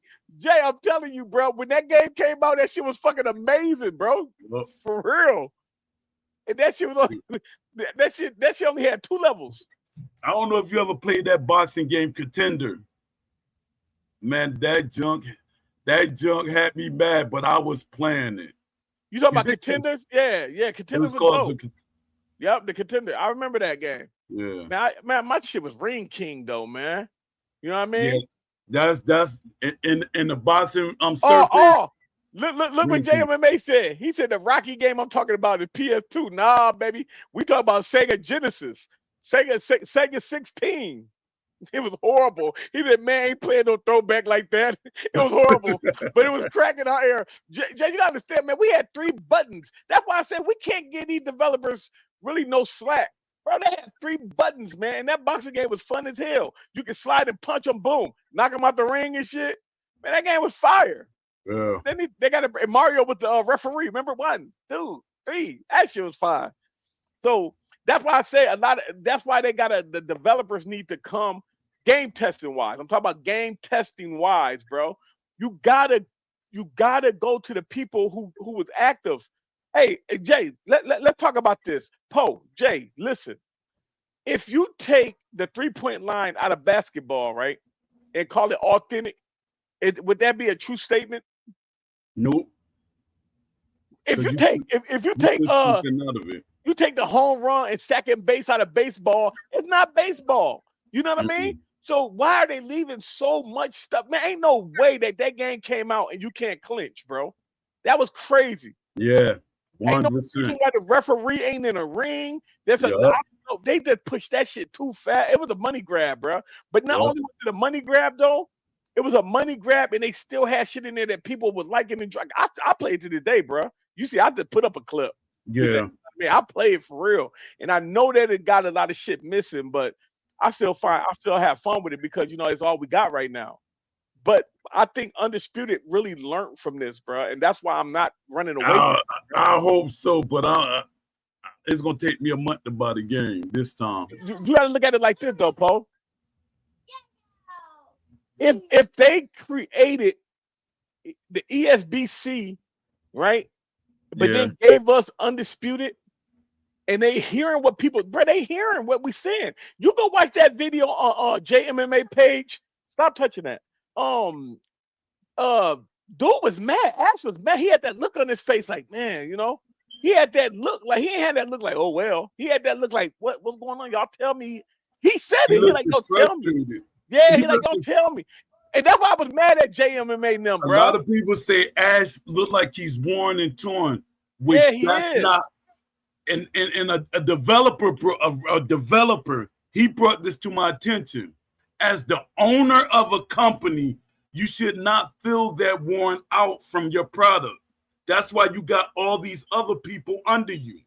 [SPEAKER 5] I'm telling you, bro, when that game came out, that shit was fucking amazing, bro. For real. And that shit was only, that shit only had 2 levels.
[SPEAKER 1] I don't know if you ever played that boxing game Contender. Man, that junk had me mad, but I was playing it.
[SPEAKER 5] You talking about Contenders? Yeah, Contenders was dope. Yep, the Contender. I remember that game.
[SPEAKER 1] Yeah.
[SPEAKER 5] Man, my shit was Ring King though, man. You know what I mean?
[SPEAKER 1] Yeah. That's in the boxing circuit.
[SPEAKER 5] Oh. Look what JMMA said. He said the Rocky game I'm talking about is PS2. Nah, baby. We talking about Sega Genesis. Sega 16. It was horrible. He said, man, ain't playing no throwback like that. It was horrible. But it was cracking our air. Jay, you gotta understand, man, we had 3 buttons. That's why I said we can't give these developers really no slack. Bro, they had 3 buttons, man. And that boxing game was fun as hell. You could slide and punch them, boom. Knock them out the ring and shit. Man, that game was fire.
[SPEAKER 1] Yeah.
[SPEAKER 5] Then they got Mario with the referee. Remember 1, 2, 3. That shit was fine. So that's why I say that's why the developers need to come game testing wise. I'm talking about game testing wise, bro. You gotta go to the people who was active. Hey, Jay, let's talk about this. Poe, Jay, listen. If you take the 3-point line out of basketball, right, and call it authentic, would that be a true statement?
[SPEAKER 1] Nope.
[SPEAKER 5] If you take you take the home run and second base out of baseball, it's not baseball. You know what I mean? So why are they leaving so much stuff? Man, ain't no way that game came out and you can't clinch, bro. That was crazy.
[SPEAKER 1] Yeah, 100%.
[SPEAKER 5] Ain't no reason why the referee ain't in a ring. They just pushed that shit too fast. It was a money grab, bro. But not only was it a money grab, though, it was a money grab, and they still had shit in there that people would like and enjoy. I play it to this day, bro. You see, I just put up a clip.
[SPEAKER 1] Yeah.
[SPEAKER 5] I play it for real. And I know that it got a lot of shit missing, but I still have fun with it because, it's all we got right now. But I think Undisputed really learned from this, bro. And that's why I'm not running away.
[SPEAKER 1] I hope so, but it's going to take me a month to buy the game this time.
[SPEAKER 5] You got to look at it like this, though, Poe. If they created the ESBC, right, but then gave us Undisputed, and they hearing what people, bro, they hearing what we saying. You go watch that video on JMMA page. Stop touching that. Dude was mad. Ash was mad. He had that look on his face, like, man, he had that look, like he ain't had that look like, oh well. He had that look like, what's going on? Y'all tell me. He said it. He like, don't tell me. Yeah, he like, don't tell me. And that's why I was mad at JMMA and them, bro.
[SPEAKER 1] A lot of people say Ash look like he's worn and torn. Which
[SPEAKER 5] yeah, he
[SPEAKER 1] that's
[SPEAKER 5] is.
[SPEAKER 1] Not. And a developer, he brought this to my attention. As the owner of a company, you should not feel that worn out from your product. That's why you got all these other people under you.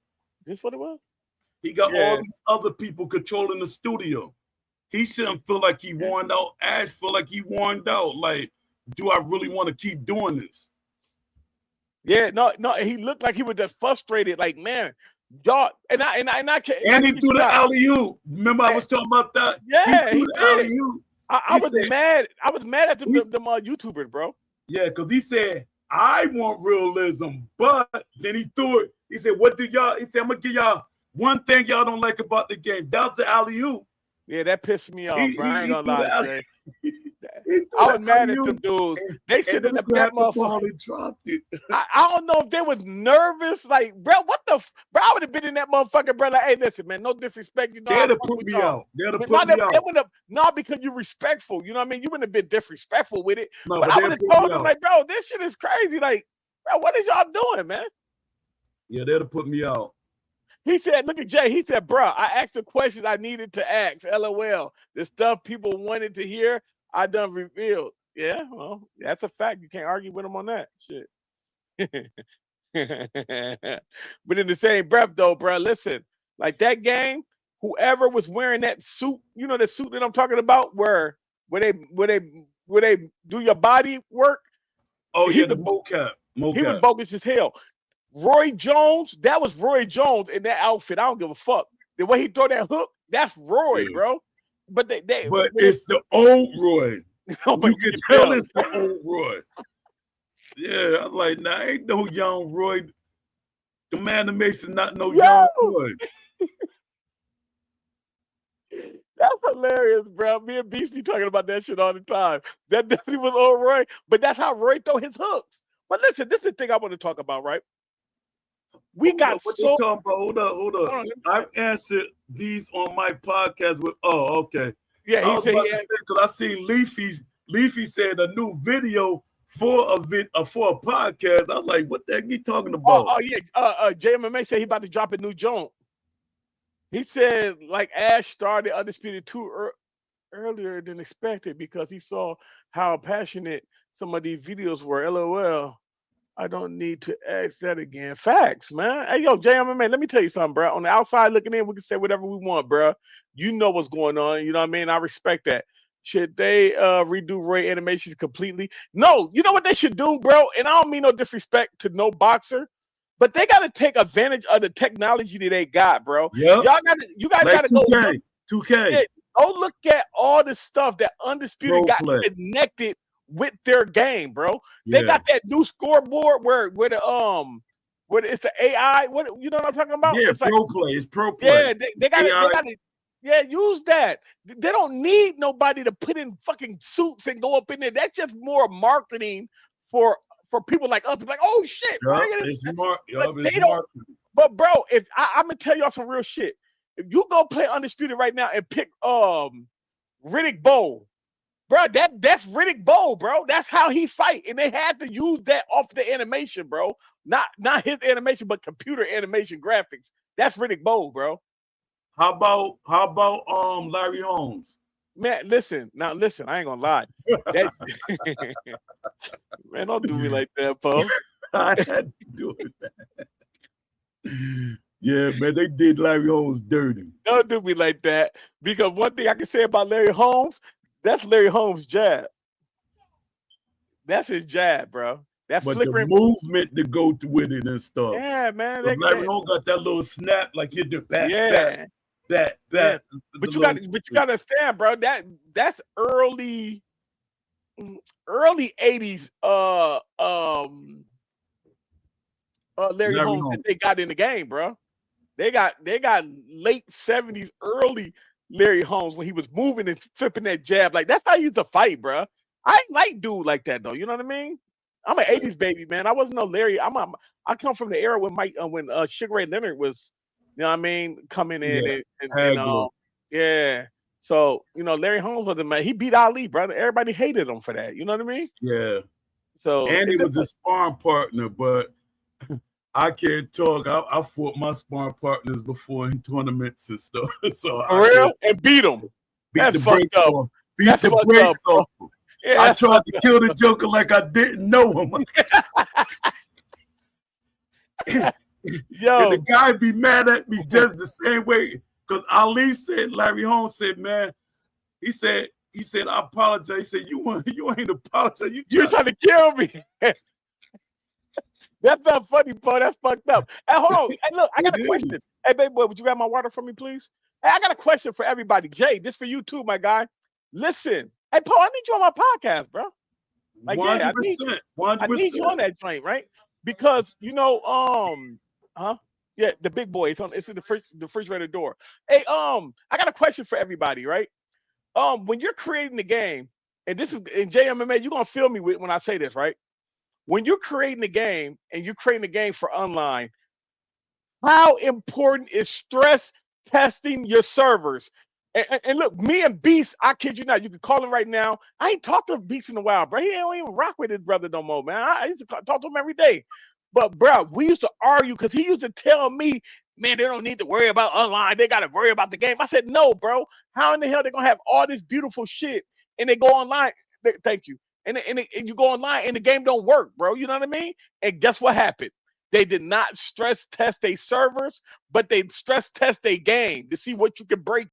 [SPEAKER 5] This what it was?
[SPEAKER 1] He got
[SPEAKER 5] Yeah.
[SPEAKER 1] all these other people controlling the studio. He shouldn't feel like he worn out. Ash feel like he worn out. Like, do I really want to keep doing this?
[SPEAKER 5] Yeah, no, he looked like he was just frustrated. Like, man, y'all, and I can't.
[SPEAKER 1] And he threw the alley-oop. Remember, I was talking about that.
[SPEAKER 5] Yeah,
[SPEAKER 1] he threw
[SPEAKER 5] he
[SPEAKER 1] the
[SPEAKER 5] did.
[SPEAKER 1] alley-oop.
[SPEAKER 5] I was mad. I was mad at them YouTubers, bro.
[SPEAKER 1] Yeah, because he said, I want realism, but then he threw it. He said, what do y'all? He said, I'm gonna give y'all one thing y'all don't like about the game. That was the alley-oop.
[SPEAKER 5] Yeah, that pissed me off, bro. I ain't gonna lie, Jay.
[SPEAKER 1] I
[SPEAKER 5] I was mad at them dudes. They should have that motherfucker.
[SPEAKER 1] He dropped it.
[SPEAKER 5] I don't know if they was nervous. Like, bro, what the bro? I would have been in that motherfucker, bro. Like, hey, listen, man, no disrespect. You know,
[SPEAKER 1] They'd have put me out. They'd have put me out.
[SPEAKER 5] Not because you're respectful. You know what I mean? You wouldn't have been disrespectful with it.
[SPEAKER 1] No,
[SPEAKER 5] but I would have told them, like, bro, this shit is crazy. Like, bro, what is y'all doing, man?
[SPEAKER 1] Yeah, they'd have put me out.
[SPEAKER 5] He said, look at Jay. He said, bro, I asked the questions I needed to ask. LOL. The stuff people wanted to hear, I done revealed. Yeah, well, that's a fact. You can't argue with him on that shit. But in the same breath, though, bro, listen, like that game, whoever was wearing that suit, you know the suit that I'm talking about, where they do your body work.
[SPEAKER 1] Oh yeah, the mocap.
[SPEAKER 5] He was bogus as hell. Roy Jones, that was Roy Jones in that outfit. I don't give a fuck. The way he throw that hook, that's Roy, bro. But
[SPEAKER 1] but it's the old Roy. You can tell it's the old Roy. Yeah, I'm like, nah, ain't no young Roy. The man that makes it not no young Roy.
[SPEAKER 5] That's hilarious, bro. Me and Beast be talking about that shit all the time. That definitely was old Roy, but that's how Roy throw his hooks. But listen, this is the thing I want to talk about, right? We got
[SPEAKER 1] what you talking about? Hold up. I've answered these on my podcast with. Oh, okay.
[SPEAKER 5] Yeah, he said
[SPEAKER 1] because I seen Leafy said a new video for a podcast. I'm like, what the heck you talking about?
[SPEAKER 5] Oh yeah. JMMA said he about to drop a new joint. He said like Ash started Undisputed 2 earlier than expected because he saw how passionate some of these videos were. LOL. I don't need to ask that again. Facts, man. Hey, yo, JMMA, let me tell you something, bro. On the outside looking in, we can say whatever we want, bro. You know what's going on. You know what I mean? I respect that. Should they redo Roy animation completely? No. You know what they should do, bro? And I don't mean no disrespect to no boxer, but they got to take advantage of the technology that they got, bro.
[SPEAKER 1] Yeah.
[SPEAKER 5] You guys
[SPEAKER 1] like
[SPEAKER 5] got to go.
[SPEAKER 1] 2K.
[SPEAKER 5] Yeah, go look at all the stuff that Undisputed got connected with their game, bro. They got that new scoreboard where it's the AI. What you know what I'm talking about?
[SPEAKER 1] Yeah,
[SPEAKER 5] it's
[SPEAKER 1] pro play. It's pro play.
[SPEAKER 5] Yeah, they got it. Yeah, use that. They don't need nobody to put in fucking suits and go up in there. That's just more marketing for people like us. Like, oh shit,
[SPEAKER 1] it's
[SPEAKER 5] but bro, if I'm gonna tell y'all some real shit. If you go play Undisputed right now and pick Riddick Bowe, bro, that's Riddick Bowe, bro. That's how he fight, and they had to use that off the animation, bro. Not his animation, but computer animation graphics. That's Riddick Bowe, bro.
[SPEAKER 1] How about Larry Holmes?
[SPEAKER 5] Man, listen. I ain't gonna lie. Man, don't do me like that, Poe.
[SPEAKER 1] I had to do it. Yeah, man, they did Larry Holmes dirty.
[SPEAKER 5] Don't do me like that. Because one thing I can say about Larry Holmes, that's Larry Holmes' jab. That's his jab, bro. That
[SPEAKER 1] but
[SPEAKER 5] flickering
[SPEAKER 1] the movement to go with it and stuff.
[SPEAKER 5] Yeah, man.
[SPEAKER 1] Larry Holmes got that little snap, like hit the back.
[SPEAKER 5] Yeah.
[SPEAKER 1] Back.
[SPEAKER 5] But you got to understand, bro. That's early 80s. Larry Holmes that they got in the game, bro. They got late 70s, early Larry Holmes when he was moving and flipping that jab. Like that's how you used to fight, bro. I ain't like dude like that though. You know what I mean? I'm an 80s baby, man. I wasn't no Larry. I come from the era when Sugar Ray Leonard was, you know what I mean, coming in and yeah. So, you know, Larry Holmes was the man. He beat Ali, brother. Everybody hated him for that. You know what I mean?
[SPEAKER 1] Yeah.
[SPEAKER 5] So
[SPEAKER 1] and he was a sparring partner, but I can't talk. I fought my sparring partners before in tournaments and stuff. So
[SPEAKER 5] for real? And beat them.
[SPEAKER 1] Beat the brakes off. Beat the brakes off. Yeah, I tried to kill the Joker like I didn't know him. And
[SPEAKER 5] Yo,
[SPEAKER 1] the guy be mad at me just the same way. Because Ali said, Larry Holmes said, man, he said, I apologize. He said, you ain't apologize.
[SPEAKER 5] you're trying to kill me. That's not funny, Paul. That's fucked up. Hey, hold on. Hey, look, I got a question. Hey, baby boy, would you grab my water for me, please? Hey, I got a question for everybody. Jay, this for you too, my guy. Listen. Hey, Paul, I need you on my podcast, bro. Like,
[SPEAKER 1] 100%.
[SPEAKER 5] yeah, I need you on that joint, right? Because you know, yeah, the big boy. It's in the refrigerator door. Hey, I got a question for everybody, right? When you're creating the game, and this is in JMMA, you're gonna feel me when I say this, right? When you're creating the game and you're creating the game for online, how important is stress testing your servers? And look, me and Beast, I kid you not, you can call him right now. I ain't talked to Beast in a while, bro. He don't even rock with his brother no more, man. I used to talk to him every day. But, bro, we used to argue because he used to tell me, man, they don't need to worry about online. They got to worry about the game. I said, no, bro. How in the hell they going to have all this beautiful shit and they go online? Thank you. And you go online and the game don't work, bro. You know what I mean? And guess what happened? They did not stress test their servers, but they stress test their game to see what you can break